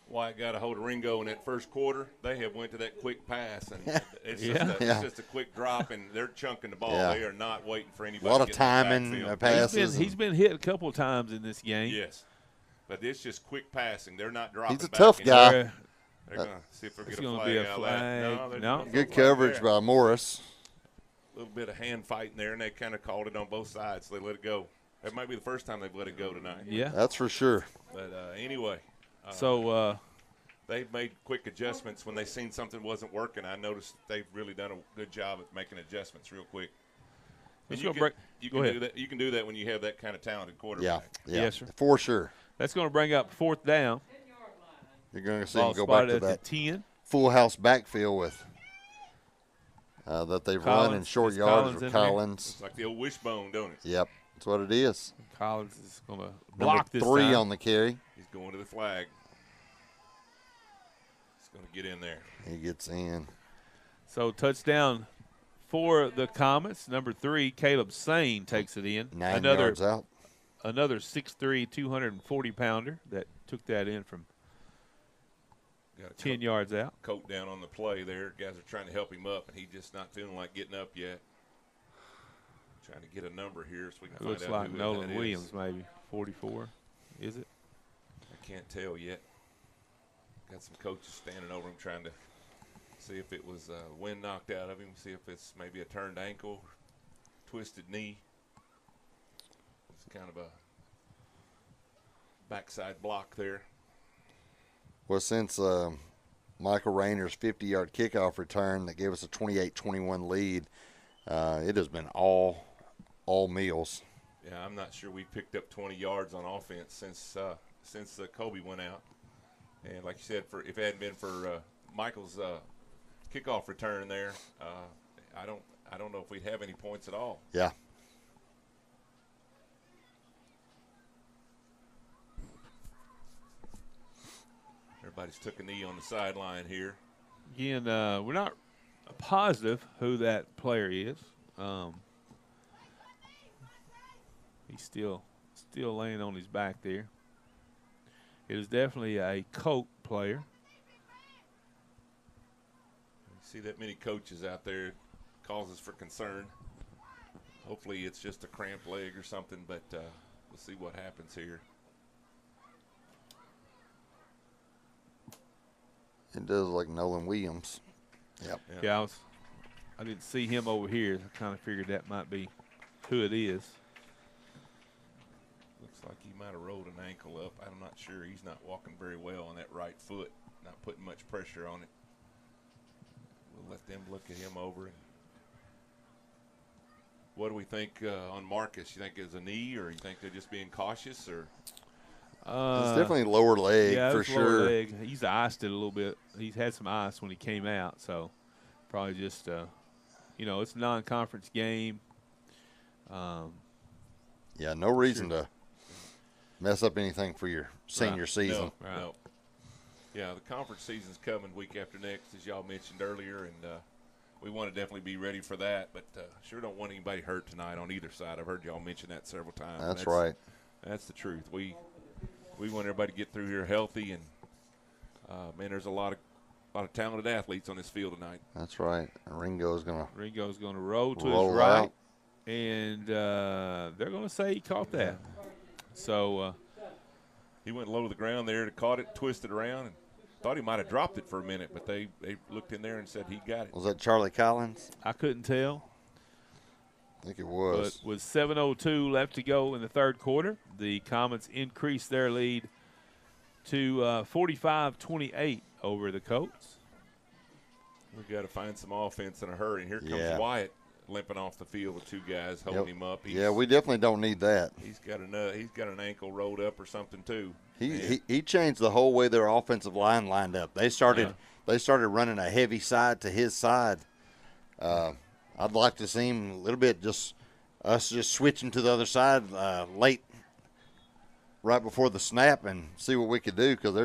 Wyatt got a hold of Ringo in that first quarter, they have went to that quick pass, and it's just a quick drop, and they're chunking the ball. Yeah. They are not waiting for anybody. A lot to of get timing, in the backfield. passes. He's been hit a couple of times in this game. Yes, but it's just quick passing. They're not dropping. He's a back tough in. guy. They're going to see if they're It's going gonna to be a out of flag. that. No. No, Good coverage by Morris. A little bit of hand fighting there, and they kind of called it on both sides. So they let it go. That might be the first time they've let it go tonight. Yeah. That's for sure. But anyway. So they've made quick adjustments when they've seen something wasn't working. I noticed they've really done a good job at making adjustments real quick. And you can do that when you have that kind of talented quarterback. Yeah. Yes, sir. For sure. That's going to bring up 4th down. You're going to see Ball him go back to spotted at that the 10. full house backfield with that they've run in short Is yards Collins in with there? Collins. It's like the old wishbone, don't it? Yep, that's what it is. Collins is going to block this Number 3 time. on the carry. He's going to the flag. He's going to get in there. He gets in. So touchdown for the Comets. Number 3, Caleb Sane takes it in. 9 yards out. Another 6'3", 240-pounder that took that in from Got a 10 yards out. coat down on the play there. Guys are trying to help him up, and he's just not feeling like getting up yet. Trying to get a number here so we can It looks find out like who Nolan that Williams, is. maybe 44. Is it? I can't tell yet. Got some coaches standing over him trying to see if it was wind knocked out of him, see if it's maybe a turned ankle, twisted knee. It's kind of a backside block there. Well, since Michael Rayner's 50-yard kickoff return that gave us a 28-21 lead, it has been all Meals. Yeah, I'm not sure we picked up 20 yards on offense since Kobe went out. And like you said, if it hadn't been for Michael's kickoff return there, I don't know if we'd have any points at all. Yeah. Everybody's took a knee on the sideline here. Again, we're not positive who that player is. He's still laying on his back there. It is definitely a Colt player. You see that many coaches out there, causes for concern. Hopefully it's just a cramped leg or something, but we'll see what happens here. It does like Nolan Williams. Yep. Yeah, I didn't see him over here. I kind of figured that might be who it is. Looks like he might have rolled an ankle up. I'm not sure. He's not walking very well on that right foot, not putting much pressure on it. We'll let them look at him over. And what do we think on Marcus? You think it's a knee, or you think they're just being cautious, or? It's definitely lower leg for sure. Lower leg. He's iced it a little bit. He's had some ice when he came out, so probably just, it's a non-conference game. Yeah, no reason to mess up anything for your senior season. No. Yeah, the conference season's coming week after next, as y'all mentioned earlier, and we want to definitely be ready for that, but sure don't want anybody hurt tonight on either side. I've heard y'all mention that several times. That's right. That's the truth. We want everybody to get through here healthy, and man, there's a lot of talented athletes on this field tonight. That's right. Ringo's gonna roll to his right, out. And they're gonna say he caught that. So he went low to the ground there, caught it, twisted around, and thought he might have dropped it for a minute, but they looked in there and said he got it. Was that Charlie Collins? I couldn't tell. I think it was. But with 7:02 left to go in the third quarter, the Comets increased their lead to 45-28 over the Colts. We've got to find some offense in a hurry. And here comes Wyatt limping off the field with two guys holding him up. We definitely don't need that. He's got an ankle rolled up or something too. He changed the whole way their offensive line lined up. They started running a heavy side to his side. I'd like to see him a little bit just switching to the other side late, right before the snap, and see what we could do, because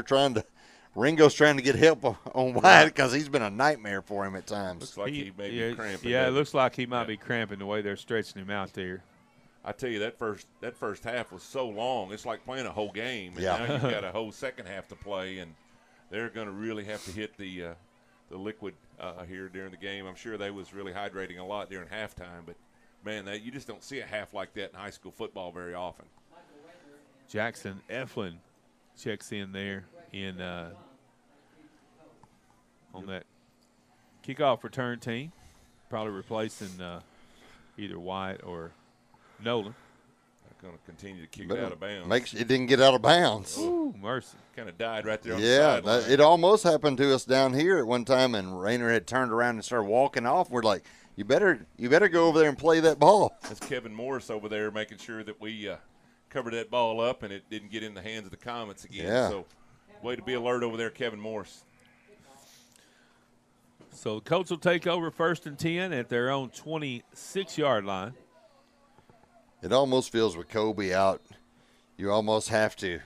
Ringo's trying to get help on Wyatt because he's been a nightmare for him at times. Looks like he may be cramping. Yeah, it looks like he might be cramping the way they're stretching him out there. I tell you, that first half was so long. It's like playing a whole game. And now you've got a whole second half to play, and they're going to really have to hit the liquid here during the game. I'm sure they was really hydrating a lot during halftime, but, man, you just don't see a half like that in high school football very often. Jackson Eflin checks in there on that kickoff return team, probably replacing either White or Nolan. They're going to continue to kick it out of bounds. Makes it didn't get out of bounds. Ooh, mercy. Kind of died right there on the sideline. It almost happened to us down here at one time, and Rayner had turned around and started walking off. We're like, you better go over there and play that ball. That's Kevin Morris over there making sure that we covered that ball up and it didn't get in the hands of the Comets again. Yeah. So, way to be alert over there, Kevin Morris. So the Colts will take over 1st and 10 at their own 26-yard line. It almost feels with Kobe out, you almost have to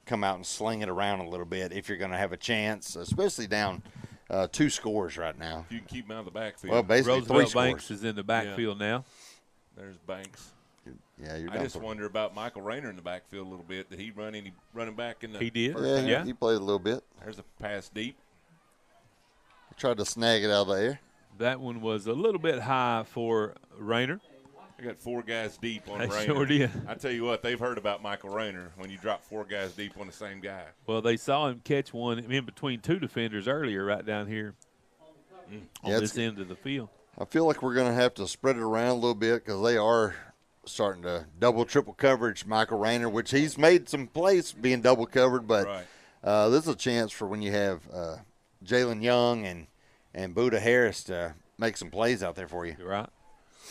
come out and sling it around a little bit if you're going to have a chance, especially down 2 scores right now. You can keep him out of the backfield. Well, basically Roosevelt 3 Banks scores. is in the backfield now. There's Banks. Yeah, I just wonder about Michael Rayner in the backfield a little bit. Did he run any running back in the He did. Yeah, he played a little bit. There's a pass deep. He tried to snag it out of the air. That one was a little bit high for Rayner. I got 4 guys deep on They Rayner. sure did. I tell you what, they've heard about Michael Rayner when you drop 4 guys deep on the same guy. Well, they saw him catch one in between 2 defenders earlier right down here on this end of the field. I feel like we're going to have to spread it around a little bit because they are starting to double, triple coverage Michael Rayner, which he's made some plays being double covered, but this is a chance for when you have Jalen Young and Buda Harris to make some plays out there for you. Right.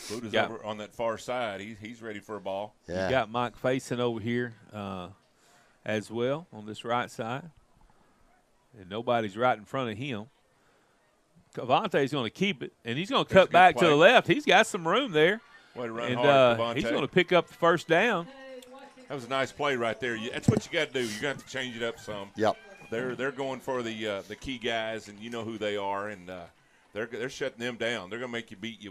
Buda's over on that far side. He's ready for a ball. Yeah. You got Mike facing over here as well on this right side. And nobody's right in front of him. Cavante's going to keep it, and he's going to cut back to the left. He's got some room there. Way to run and hard, Cavante. He's going to pick up the first down. That was a nice play right there. That's what you got to do. You got to change it up some. Yep. They're going for the key guys, and you know who they are, and they're shutting them down. They're going to make you beat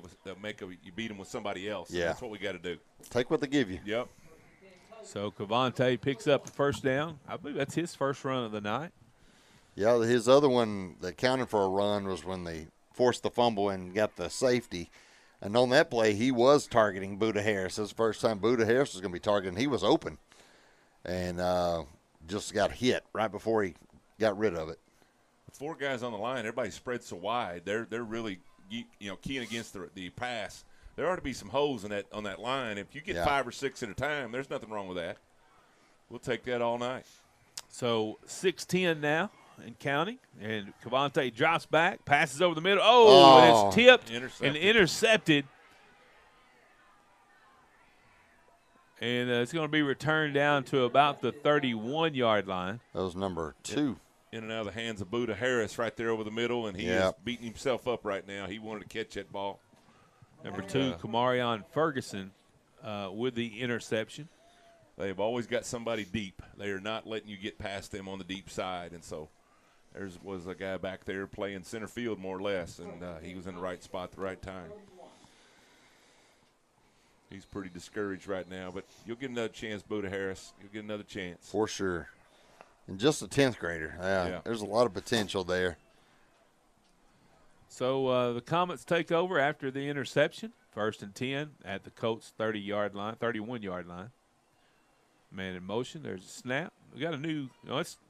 them with somebody else. Yeah. That's what we got to do. Take what they give you. Yep. So Cavante picks up the first down. I believe that's his first run of the night. Yeah, his other one that counted for a run was when they forced the fumble and got the safety. And on that play, he was targeting Buda Harris. This was the first time Buda Harris was going to be targeting. He was open and just got hit right before he got rid of it. With 4 guys on the line, everybody spread so wide. They're really keying against the pass. There ought to be some holes in on that line. If you get 5 or 6 at a time, there's nothing wrong with that. We'll take that all night. So 6-10 now and counting. And Cavante drops back, passes over the middle. And it's tipped and intercepted. And it's going to be returned down to about the 31-yard line. That was number 2. In and out of the hands of Buda Harris right there over the middle, and he is beating himself up right now. He wanted to catch that ball. Number 2, Kamarion Ferguson with the interception. They've always got somebody deep. They are not letting you get past them on the deep side, and so there was a guy back there playing center field more or less, and he was in the right spot at the right time. He's pretty discouraged right now, but you'll get another chance, Buda Harris. You'll get another chance. For sure. And just a 10th grader. There's a lot of potential there. So the Comets take over after the interception. 1st and 10 at the Colts 31-yard line. Man in motion. There's a snap. We got a new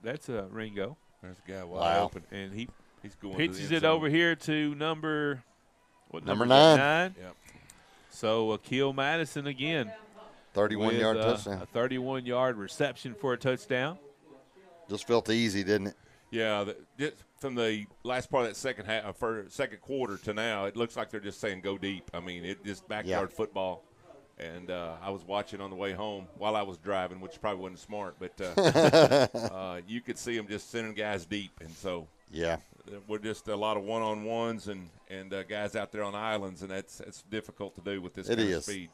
that's a Ringo. There's a guy wide open. And he's going pitches it over here to number 9. 9. Yep. So Akil Madison again. 31-yard touchdown. A 31-yard reception for a touchdown. Just felt easy, didn't it? Yeah, from the last part of that second quarter to now, it looks like they're just saying go deep. I mean, it just backyard football. And I was watching on the way home while I was driving, which probably wasn't smart, but you could see them just sending guys deep. And so we're just a lot of one-on-ones and guys out there on islands, and that's difficult to do with this kind of speed.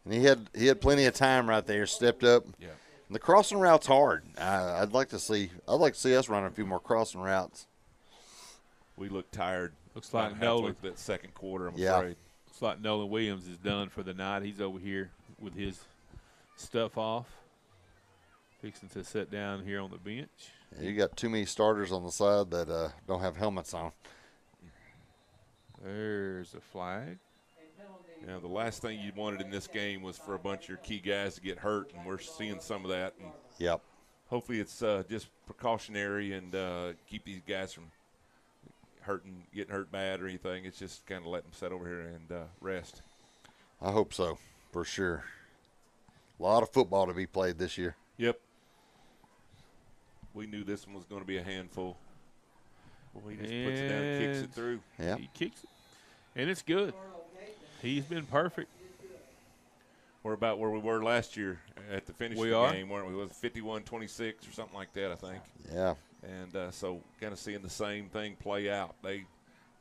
And he had plenty of time right there, stepped up. Yeah. And the crossing route's hard. I'd like to see us run a few more crossing routes. We look tired. Looks like Nolan. That second quarter, I'm afraid. Looks like Nolan Williams is done for the night. He's over here with his stuff off, fixing to sit down here on the bench. Yeah, you got too many starters on the side that don't have helmets on. There's a flag. You know, the last thing you wanted in this game was for a bunch of your key guys to get hurt, and we're seeing some of that. And hopefully it's just precautionary and keep these guys from getting hurt bad or anything. It's just kind of let them sit over here and rest. I hope so, for sure. A lot of football to be played this year. Yep. We knew this one was going to be a handful. Well, he just puts it down and kicks it through. Yeah. He kicks it, and it's good. He's been perfect. We're about where we were last year at the finish of the game, weren't we? It was 51-26 or something like that, I think. Yeah. And so kind of seeing the same thing play out.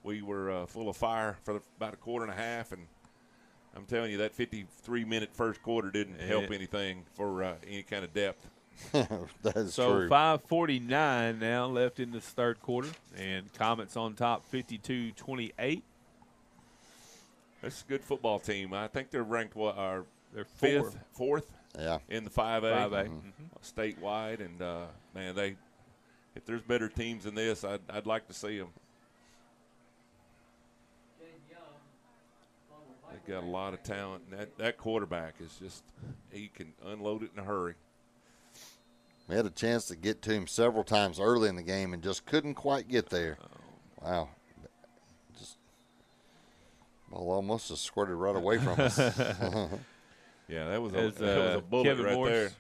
We were full of fire for about a quarter and a half, and I'm telling you, that 53-minute first quarter didn't help anything for any kind of depth. That is so true. 5:49 now left in this third quarter, and Comets on top 52-28. That's a good football team. I think they're ranked they're fourth Yeah. in the 5A, 5A. statewide. And, man, if there's better teams than this, I'd like to see them. They've got a lot of talent. And that quarterback is just – he can unload it in a hurry. We had a chance to get to him several times early in the game and just couldn't quite get there. Wow. Ball almost just squirted right away from us. Yeah, that was a bullet Kevin right Morse. there.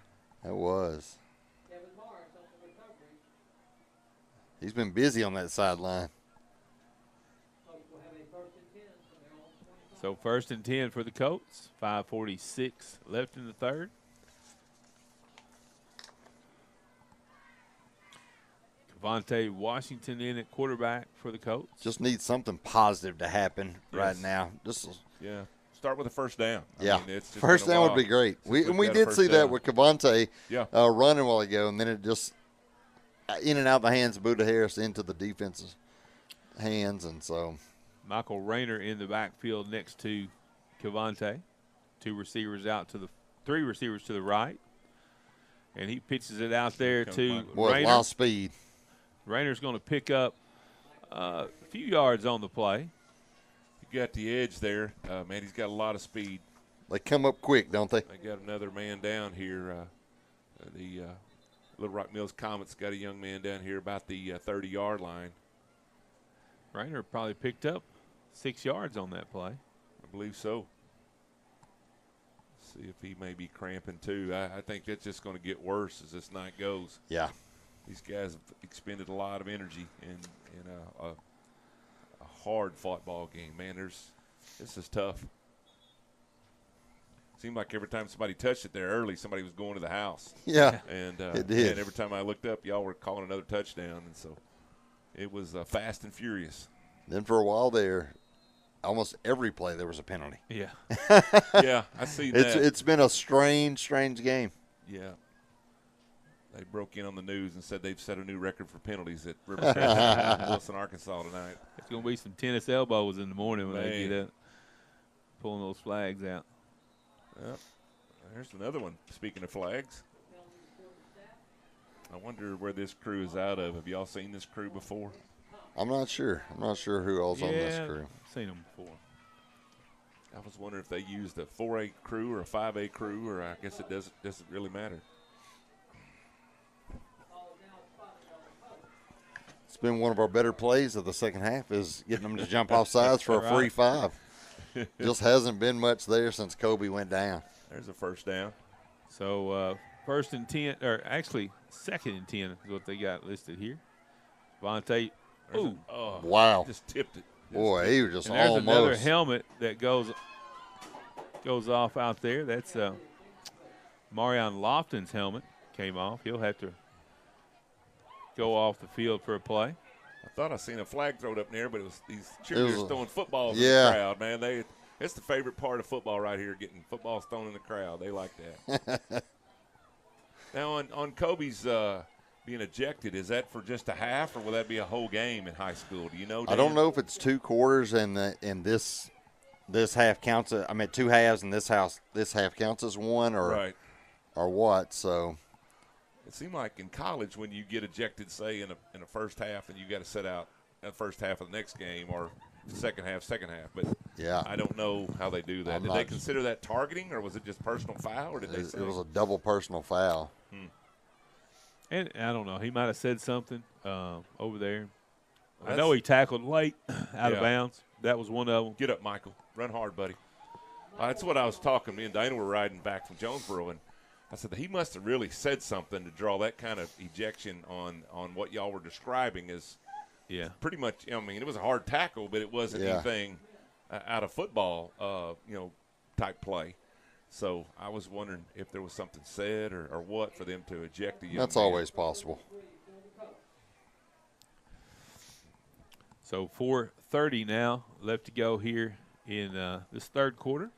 That was. He's been busy on that sideline. So 1st and 10 for the Colts. 5:46 left in the third. Cavante Washington in at quarterback for the Colts. Just need something positive to happen right now. Start with a first down. I mean, it's just first been a down while would be great. We since got a did first see that down. with Cavante running a while ago, and then it just in and out of the hands of Buda Harris into the defense's hands, and so Michael Rayner in the backfield next to Cavante. Three receivers to the right. And he pitches it out there to Rayner. Wild speed. Rayner's going to pick up a few yards on the play. You got the edge there. Man, he's got a lot of speed. They come up quick, don't they? They got another man down here. The Little Rock Mills Comets got a young man down here about the 30-yard line. Rainer probably picked up 6 yards on that play. I believe so. See if he may be cramping too. I think that's just going to get worse as this night goes. Yeah. These guys have expended a lot of energy in a hard-fought ball game. Man, this is tough. Seemed like every time somebody touched it there early, somebody was going to the house. Yeah, and it did. And every time I looked up, y'all were calling another touchdown, and so it was fast and furious. Then for a while there, almost every play there was a penalty. Yeah. Yeah, I see that. It's been a strange game. Yeah. They broke in on the news and said they've set a new record for penalties at Rivercrest in Wilson, Arkansas tonight. It's going to be some tennis elbows in the morning when they get up, pulling those flags out. Yep. There's another one. Speaking of flags, I wonder where this crew is out of. Have y'all seen this crew before? I'm not sure. I'm not sure who else on this crew. I've seen them before. I was wondering if they used a 4A crew or a 5A crew, or I guess it doesn't really matter. It's been one of our better plays of the second half is getting them to jump off sides for a free 5. Just hasn't been much there since Kobe went down. There's a first down. So first and 10, or actually second and 10 is what they got listed here. Vontae, Wow. Just tipped it. Boy, he was just and there's almost. another helmet that goes off out there. That's Marion Lofton's helmet came off. He'll have to go off the field for a play. I thought I seen a flag thrown up there, but it was these cheerleaders throwing footballs in Yeah. the crowd, man. It's the favorite part of football right here, getting footballs thrown in the crowd. They like that. Now, on Kobe's being ejected, is that for just a half, or will that be a whole game in high school? Do you know, Dan? I don't know if it's 2 quarters and this half counts. I mean, 2 halves and this half counts as one, or what? So it seemed like in college when you get ejected, say in a first half, and you got to sit out the first half of the next game, or second half. But yeah, I don't know how they do that. Did they consider that targeting, or was it just personal foul, or did they say it was a double personal foul? And I don't know. He might have said something over there. Well, I know he tackled late out of bounds. That was one of them. Get up, Michael. Run hard, buddy. That's what I was talking. Me and Dana were riding back from Jonesboro, and I said that he must have really said something to draw that kind of ejection on what y'all were describing as pretty much, I mean, it was a hard tackle, but it wasn't anything out of football, type play. So I was wondering if there was something said or what for them to eject the young That's man. always possible. So 4:30 now left to go here in this third quarter.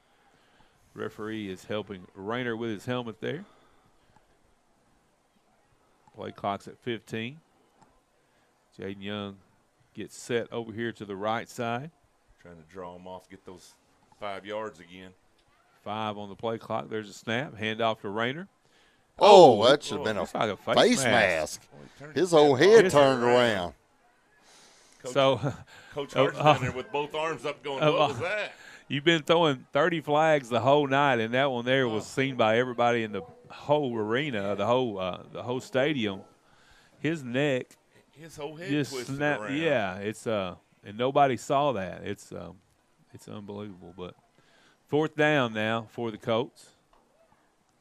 Referee is helping Rainer with his helmet there. Play clock's at 15. Jaden Young gets set over here to the right side. Trying to draw him off, get those 5 yards again. 5 on the play clock. There's a snap. Handoff to Rainer. Oh, that should have been a like a face mask. Boy, His whole head His turned around. Coach Hart's down there with both arms up going, what was that? You've been throwing 30 flags the whole night, and that one there was seen by everybody in the whole arena, the whole stadium. His neck, his whole head just twisted snapped. around. Yeah, it's and nobody saw that. It's unbelievable. But 4th down now for the Colts.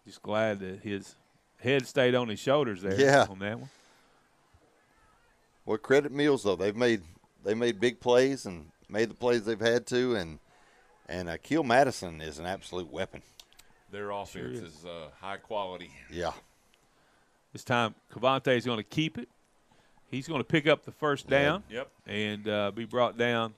Just glad that his head stayed on his shoulders there on that one. Well, credit Mills though. They made big plays and made the plays they've had to, and Akil Madison is an absolute weapon. Their offense is high quality. Yeah. This time, Cavante is going to keep it. He's going to pick up the first down and be brought down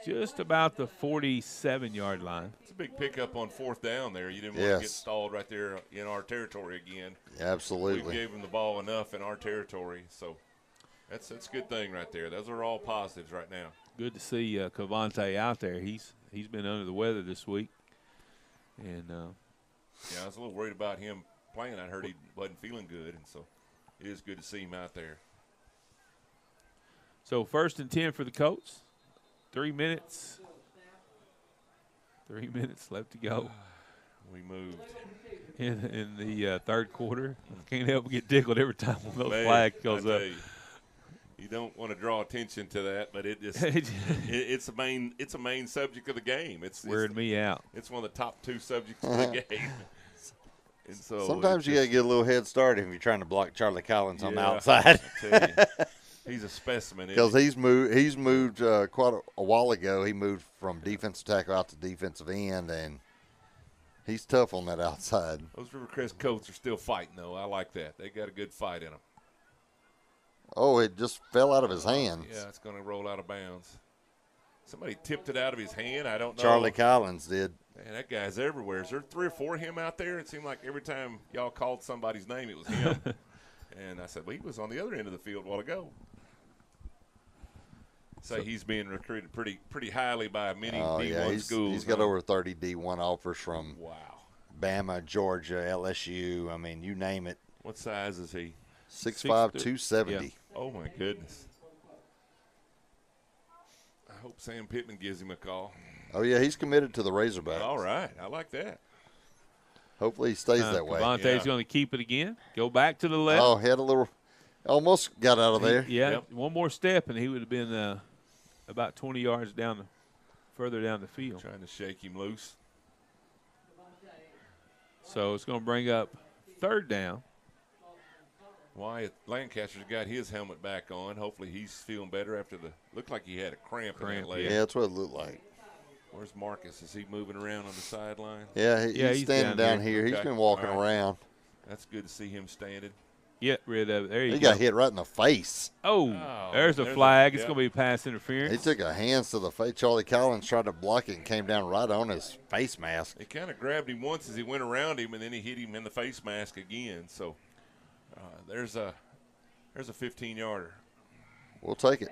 just about the 47-yard line. It's a big pickup on 4th down there. You didn't want to get stalled right there in our territory again. Absolutely. We gave them the ball enough in our territory, so that's a good thing right there. Those are all positives right now. Good to see Cavante out there. He's been under the weather this week. And I was a little worried about him playing. I heard he wasn't feeling good, and so it is good to see him out there. So 1st and 10 for the Colts. 3 minutes. 3 minutes left to go. We moved. in the third quarter. Can't help but get tickled every time one of those Man, flags goes up. You don't want to draw attention to that, but it's a main subject of the game. It's wearing me out. It's one of the top 2 subjects of the game. And so sometimes you got to get a little head start if you're trying to block Charlie Collins on the outside. I tell you, he's a specimen. Because he's moved quite a while ago. He moved from defensive tackle out to defensive end, and he's tough on that outside. Those Rivercrest Colts are still fighting, though. I like that. They got a good fight in them. Oh, it just fell out of his hands. Yeah, it's going to roll out of bounds. Somebody tipped it out of his hand. I don't know. Charlie Collins did. Man, that guy's everywhere. Is there 3 or 4 of him out there? It seemed like every time y'all called somebody's name, it was him. And I said, well, he was on the other end of the field a while ago. So he's being recruited pretty highly by many D1 schools. He's got over 30 D1 offers from wow, Bama, Georgia, LSU. I mean, you name it. What size is he? 6'5", 270. Yeah. Oh, my goodness. I hope Sam Pittman gives him a call. Oh, yeah, he's committed to the Razorbacks. All right. I like that. Hopefully he stays that way. Devontae's going to keep it again. Go back to the left. Oh, he had a little – almost got out of there. Yeah, one more step, and he would have been about 20 yards further down the field. Trying to shake him loose. So it's going to bring up third down. Wyatt Lancaster's got his helmet back on. Hopefully he's feeling better after looked like he had a cramp in that leg. Yeah, that's what it looked like. Where's Marcus? Is he moving around on the sideline? Yeah, he's standing down here. Okay. He's been walking around. That's good to see him standing. Get rid of it. There you go. He got hit right in the face. Oh, there's a flag. It's going to be pass interference. He took a hands to the face. Charlie Collins tried to block it and came down right on his face mask. He kind of grabbed him once as he went around him, and then he hit him in the face mask again. So there's a 15-yarder. We'll take it.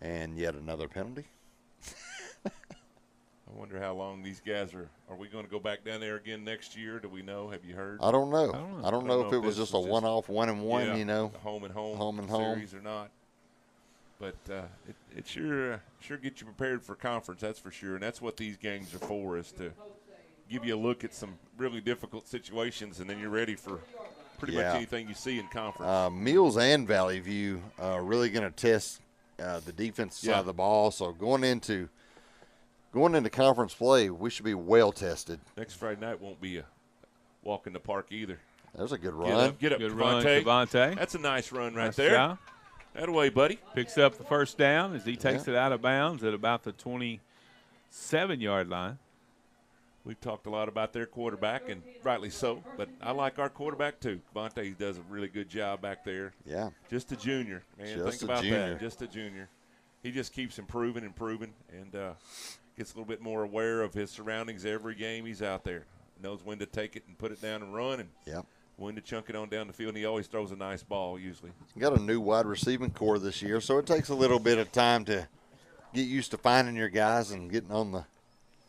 And yet another penalty. I wonder how long these guys are we going to go back down there again next year? Do we know? Have you heard? I don't know. I don't know if it was just a one-off, 1-and-1, you know. Home and home. Home and home. Series or not. But it sure gets you prepared for conference, that's for sure. And that's what these games are for, is to give you a look at some really difficult situations, and then you're ready for pretty much anything you see in conference. Mills and Valley View are really going to test the defense side of the ball. So going into conference play, we should be well tested. Next Friday night won't be a walk in the park either. There's a good run. Get up, good Devontae. run, Devontae. That's a nice run right Nice there. job. That away, buddy. Picks up the first down as he takes it out of bounds at about the 27-yard line. We've talked a lot about their quarterback, and rightly so, but I like our quarterback too. Devontae does a really good job back there. Yeah. Just a junior, man. Just Think about that. Just a junior. He just keeps improving, and gets a little bit more aware of his surroundings every game he's out there. Knows when to take it and put it down and run, and when to chunk it on down the field. And he always throws a nice ball usually. Got a new wide receiving core this year, so it takes a little bit of time to get used to finding your guys and getting on the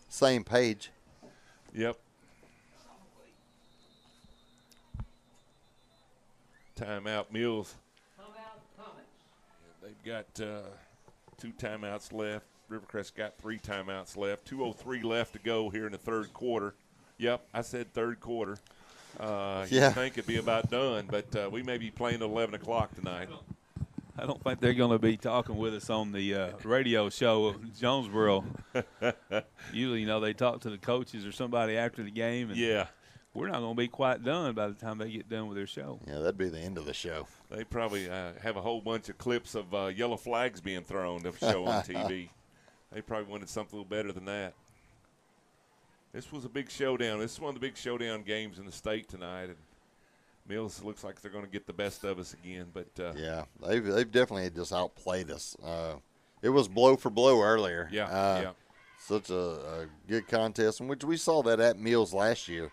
same page. Yep. Timeout, Mills. They've got 2 timeouts left. Rivercrest got 3 timeouts left. 2:03 left to go here in the third quarter. Yep, I said third quarter. You think it'd be about done, but we may be playing at 11 o'clock tonight. I don't think they're going to be talking with us on the radio show in Jonesboro. Usually, they talk to the coaches or somebody after the game. And we're not going to be quite done by the time they get done with their show. Yeah, that'd be the end of the show. They probably have a whole bunch of clips of yellow flags being thrown to show on TV. They probably wanted something a little better than that. This was a big showdown. This is one of the big showdown games in the state tonight. And Mills looks like they're going to get the best of us again. But they've definitely just outplayed us. It was blow for blow earlier. Such a good contest, in which we saw that at Mills last year.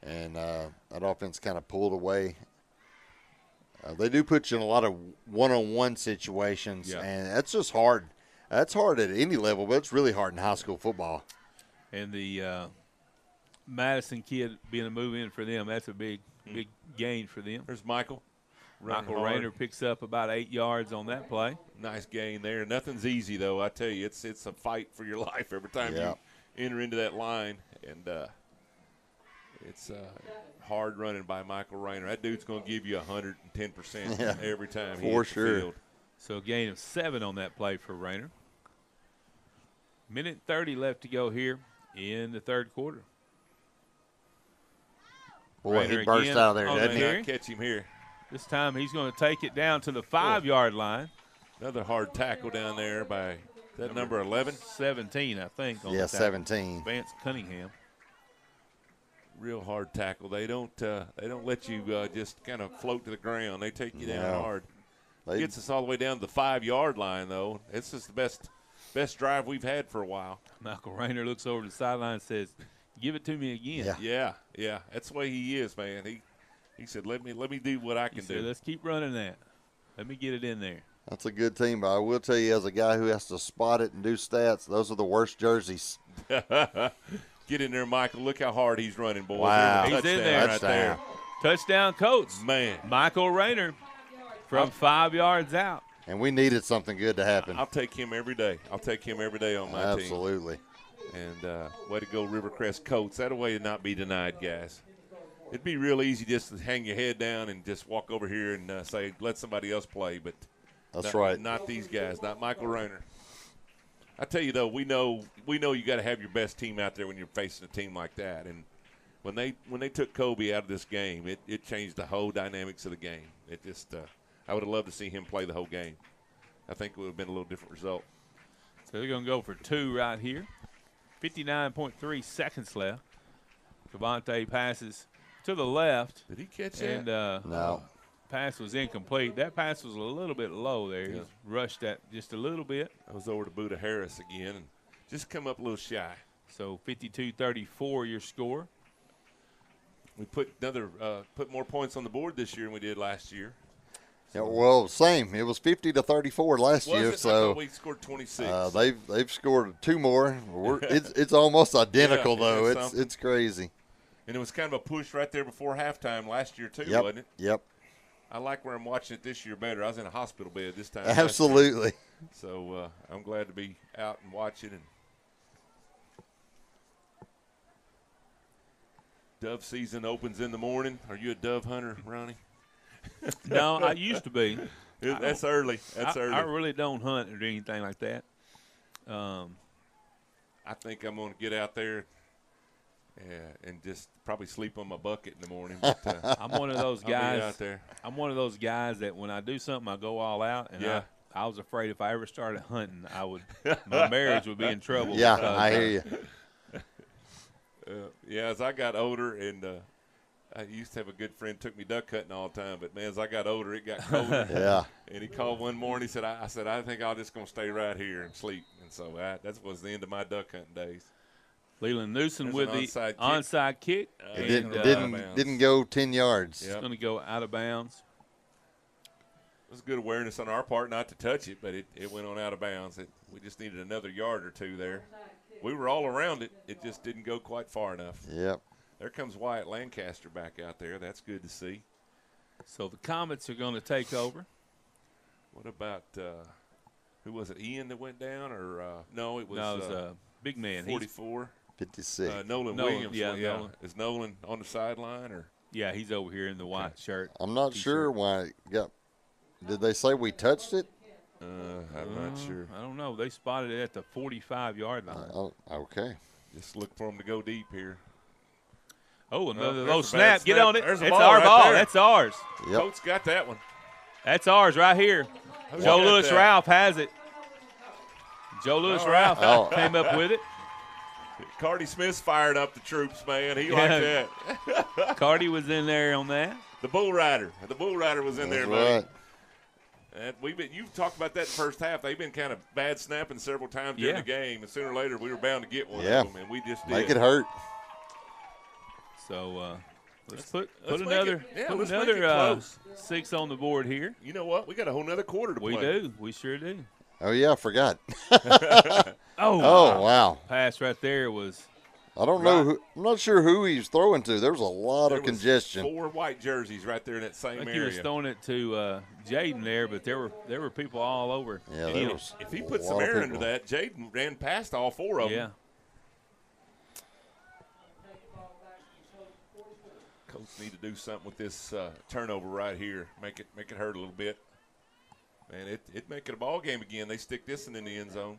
And that offense kind of pulled away. They do put you in a lot of one-on-one situations, and that's just hard. That's hard at any level, but it's really hard in high school football. And the Madison kid being a move in for them, that's a big gain for them. There's Michael. Michael Rayner picks up about 8 yards on that play. Nice gain there. Nothing's easy, though. I tell you, it's a fight for your life every time you enter into that line. And it's hard running by Michael Rayner. That dude's going to give you 110% every time he hits the field. So a gain of 7 on that play for Rayner. Minute 30 left to go here in the third quarter. Boy, Rayner he burst out of there, doesn't he? Not catch him here. This time he's going to take it down to the 5-yard line. Another hard tackle down there by that number 11? 17, I think. On 17. Vance Cunningham. Real hard tackle. They don't let you just kind of float to the ground. They take you down hard. Gets us all the way down to the 5-yard line, though. It's just the best drive we've had for a while. Michael Rayner looks over the sideline and says, "Give it to me again." Yeah. That's the way he is, man. He said, "Let me do what I can do." Let's keep running that. Let me get it in there. That's a good team, but I will tell you, as a guy who has to spot it and do stats, those are the worst jerseys. Get in there, Michael. Look how hard he's running, boys. Wow. He's in there. Right there. Touchdown, Colts. Man. Michael Rayner from 5 yards out. And we needed something good to happen. I'll take him every day. I'll take him every day on my team. Absolutely. And way to go, Rivercrest Colts. That a way to not be denied, guys. It'd be real easy just to hang your head down and just walk over here and say, let somebody else play. But that's right. Not these guys, not Michael Rayner. I tell you, though, we know you got to have your best team out there when you're facing a team like that. And when they took Kobe out of this game, it changed the whole dynamics of the game. It just I would have loved to see him play the whole game. I think it would have been a little different result. So they're going to go for 2 right here. 59.3 seconds left. Cavante passes to the left. Did he catch that? And no. Pass was incomplete. That pass was a little bit low there. He rushed that just a little bit. I was over to Buda Harris again and just come up a little shy. So 52-34 your score. We put more points on the board this year than we did last year. Yeah, well, same. It was 50-34 last year. So we scored 26. They've scored 2 more. It's almost identical though. It's crazy. And it was kind of a push right there before halftime last year too, wasn't it? Yep. I like where I'm watching it this year better. I was in a hospital bed this time. Absolutely. So I'm glad to be out and watching. And dove season opens in the morning. Are you a dove hunter, Ronnie? No, I used to be. That's early. Early. I really don't hunt or do anything like that. I think I'm going to get out there and just probably sleep on my bucket in the morning. But, I'm one of those guys. Out there. I'm one of those guys that when I do something, I go all out. And I was afraid if I ever started hunting, my marriage would be in trouble. Yeah, I hear you. As I got older, and I used to have a good friend took me duck hunting all the time. But man, as I got older, it got colder. Yeah. And he called one morning. He said, "I think I'm just going to stay right here and sleep." And so that was the end of my duck hunting days. Leland Newsom with the onside kick. It didn't go 10 yards. It's going to go out of bounds. It was good awareness on our part not to touch it, but it went on out of bounds. We just needed another yard or 2 there. We were all around it. It just didn't go quite far enough. Yep. There comes Wyatt Lancaster back out there. That's good to see. So the Comets are going to take over. What about who was it? Ian that went down, or no? It was big man. 44. 56. Nolan Williams. Yeah, Nolan. Is Nolan on the sideline, or? Yeah, he's over here in the white shirt. I'm not sure why it got. Did they say we touched it? I'm not sure. I don't know. They spotted it at the 45-yard line. Okay. Just look for them to go deep here. Oh, another low snap. Get on it. There's It's our ball. That's ours. Yep. Coach got that one. That's ours right here. Joe Louis Ralph has it. Joe Louis Ralph came up with it. Cardi Smith's firing up the troops, man. He liked that. Cardi was in there on that. The Bull Rider. The Bull Rider was in there, man. Right. And you've talked about that in the first half. They've been kind of bad snapping several times during the game, and sooner or later we were bound to get one of them, and we just did. Make it hurt. So let's put another 6 on the board here. You know what? We got a whole nother quarter to play. We do. We sure do. Oh, yeah, I forgot. Oh, wow. Pass right there was I don't know. I'm not sure who he was throwing to. There was a lot of congestion. 4 white jerseys right there in that same area. He was throwing it to Jaden there, but there were people all over. Yeah, if he put some air into that, Jaden ran past all 4 of them. Yeah. Colts need to do something with this turnover right here. Make it hurt a little bit. Man, it make it a ball game again. They stick this in the end zone.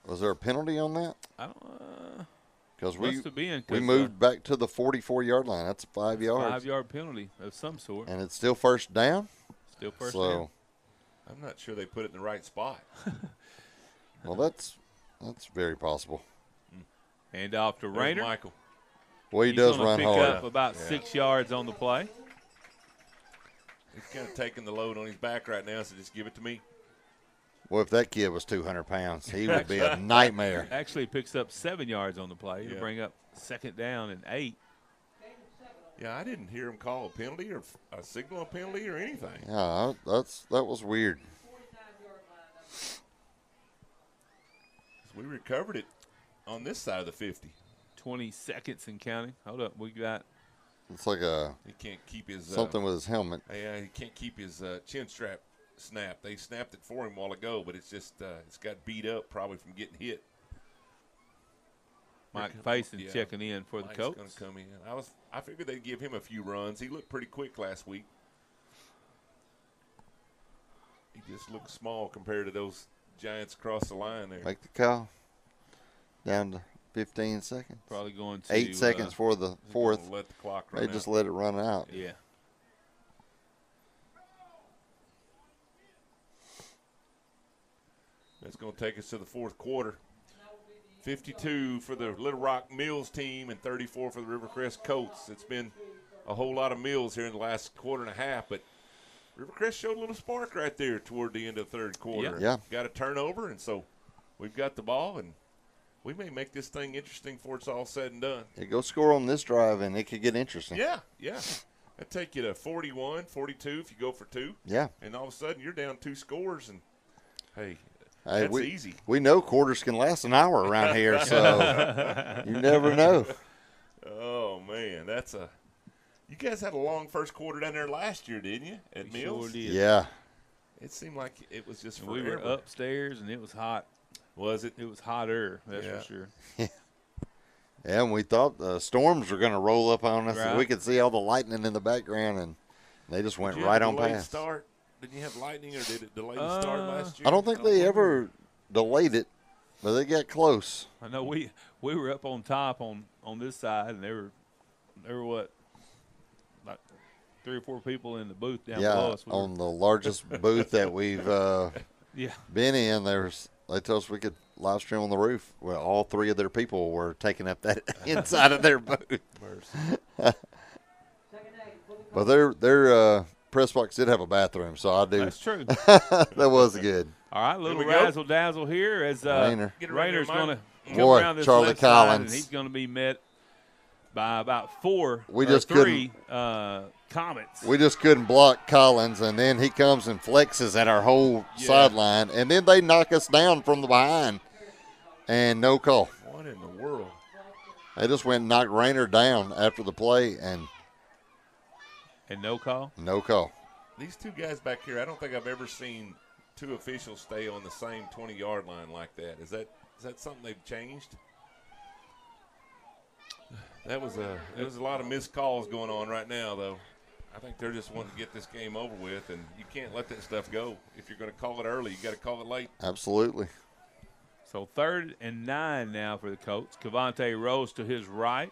Was there a penalty on that? I don't. Because we moved back to the 44-yard line. That's 5 yards. 5-yard penalty of some sort. And it's still first down. Still first down. I'm not sure they put it in the right spot. Well, that's very possible. And off to Rayner. Michael. Well, he does run hard. Pick up about 6 yards on the play. He's kind of taking the load on his back right now, so just give it to me. Well, if that kid was 200 pounds, he would be a nightmare. Actually picks up 7 yards on the play to bring up 2nd down and 8. Yeah, I didn't hear him call a penalty or a signal a penalty or anything. Yeah, that was weird. We recovered it on this side of the 50. 20 seconds and counting. Hold up, we got. It's like he can't keep his something with his helmet. Yeah, he can't keep his chin strap snapped. They snapped it for him a while ago, but it's just it's got beat up probably from getting hit. Mike Faison checking in for Mike's the Colts. Going to come in. I figured they'd give him a few runs. He looked pretty quick last week. He just looked small compared to those giants across the line there. Make the call. Down to 15 seconds. Probably going to 8 seconds for the 4th. Let the clock run They just let it run out. Yeah. That's going to take us to the 4th quarter. 52 for the Little Rock Mills team and 34 for the Rivercrest Colts. It's been a whole lot of Mills here in the last quarter and a half, but Rivercrest showed a little spark right there toward the end of the 3rd quarter. Yeah. Got a turnover, and so we've got the ball, and we may make this thing interesting before it's all said and done. Yeah, go score on this drive, and it could get interesting. Yeah. That'd take you to 41, 42 if you go for 2. Yeah. And all of a sudden you're down 2 scores, and, hey, that's easy. We know quarters can last an hour around here, so you never know. Oh, man, you guys had a long first quarter down there last year, didn't you, at Mills? Sure did. Yeah. It seemed like it was just forever. We were upstairs, and it was hot. Was it? It was hotter, that's for sure. Yeah, and we thought the storms were going to roll up on us. Right. We could see all the lightning in the background, and they just went right on past. Start? Didn't you have lightning, or did it delay the start last year? I don't think they ever delayed it, but they got close. I know we were up on top on this side, and there were what, like 3 or 4 people in the booth down below us. On the largest booth that we've been in, they told us we could live stream on the roof. Well, all 3 of their people were taking up that inside of their booth. But their press box did have a bathroom, so I do. That's true. That was good. All right, little razzle dazzle here as Rayner's going to come around this Charlie left Collins. side, and he's going to be met by about 4 We or just 3 Comets. We just couldn't block Collins, and then he comes and flexes at our whole sideline, and then they knock us down from the behind, and no call. What in the world? They just went and knocked Rayner down after the play, and no call? No call. These 2 guys back here, I don't think I've ever seen 2 officials stay on the same 20-yard line like that. Is that something they've changed? There was a lot of missed calls going on right now, though. I think they're just wanting to get this game over with, and you can't let that stuff go. If you're going to call it early, you got to call it late. Absolutely. So 3rd and 9 now for the Colts. Cavante Rose to his right.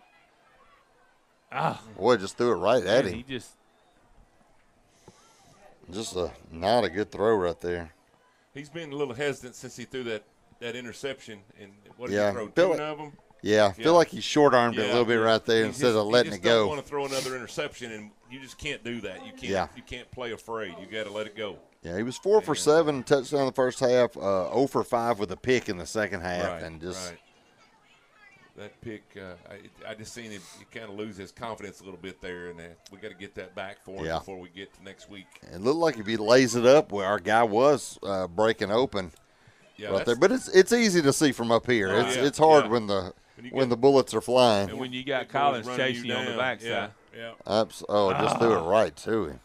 Boy, just threw it right at him. He just not a good throw right there. He's been a little hesitant since he threw that interception. And what did he throw, 2 of them? Yeah, I feel like he short-armed it a little bit right there instead of letting it go. You just don't want to throw another interception, and you just can't do that. You can't play afraid. You got to let it go. Yeah, he was 4 for 7, touchdown in the first half, 0 for 5 with a pick in the second half, that pick, I just seen him kind of lose his confidence a little bit there, and we got to get that back for him before we get to next week. It looked like if he lays it up, our guy was breaking open right there. But it's easy to see from up here. It's hard when when the bullets are flying. And when you got Collins chasing you on the backside. Yeah. Just threw it right to him.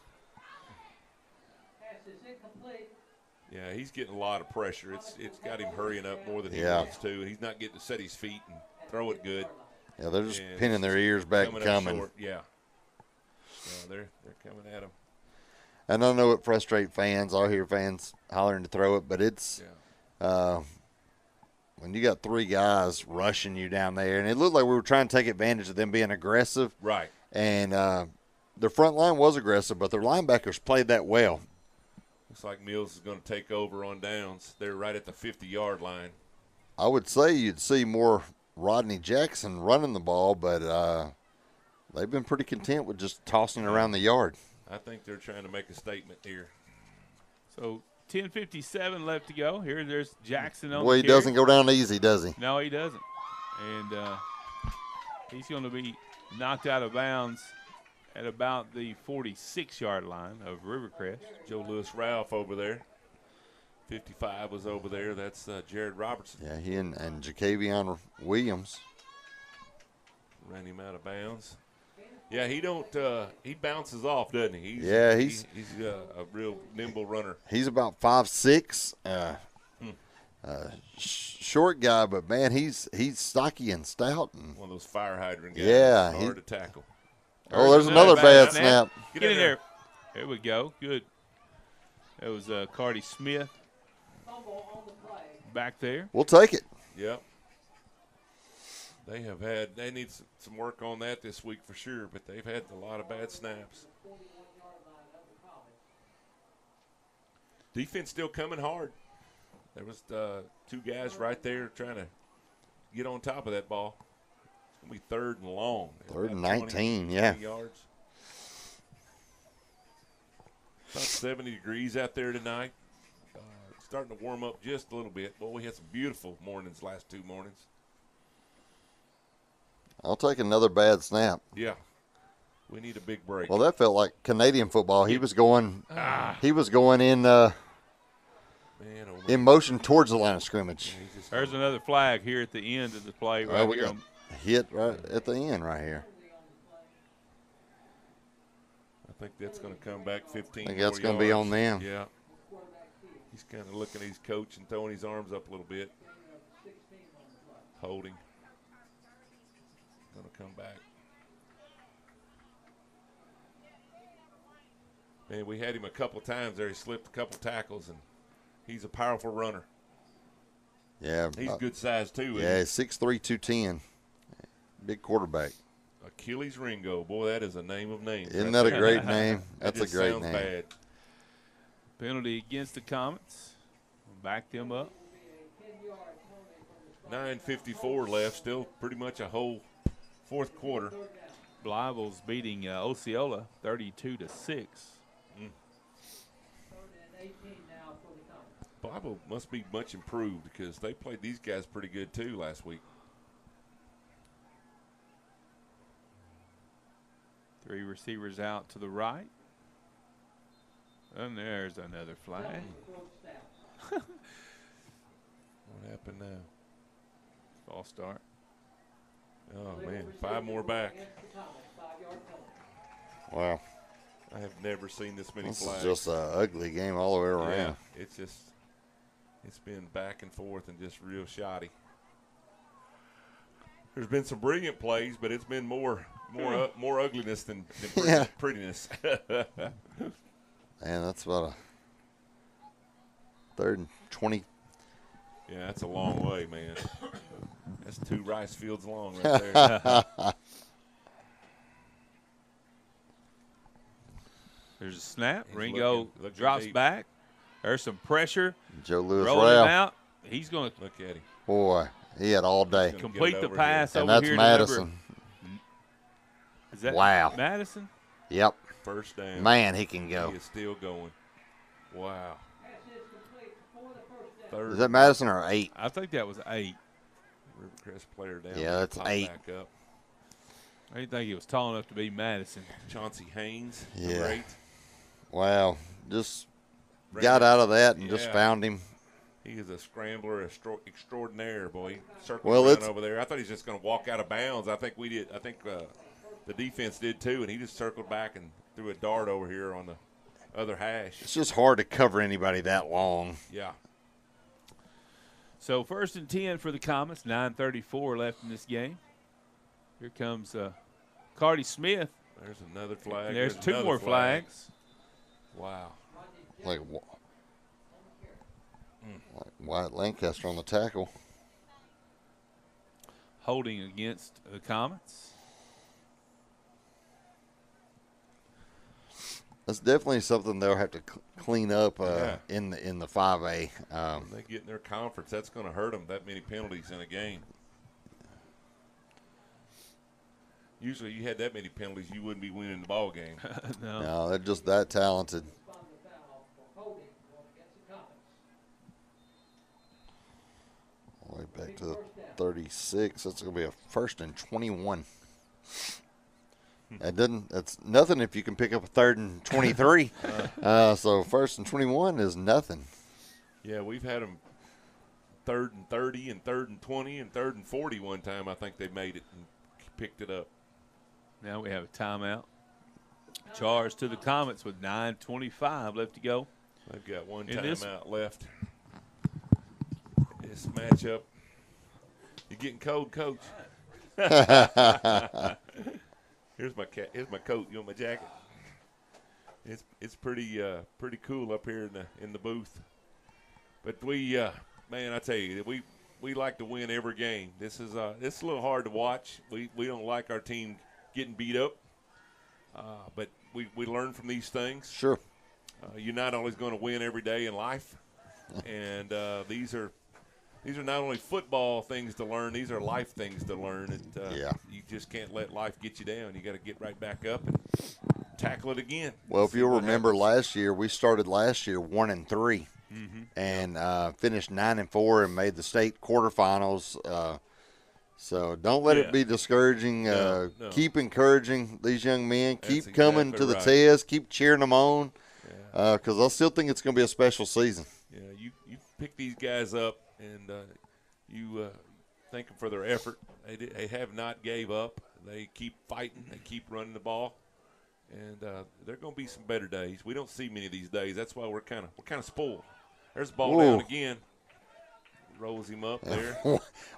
Yeah, he's getting a lot of pressure. It's got him hurrying up more than he wants to. He's not getting to set his feet and throw it good. Yeah, they're just pinning their ears back and coming. Short. Yeah. They're coming at him. And I know it frustrates fans. I hear fans hollering to throw it, but it's when you got three guys rushing you down there, and it looked like we were trying to take advantage of them being aggressive. Right. And their front line was aggressive, but their linebackers played that well. Looks like Mills is going to take over on downs. They're right at the 50-yard line. I would say you'd see more Rodney Jackson running the ball, but they've been pretty content with just tossing it around the yard. I think they're trying to make a statement here. So 10:57 left to go. There's Jackson on Boy, the he doesn't go down easy, does he? No, he doesn't. And he's going to be knocked out of bounds at about the 46-yard line of Rivercrest. Joe Lewis Ralph over there. 55 was over there. That's Jared Robertson. Yeah, he and Jacavion Williams ran him out of bounds. Yeah, he bounces off, doesn't he? He's a real nimble runner. He's about 5'6", short guy, but man, he's stocky and stout. And one of those fire hydrant guys. Yeah, hard to tackle. There's another bad snap. Get in there. There we go. Good. That was Cardi Smith back there. We'll take it. Yep. They need some work on that this week for sure, but they've had a lot of bad snaps. Defense still coming hard. There was two guys right there trying to get on top of that ball. It's going to be 3rd and long. Third and 19, yeah. Yards. About 70 degrees out there tonight. Starting to warm up just a little bit. Well, we had some beautiful mornings last 2 mornings. I'll take another bad snap. Yeah. We need a big break. Well, that felt like Canadian football. He was going in in motion towards the line of scrimmage. There's another flag here at the end of the play right here. Hit right at the end right here. I think that's going to come back 15 I think that's going to be on them. Yeah. He's kind of looking at his coach and throwing his arms up a little bit. Holding. Going to come back. Man, we had him a couple times there. He slipped a couple tackles, and he's a powerful runner. Yeah. He's good size, too. Yeah, 6'3", 210. Big quarterback. Achilles Ringo. Boy, that is a name of names. Isn't that a great name? That's a great name. Bad. Penalty against the Comets. Back them up. 9:54 left. Still pretty much a whole fourth quarter. Blyville's beating Osceola 32-6. Blyville must be much improved because they played these guys pretty good too last week. 3 receivers out to the right. And there's another flag. What happened now? False start. Oh, man, 5 more back. Wow. I have never seen this many flags. This is just an ugly game all the way around. Yeah, it's been back and forth and just real shoddy. There's been some brilliant plays, but it's been more ugliness than prettiness. Man, that's about a 3rd and 20. Yeah, that's a long way, man. That's 2 rice fields long right there. There's a snap. Ringo drops back. There's some pressure. Joe Lewis rolling him Ralph. out. He's going to look at him. Boy, he had all day. Complete the pass and over that's here. Madison. Is that Madison? Yp. First down. Man, he can go. He is still going. Wow. Is that Madison or 8? I think that was 8. Rivercrest player down. Yeah, that's 8. Back up. I didn't think he was tall enough to be Madison. Chauncey Haynes. Yeah. Great. Wow. Just got out of that and just found him. He is a scrambler extraordinaire, boy. He circled around over there. I thought he was just going to walk out of bounds. I think we did. I think the defense did too, and he just circled back and threw a dart over here on the other hash. It's just hard to cover anybody that long. Yeah. So 1st and 10 for the Comets. 9:34 left in this game. Here comes Cardi Smith. There's another flag. And there's 2 more flags. Wow. Like Wyatt Lancaster on the tackle. Holding against the Comets. That's definitely something they'll have to clean up in the 5A. When they get in their conference, that's going to hurt them, that many penalties in a game. Usually you had that many penalties, you wouldn't be winning the ball game. No, they're just that talented. All the way back to the 36. That's going to be a 1st and 21. That's nothing if you can pick up a 3rd and 23. So 1st and 21 is nothing. Yeah, we've had them 3rd and 30 and 3rd and 20 and 3rd and 40 one time. I think they made it and picked it up. Now we have a timeout. Charge to the Comets with 9:25 left to go. They've got one timeout left. This matchup. You're getting cold, Coach. Here's my coat. You want my jacket? It's pretty cool up here in the booth. But man, I tell you, we like to win every game. This is a little hard to watch. We don't like our team getting beat up, but we learn from these things. Sure. You're not always going to win every day in life, and these are not only football things to learn; these are life things to learn. You just can't let life get you down. You got to get right back up and tackle it again. Well, if you'll remember last year, we started last year 1-3, and finished 9-4 and made the state quarterfinals. So don't let it be discouraging. No. Keep encouraging these young men. Keep That's coming exactly to the right. test. Keep cheering them on, because I still think it's going to be a special season. Yeah, you pick these guys up and you thank them for their effort. They have not gave up. They keep fighting. They keep running the ball, and there are going to be some better days. We don't see many of these days. That's why we're kind of spoiled. There's the ball down again. Rolls him up there.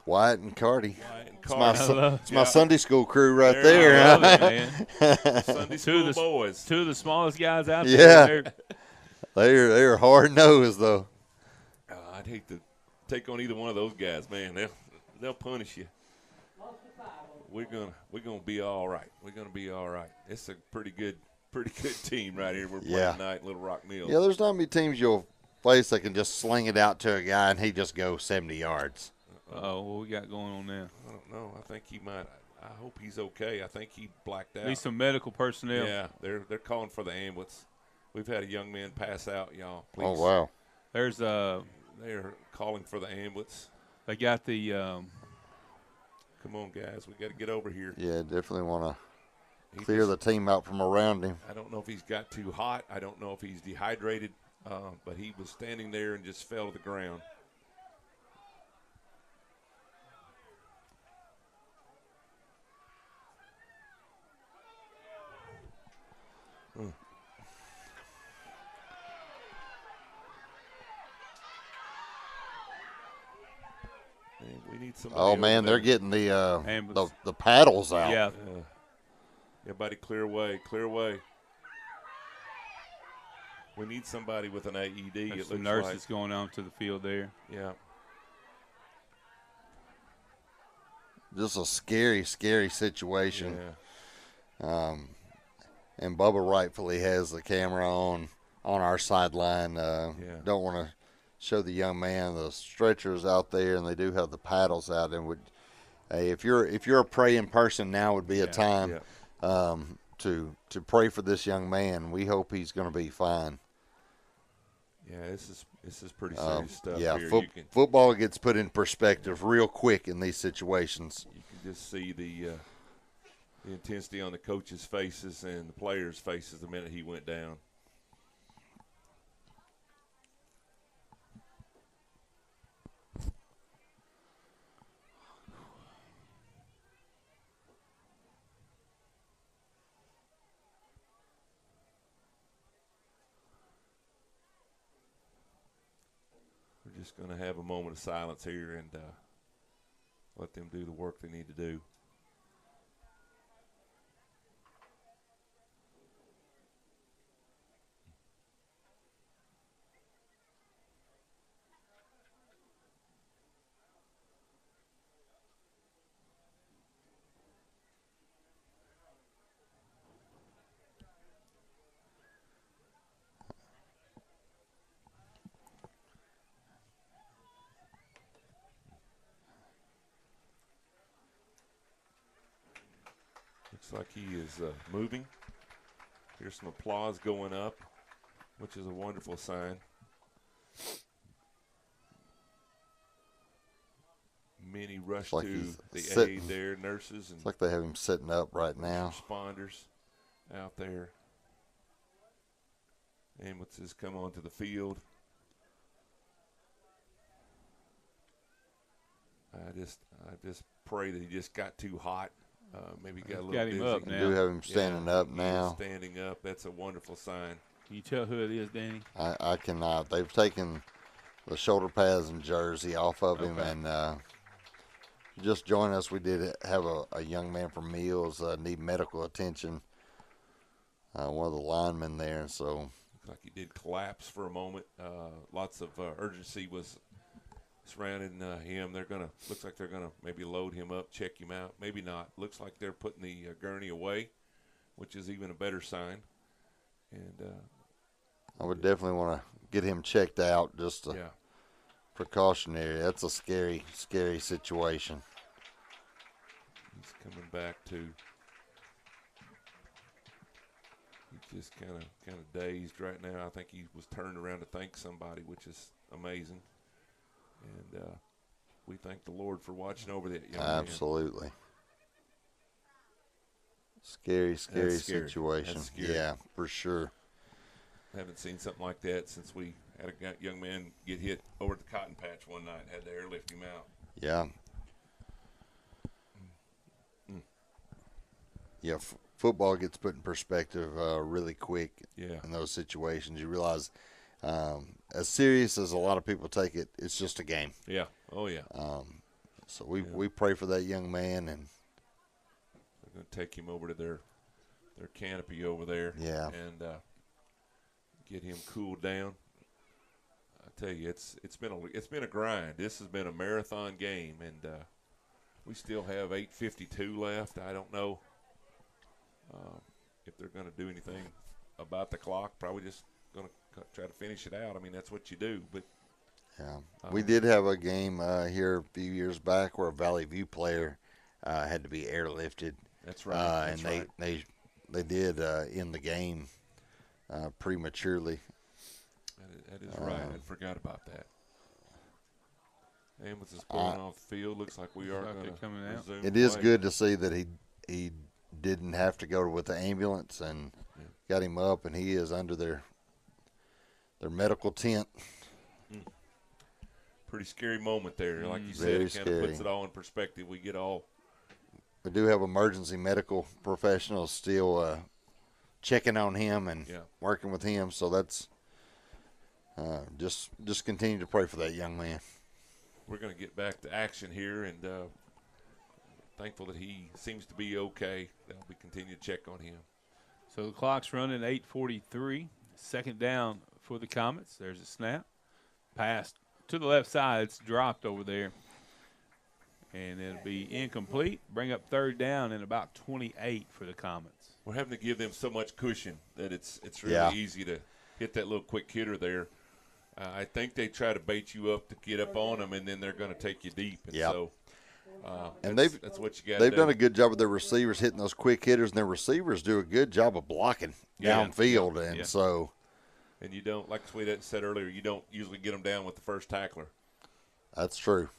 Wyatt and Cardi. It's my Yeah. Sunday school crew right there. I love it, man. Sunday school boys. 2 of the smallest guys out Yeah. there. They're hard nosed though. I'd hate to take on either one of those guys, man. They'll punish you. We're gonna be all right. We're gonna be all right. It's a pretty good team right here. We're playing tonight, Little Rock Mills. Yeah, there's not many teams you'll face that can just sling it out to a guy and he just goes 70 yards. What we got going on now? I don't know. I think he might. I hope he's okay. I think he blacked out. Need some medical personnel. Yeah, they're calling for the ambulance. We've had a young man pass out, y'all. Please. Oh wow. There's They're calling for the ambulance. they got the Come on, guys. We got to get over here. Yeah, definitely want to clear the team out from around him. I don't know if he's got too hot. I don't know if he's dehydrated. But he was standing there and just fell to the ground. Man, we need somebody. Oh man, they're getting the paddles out. yeah. Everybody clear away, clear away. We need somebody with an AED. There's it some looks nurses like. going on to the field there. Yeah. Just a scary situation. Yeah. And Bubba rightfully has the camera on our sideline. Don't want to show the young man the stretchers out there, and they do have the paddles out. And if you're a praying person, now would be a time to pray for this young man. We hope he's going to be fine. Yeah, this is pretty serious stuff. Yeah, here. Football gets put in perspective real quick in these situations. You can just see the intensity on the coaches' faces and the players' faces the minute he went down. Just going to have a moment of silence here and let them do the work they need to do. Looks like he is moving. Here's some applause going up, which is a wonderful sign. Many rush like to the sitting. aid there, nurses and It's like they have him sitting up right now. responders out there. Ambulances come onto the field. I just pray that he just got too hot. Maybe got a little got him dizzy. up We now. do have him standing up he is now. standing up. That's a wonderful sign. Can you tell who it is, Danny? I cannot. They've taken the shoulder pads and jersey off of him, Okay. and just join us. We did have a young man from Mills need medical attention. One of the linemen there, and so Looks like he did collapse for a moment. Lots of urgency was surrounding him. Looks like they're gonna maybe load him up, check him out. Maybe not. Looks like they're putting the gurney away, which is even a better sign. And I would definitely want to get him checked out. Just yeah, precautionary. That's a scary, scary situation. he's coming back to. He's just kind of dazed right now. I think he was turned around to thank somebody, which is amazing. And we thank the Lord for watching over that young man. Absolutely. Scary, scary That's scary. situation. That's scary. Yeah, for sure. Haven't seen something like that since we had a young man get hit over at the cotton patch one night and had to airlift him out. Yeah. Yeah, football gets put in perspective really quick Yeah. in those situations. You realize, as serious as a lot of people take it, it's just a game. Yeah. Oh, yeah. So we pray for that young man, and They're going to take him over to their canopy over there. Yeah. And get him cooled down. I tell you, it's been a grind. This has been a marathon game, and we still have 8:52 left. I don't know if they're going to do anything about the clock. Probably just going to try to finish it out. I mean, that's what you do. But yeah, we did have a game here a few years back where a Valley View player had to be airlifted. that's right. That's and they did end the game prematurely. That is right. I forgot about that. Ambulance is pulling off the field. Looks like we are Looks like going they're coming to out. resume It is play. good to see that he didn't have to go with the ambulance and got him up, and he is under their medical tent. Pretty scary moment there. Like you said, Very it kind of puts scary. it all in perspective. We get all We do have emergency medical professionals still checking on him and working with him, so that's just continue to pray for that young man. we're going to get back to action here, and thankful that he seems to be okay. We continue to check on him. So the clock's running 8:43. Second down for the Comets. There's a snap. Pass to the left side. It's dropped over there. And it'll be incomplete. Bring up third down and about 28 for the Comets. We're having to give them so much cushion that it's really easy to hit that little quick hitter there. I think they try to bait you up to get up on them, and then they're going to take you deep. And so And that's what you got. They've done a good job of their receivers hitting those quick hitters, and their receivers do a good job of blocking downfield. And so, and you don't, like we said earlier, you don't usually get them down with the first tackler. that's true.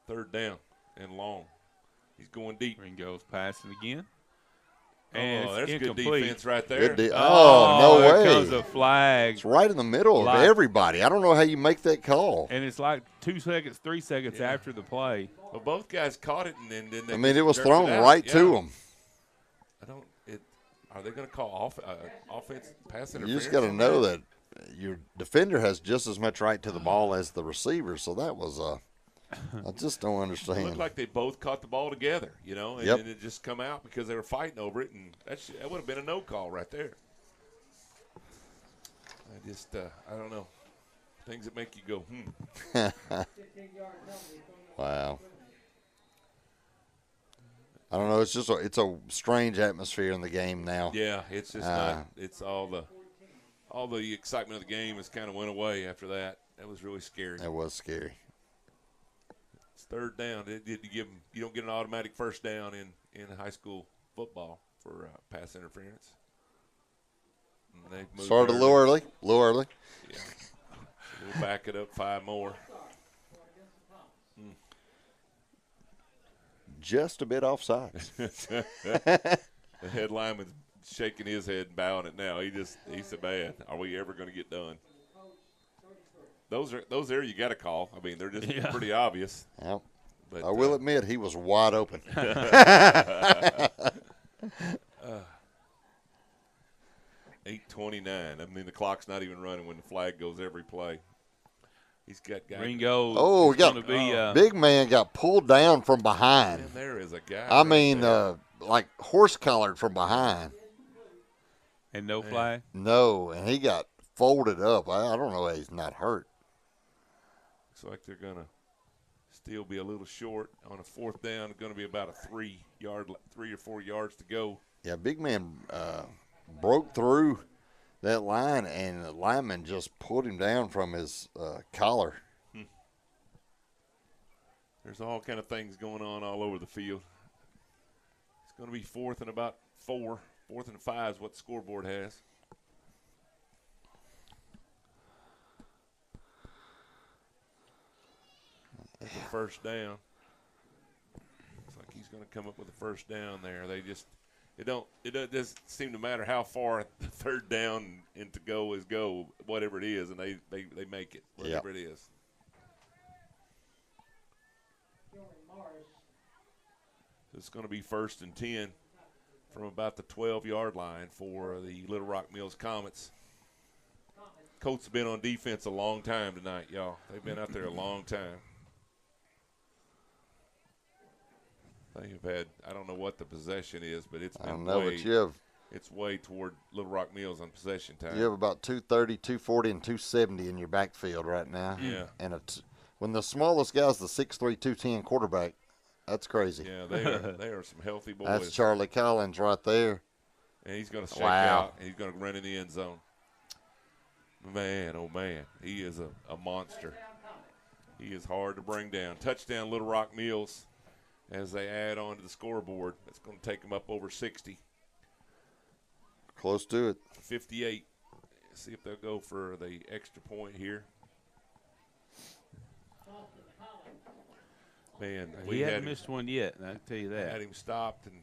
Third down and long. He's going deep. Ringo's passing again. And there's it's good incomplete. defense right there. Oh, no there way. comes a flag. It's right in the middle of Flag. everybody. I don't know how you make that call. And it's like 2 seconds, 3 seconds after the play. Well, both guys caught it, and then they I mean, it was jerked thrown out. right to them. Are they going to call offense pass interference? You just got to know that your defender has just as much right to the ball as the receiver. So that was I just don't understand. It looked like they both caught the ball together, you know, and then it just come out because they were fighting over it, and that would have been a no call right there. I don't know. Things that make you go, Wow. I don't know. It's just it's a strange atmosphere in the game now. Yeah, it's just not. It's all the excitement of the game has kind of went away after that. That was really scary. That was scary. It's third down. You don't get an automatic first down in high school football for pass interference. Started a little early. Yeah. We'll back it up 5 more. Just a bit offside. The head lineman's shaking his head and bowing it now. He said, "Man, are we ever going to get done?" Those there you got to call. I mean, they're just pretty obvious. Yep. But I will admit he was wide open. 8:29. I mean, the clock's not even running when the flag goes every play. He's got guys. Ringo. Oh, we got big man got pulled down from behind. Man, there is a guy. I mean, like horse collared from behind. And no flag? No, and he got folded up. I don't know why he's not hurt. Looks like they're going to still be a little short on a fourth down. It's going to be about a 3 or 4 yards to go. Yeah, big man broke through that line, and the lineman just pulled him down from his collar. There's all kind of things going on all over the field. It's going to be fourth and about 4. 4th and 5 is what the scoreboard has. That's a first down. Looks like he's going to come up with a first down there. It doesn't seem to matter how far the third down and to go is go, whatever it is, and they make it, whatever it is. So it's going to be 1st and 10 from about the 12-yard line for the Little Rock Mills Comets. Colts have been on defense a long time tonight, y'all. They've been out there a long time. They have had, I don't know what the possession is, but it's been it's way toward Little Rock Mills on possession time. You have about 230, 240, and 270 in your backfield right now. Yeah. And when the smallest guy's the 6'3", 210 quarterback, that's crazy. Yeah, they are some healthy boys. That's Charlie Collins right there. And he's going to shake out, and he's going to run in the end zone. Man, oh, man, he is a monster. He is hard to bring down. Touchdown, Little Rock Mills. As they add on to the scoreboard, it's going to take them up over 60. Close to it. 58. See if they'll go for the extra point here. Man, he hadn't missed one yet, I can tell you that. Had him stopped and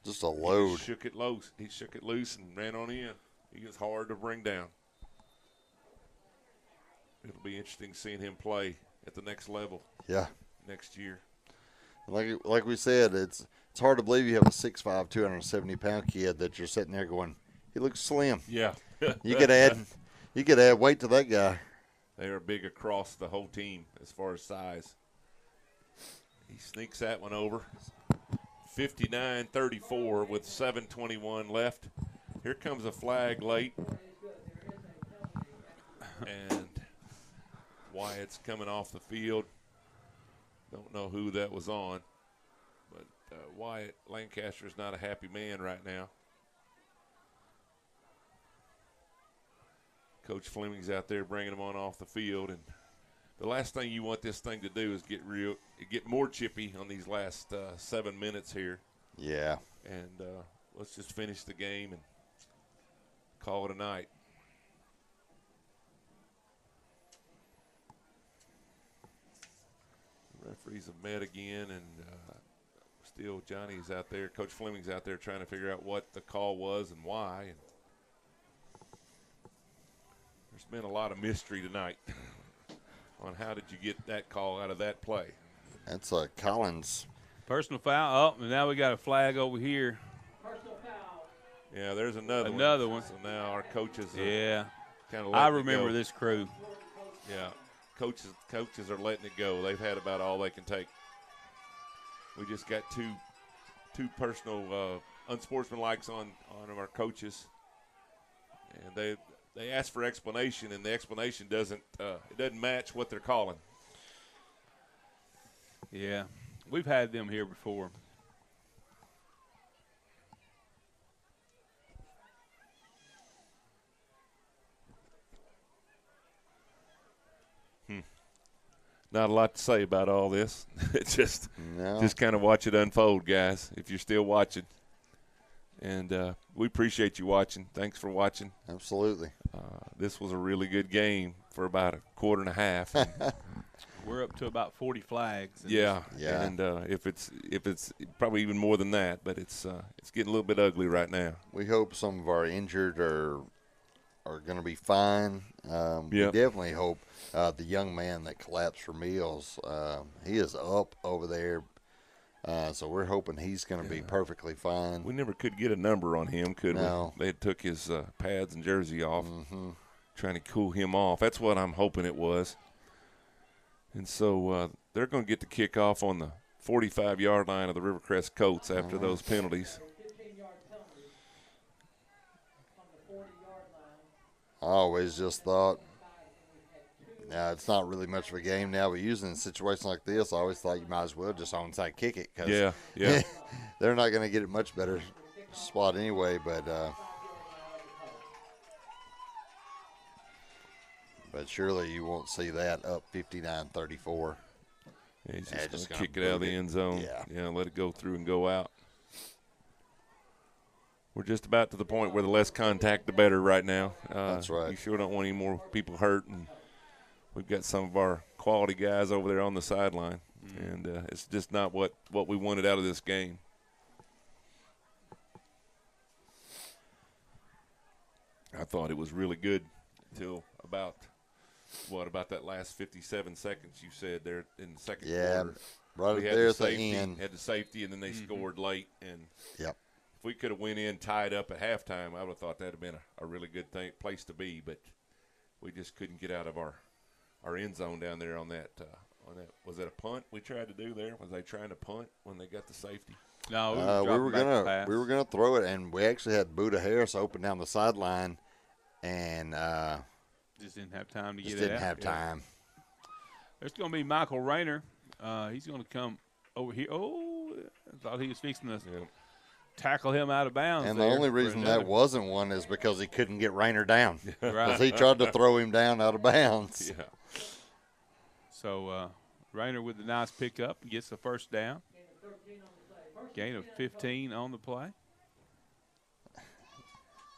just a load. He shook it loose and ran on in. He is hard to bring down. It'll be interesting seeing him play at the next level. Yeah. Next year. Like we said, it's hard to believe you have a 6'5", 270-pound kid that you're sitting there going, he looks slim. Yeah. You could add weight to that guy. They are big across the whole team as far as size. He sneaks that one over. 59-34 with 7:21 left. Here comes a flag late. And Wyatt's coming off the field. Don't know who that was on. But Wyatt Lancaster's not a happy man right now. Coach Fleming's out there bringing him on off the field. And the last thing you want this thing to do is get more chippy on these last 7 minutes here. Yeah. And let's just finish the game and call it a night. The referees have met again, and still Johnny's out there. Coach Fleming's out there trying to figure out what the call was and why. And there's been a lot of mystery tonight on how did you get that call out of that play. That's Collins. Personal foul. Oh, and now we got a flag over here. Personal foul. Yeah, there's another one. So now our coaches are kind of I remember this crew. Yeah, coaches are letting it go. They've had about all they can take. We just got two personal unsportsmanlikes on our coaches, and they ask for explanation, and the explanation doesn't match what they're calling. Yeah, we've had them here before. Not a lot to say about all this. It's just kind of watch it unfold, guys, if you're still watching. And we appreciate you watching. Thanks for watching. Absolutely. This was a really good game for about a quarter and a half. We're up to about 40 flags. Yeah. And if it's probably even more than that, but it's getting a little bit ugly right now. We hope some of our injured are going to be fine. We definitely hope the young man that collapsed for Meals, he is up over there. So we're hoping he's going to be perfectly fine. We never could get a number on him, could No. we? They took his pads and jersey off, trying to cool him off. That's what I'm hoping it was. And so they're going to get the kickoff on the 45-yard line of the Rivercrest Colts after those penalties. I always just thought, it's not really much of a game now, but usually in a situation like this, I always thought you might as well just onside kick it. Cause Yeah. they're not going to get it much better spot anyway, but surely you won't see that up 59-34. Yeah, he's just going to kick it out of the end zone. Yeah, let it go through and go out. We're just about to the point where the less contact, the better right now. That's right. You sure don't want any more people hurt, and we've got some of our quality guys over there on the sideline, and it's just not what we wanted out of this game. I thought it was really good until about that last 57 seconds you said there in the second quarter. Right there at the end. Had the safety, and then they scored late. And if we could have went in tied up at halftime, I would have thought that would have been a really good place to be, but we just couldn't get out of our end zone down there on that. Was it a punt we tried to do there? Was they trying to punt when they got the safety? No, we were gonna throw it, and we actually had Buda Harris open down the sideline, and just didn't have time to get it out. Didn't have time. There's going to be Michael Rayner. He's going to come over here. Oh, I thought he was fixing to tackle him out of bounds. And the only reason that wasn't one is because he couldn't get Rayner down. Right. Because he tried to throw him down out of bounds. Yeah. So Rayner with the nice pickup gets the first down. Gain of 15 on the play.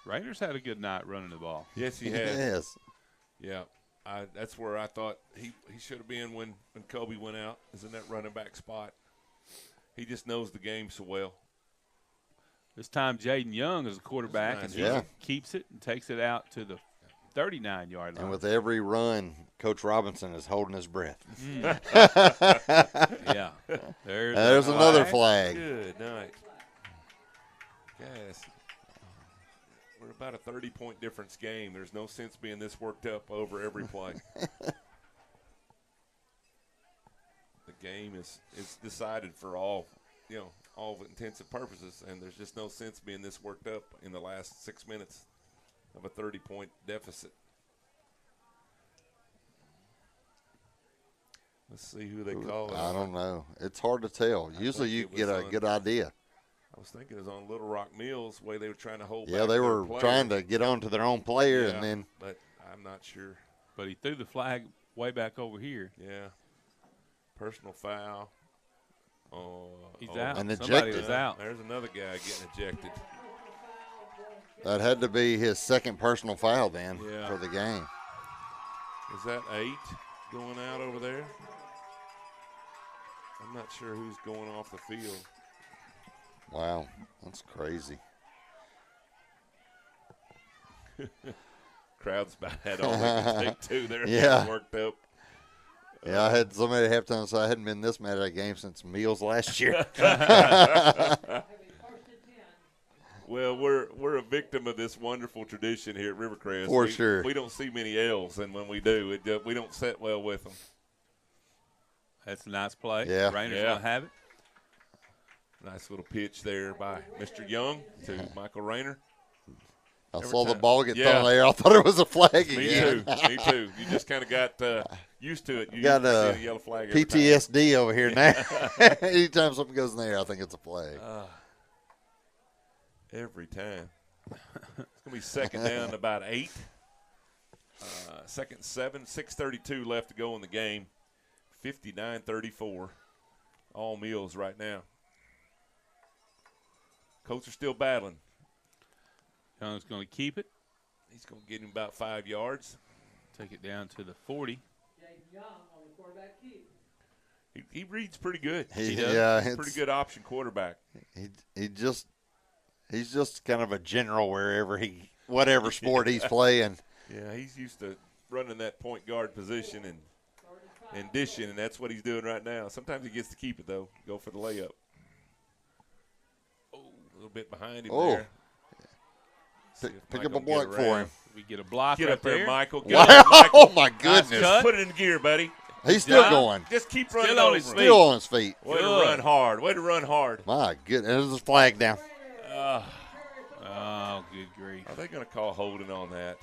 Rayner's had a good night running the ball. Yes, he has. Yes. Yeah. That's where I thought he should have been when Kobe went out, is in that running back spot. He just knows the game so well. This time Jaden Young is a quarterback, and he keeps it and takes it out to the 39-yard line. And with every run, Coach Robinson is holding his breath. Yeah. There's another flag. Good night. Yes. We're about a 30-point difference game. There's no sense being this worked up over every play. The game is decided for all intents and purposes, and there's just no sense being this worked up in the last 6 minutes of a 30-point deficit. Let's see who they call it. I don't know. It's hard to tell. Usually you get a good idea. I was thinking it was on Little Rock Mills, the way they were trying to hold Yeah, back they their were player. trying to get on to their own player, and then. But I'm not sure. But he threw the flag way back over here. Yeah. Personal foul. He's out. And Somebody ejected. is out. There's another guy getting ejected. That had to be his second personal foul then Yeah. for the game. Is that 8 going out over there? I'm not sure who's going off the field. Wow, that's crazy. Crowd's bad all they can take, too. They're Yeah. worked up. Yeah, I had somebody at halftime say I hadn't been this mad at a game since Meals last year. Well, we're a victim of this wonderful tradition here at Rivercrest. For sure. We don't see many L's, and when we do, we don't set well with them. That's a nice play. Yeah. Rainer's going to have it. Nice little pitch there by Mr. Young to Michael Rayner. I saw the ball get Yeah. thrown there. I thought it was a flag Me again. too. Me too. You just kind of got used to it. You Got see a yellow flag every time. PTSD over here now. Anytime something goes in there, I think it's a flag. Every time. It's going to be second down, about 8. Second 7, 6:32 left to go in the game. 59-34. All Meals right now. Colts are still battling. Young's going to keep it. He's going to get him about 5 yards. Take it down to the 40. He reads pretty good. He does. Yeah, He's a pretty good option quarterback. he's just kind of a general whatever sport he's playing. Yeah, he's used to running that point guard position and dishing, and that's what he's doing right now. Sometimes he gets to keep it, though. Go for the layup. Oh, a little bit behind him there. Pick up a block for him. We get a block Get right up there, there. Michael. Get Wow. up, Michael. Oh, my goodness. cut. Put it in gear, buddy. He's still John, going. Just keep running Still on over his him. feet. Still on his feet. Way to Good. run hard. Way to run hard. My goodness. There's a flag down. Oh, good grief. Are they going to call holding on that?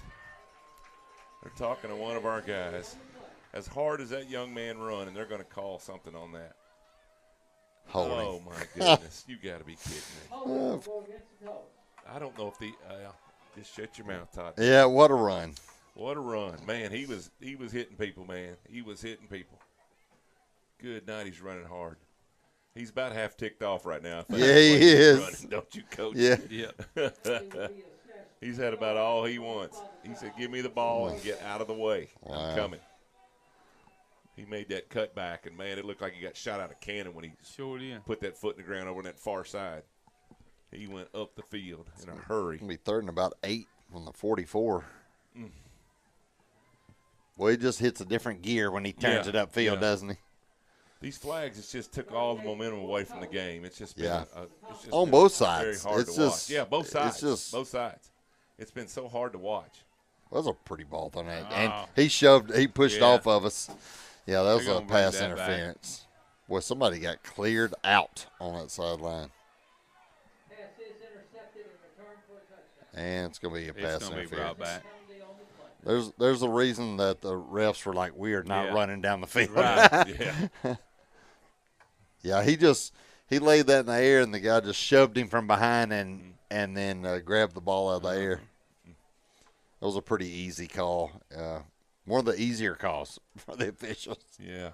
They're talking to one of our guys. As hard as that young man run, and they're going to call something on that. Holding. Oh, my goodness. You got to be kidding me. I don't know if just shut your mouth, Todd. Yeah, what a run. What a run. Man, he was hitting people, man. He was hitting people. Good night, he's running hard. He's about half ticked off right now, I think. Yeah, he is. Running, don't you, Coach? Yeah. Yeah. He's had about all he wants. He said, give me the ball and get out of the way. Wow. I'm coming. He made that cut back, and, man, it looked like he got shot out of cannon when he Sure did. put that foot in the ground over on that far side. He went up the field in a hurry. It's going to be third and about 8 on the 44. Well, he just hits a different gear when he turns it upfield, doesn't he? These flags, it just took all the momentum away from the game. It's just been it's just on been both very sides. hard It's to watch. just Yeah, both sides. It's just both sides. It's been so hard to watch. that was a pretty ball on that, and he pushed off of us. Yeah, that was They're a gonna bring pass that interference. Boy, somebody got cleared out on that sideline, and it's going to be a pass It's going to be interference. brought back. There's a reason that the refs were like, we are not running down the field. Right. Yeah. Yeah, he laid that in the air, and the guy just shoved him from behind and then grabbed the ball out of the air. That was a pretty easy call. One of the easier calls for the officials. Yeah.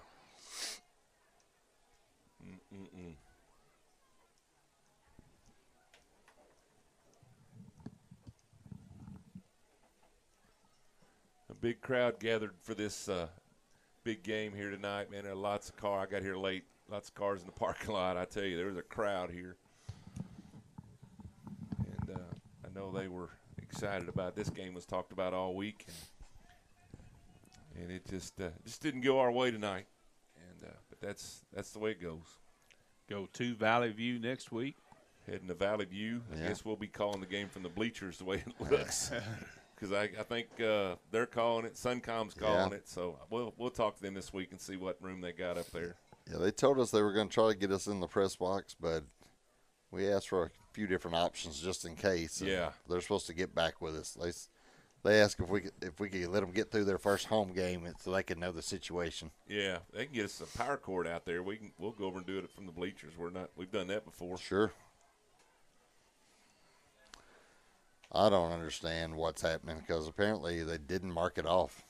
A big crowd gathered for this big game here tonight, man. There are lots of cars. I got here late. Lots of cars in the parking lot. I tell you, there was a crowd here. And I know they were excited about it. This game was talked about all week. And it just didn't go our way tonight. And but that's the way it goes. Go to Valley View next week. Heading to Valley View. I guess we'll be calling the game from the bleachers the way it looks. Because I think they're calling it. Suncom's calling it. So we'll talk to them this week and see what room they got up there. Yeah, they told us they were going to try to get us in the press box, but we asked for a few different options just in case. Yeah. They're supposed to get back with us. They asked if we could let them get through their first home game so they could know the situation. Yeah, they can get us a power cord out there. We'll go over and do it from the bleachers. We've done that before. Sure. I don't understand what's happening because apparently they didn't mark it off.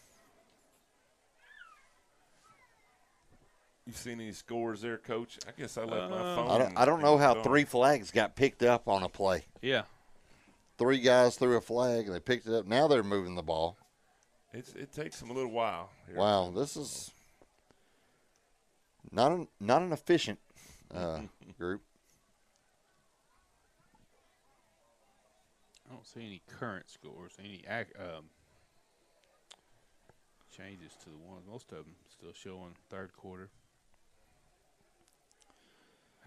You seen any scores there, Coach? I guess I left my phone. I don't know how 3 flags got picked up on a play. Yeah. 3 guys threw a flag and they picked it up. Now they're moving the ball. It takes them a little while. Here. Wow, this is not an efficient group. I don't see any current scores, any changes to the ones. Most of them still showing third quarter.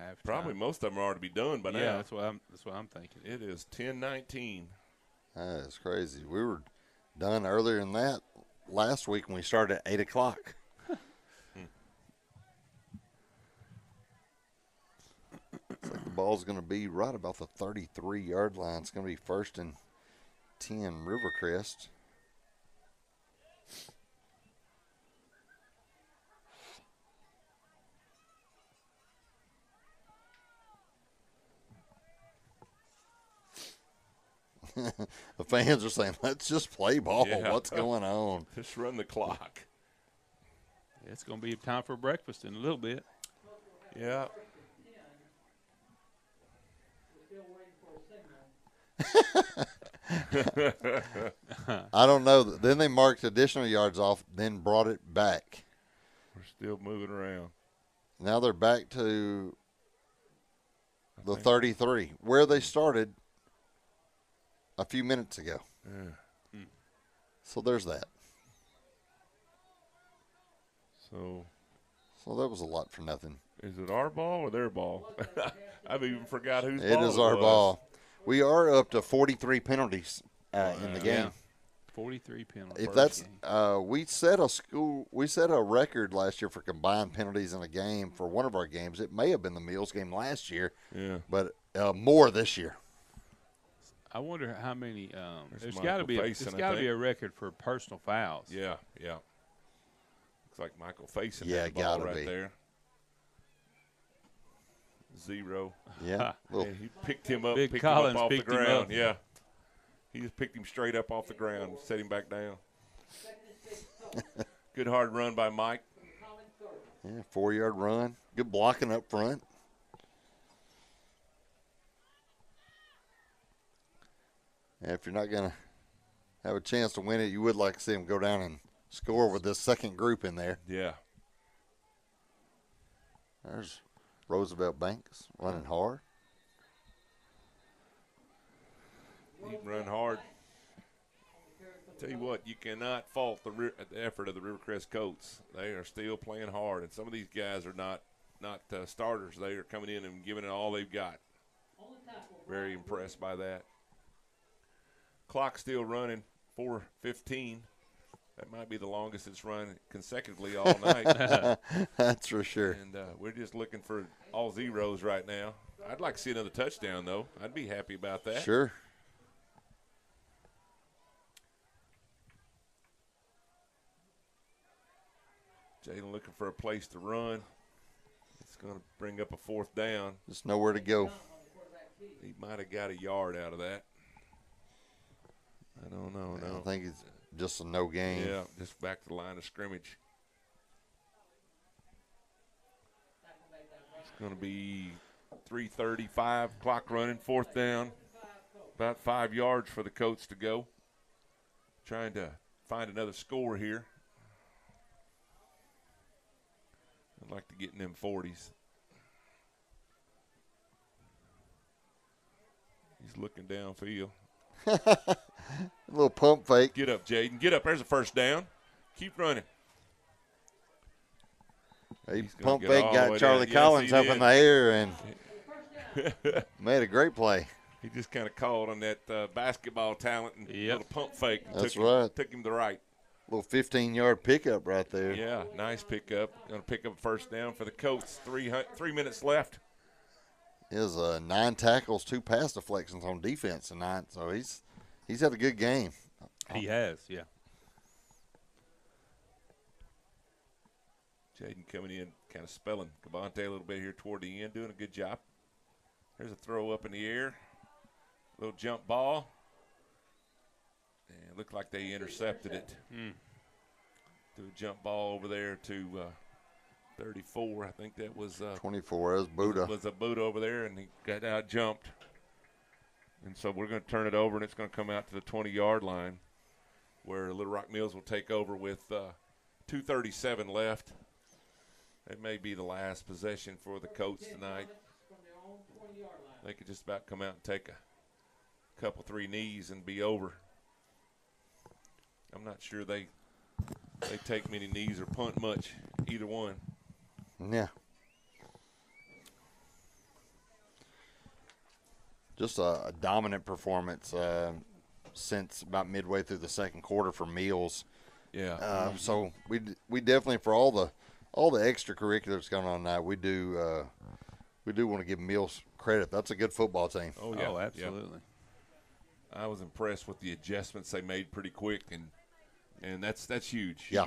halftime. Probably most of them are to be done by now. Yeah, that's what I'm thinking. It is 10:19. That's crazy. We were done earlier than that last week when we started at 8 o'clock. Looks like the ball's going to be right about the 33-yard line. It's going to be 1st and 10, Rivercrest. The fans are saying, let's just play ball. Yeah. What's going on? Just run the clock. It's going to be time for breakfast in a little bit. Yeah. I don't know. Then they marked additional yards off, then brought it back. We're still moving around. Now they're back to the 33, where they started a few minutes ago. Yeah. So there's that. So that was a lot for nothing. is it our ball or their ball? I've even forgot whose ball It is our was. ball. We are up to 43 penalties in the game. Yeah. 43 penalties. If that's we set a record last year for combined penalties in a game for one of our games. It may have been the Meals game last year, Yeah. but more this year. I wonder how many. There's Michael got to be. Faison, It's I got to think. be a record for personal fouls. Yeah, yeah. Looks like Michael Faison Yeah, had the ball gotta right be. there. 0. Yeah. Little, And he picked him up, Big picked Collins him up off the picked him ground. up. Yeah. He just picked him straight up off the ground, set him back down. Good hard run by Mike. yeah, 4-yard run. Good blocking up front. And if you're not going to have a chance to win it, you would like to see him go down and score with this second group in there. Yeah. There's Roosevelt Banks running hard. He can run hard. Tell you what, you cannot fault the effort of the Rivercrest Colts. They are still playing hard, and some of these guys are not starters. They are coming in and giving it all they've got. Very impressed by that. Clock still running, 4:15. That might be the longest it's run consecutively all night. That's for sure. And we're just looking for all zeros right now. I'd like to see another touchdown, though. I'd be happy about that. Sure. Jalen looking for a place to run. It's going to bring up a 4th down. Just nowhere to go. He might have got a yard out of that. I don't know. I No. think it's just a no gain. Yeah, just back to the line of scrimmage. It's going to be 3:35, clock running, 4th down. About 5 yards for the Colts to go. Trying to find another score here. I'd like to get in them 40s. He's looking downfield. A little pump fake. Get up, Jaden. Get up. There's a 1st down. Keep running. He He's gonna pump get fake all the got way Charlie down. Yes, Collins he up did. in the air and made a great play. He just kind of called on that basketball talent and Yep. little pump fake. And That's took right. Took him to the right. Little 15-yard pickup right there. Yeah, nice pickup. Going to pick up a 1st down for the Colts. 3 minutes left. He has 9 tackles, 2 pass deflections on defense tonight, so he's had a good game. He has, yeah. Jaden coming in, kind of spelling Cabante a little bit here toward the end, doing a good job. There's a throw up in the air. Little jump ball. And it looked like they intercepted it. Do a jump ball over there to 34. I think that was 24 as Buddha. was a boot over there, and he got out jumped. And so we're going to turn it over, and it's going to come out to the 20-yard line where Little Rock Mills will take over with 2:37 left. It may be the last possession for the Colts tonight. They could just about come out and take a couple, 3 knees and be over. I'm not sure they take many knees or punt much, either one. Yeah. just a dominant performance since about midway through the second quarter for Mills. Yeah. So we definitely, for all the extracurriculars going on tonight, we do want to give Mills credit. That's a good football team. Oh, yeah. Oh, absolutely. Yeah. I was impressed with the adjustments they made pretty quick, and that's huge. Yeah.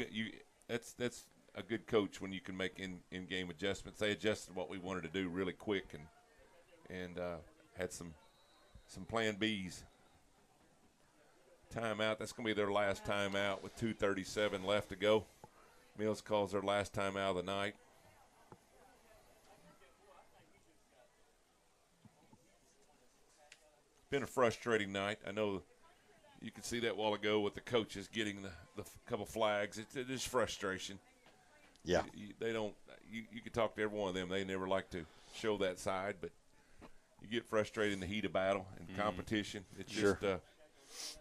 That's a good coach when you can make in-game adjustments. They adjusted what we wanted to do really quick and had some plan Bs. Timeout. That's going to be their last timeout with 2:37 left to go. Mills calls their last timeout of the night. Been a frustrating night. I know you could see that a while ago with the coaches getting the couple flags. It is frustration. Yeah. They don't. You could talk to every one of them. They never like to show that side, but you get frustrated in the heat of battle and competition. It's Sure. just,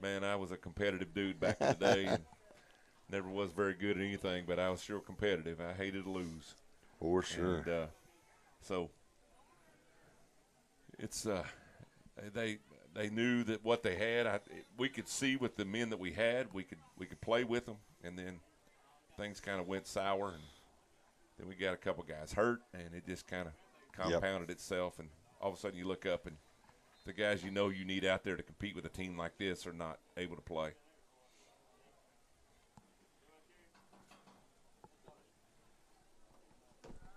man, I was a competitive dude back in the day and never was very good at anything, but I was sure competitive. I hated to lose. For sure. And, so it's they knew that what they had. We could see with the men that we had, we could play with them, and then things kind of went sour, and then we got a couple guys hurt, and it just kind of compounded itself. And all of a sudden, you look up, and the guys you know you need out there to compete with a team like this are not able to play.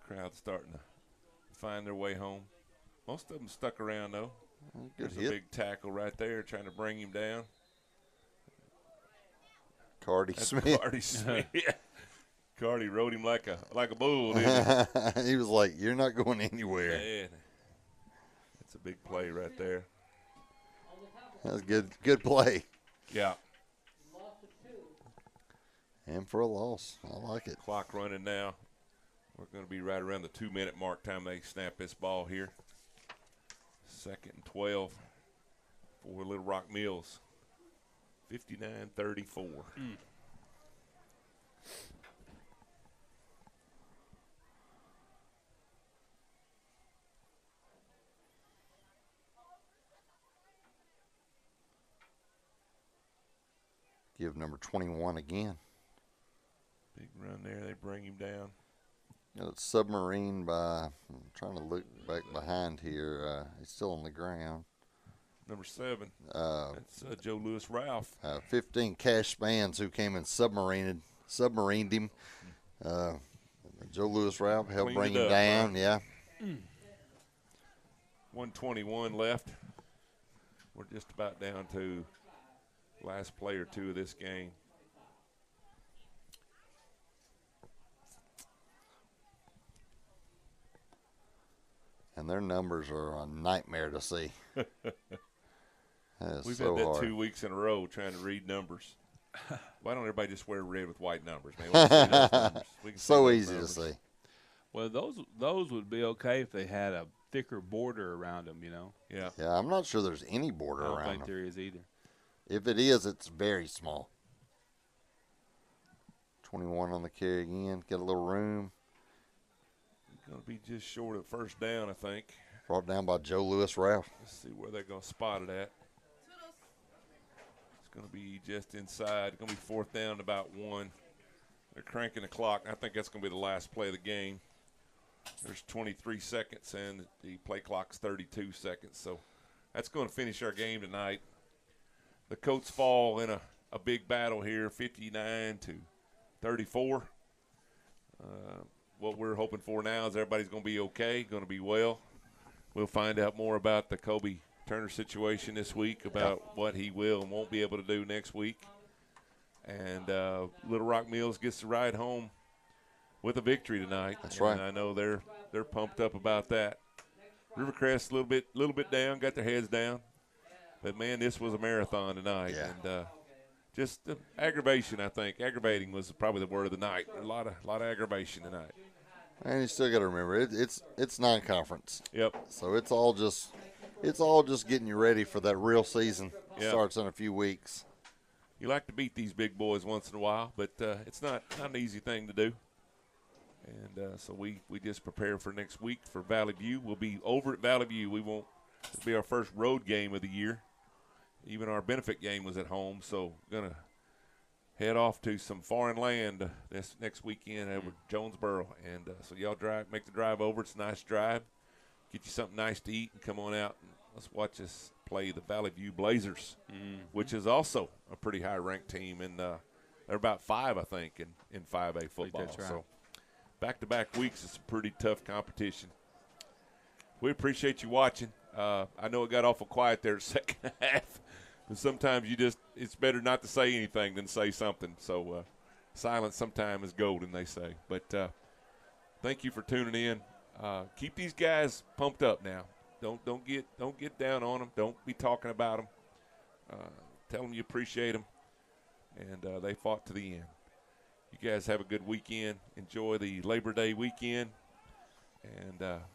Crowd's starting to find their way home. Most of them stuck around, though. Good There's hit. a big tackle right there trying to bring him down. Cardi That's Smith. Cardi Smith. Cardi rode him like a bull, didn't he? He was like, "You're not going anywhere." Man, that's a big play right there. That's good play. Yeah. And for a loss. I like it. Clock running now. We're going to be right around the 2-minute mark time they snap this ball here. 2nd and 12 for Little Rock Mills. 59-34. Give number 21 again. Big run there. They bring him down. Got a submarine I'm trying to look back behind here. He's still on the ground. Number 7. That's Joe Lewis Ralph. 15 cash spans who came and submarined him. Joe Lewis Ralph helped Cleaned bring it him up, down. right? Yeah. 1:21 left. We're just about down to last play or two of this game. And their numbers are a nightmare to see. We've so had that hard. 2 weeks in a row trying to read numbers. Why don't everybody just wear red with white numbers, man? We can see those numbers. We can see So those easy numbers. to see. Well, those would be okay if they had a thicker border around them, you know. Yeah. Yeah, I'm not sure there's any I border don't around think them. there is either. If it is, it's very small. 21 on the carry again. Get a little room. Going to be just short of first down, I think. Brought down by Joe Lewis Ralph. Let's see where they're going to spot it at. It's going to be just inside. It's going to be 4th down, about 1. They're cranking the clock. I think that's going to be the last play of the game. There's 23 seconds, and the play clock's 32 seconds. So that's going to finish our game tonight. The Colts fall in a big battle here, 59-34. What we're hoping for now is everybody's going to be okay, going to be well. We'll find out more about the Kobe Turner situation this week, about what he will and won't be able to do next week. And Little Rock Mills gets to ride home with a victory tonight. That's right. And I know they're pumped up about that. Rivercrest a little bit down, got their heads down. But, man, this was a marathon tonight. Yeah. And just aggravation, I think. Aggravating was probably the word of the night. A lot of aggravation tonight. And you still got to remember, it's non-conference. Yep. So it's all just getting you ready for that real season. Yep. Starts in a few weeks. You like to beat these big boys once in a while, but it's not an easy thing to do. And so we just prepare for next week for Valley View. We'll be over at Valley View. We won't It'll be our first road game of the year. Even our benefit game was at home, so going to head off to some foreign land this next weekend over Jonesboro. And so y'all make the drive over. It's a nice drive. Get you something nice to eat and come on out and let's watch us play the Valley View Blazers, which is also a pretty high-ranked team. And they're about 5, I think, in 5A football. That's right. So back-to-back weeks is a pretty tough competition. We appreciate you watching. I know it got awful quiet there the second half. But sometimes it's better not to say anything than say something. So silence sometimes is golden, they say. But thank you for tuning in. Keep these guys pumped up now. Don't get down on them. Don't be talking about them. Tell them you appreciate them. And they fought to the end. You guys have a good weekend. Enjoy the Labor Day weekend. And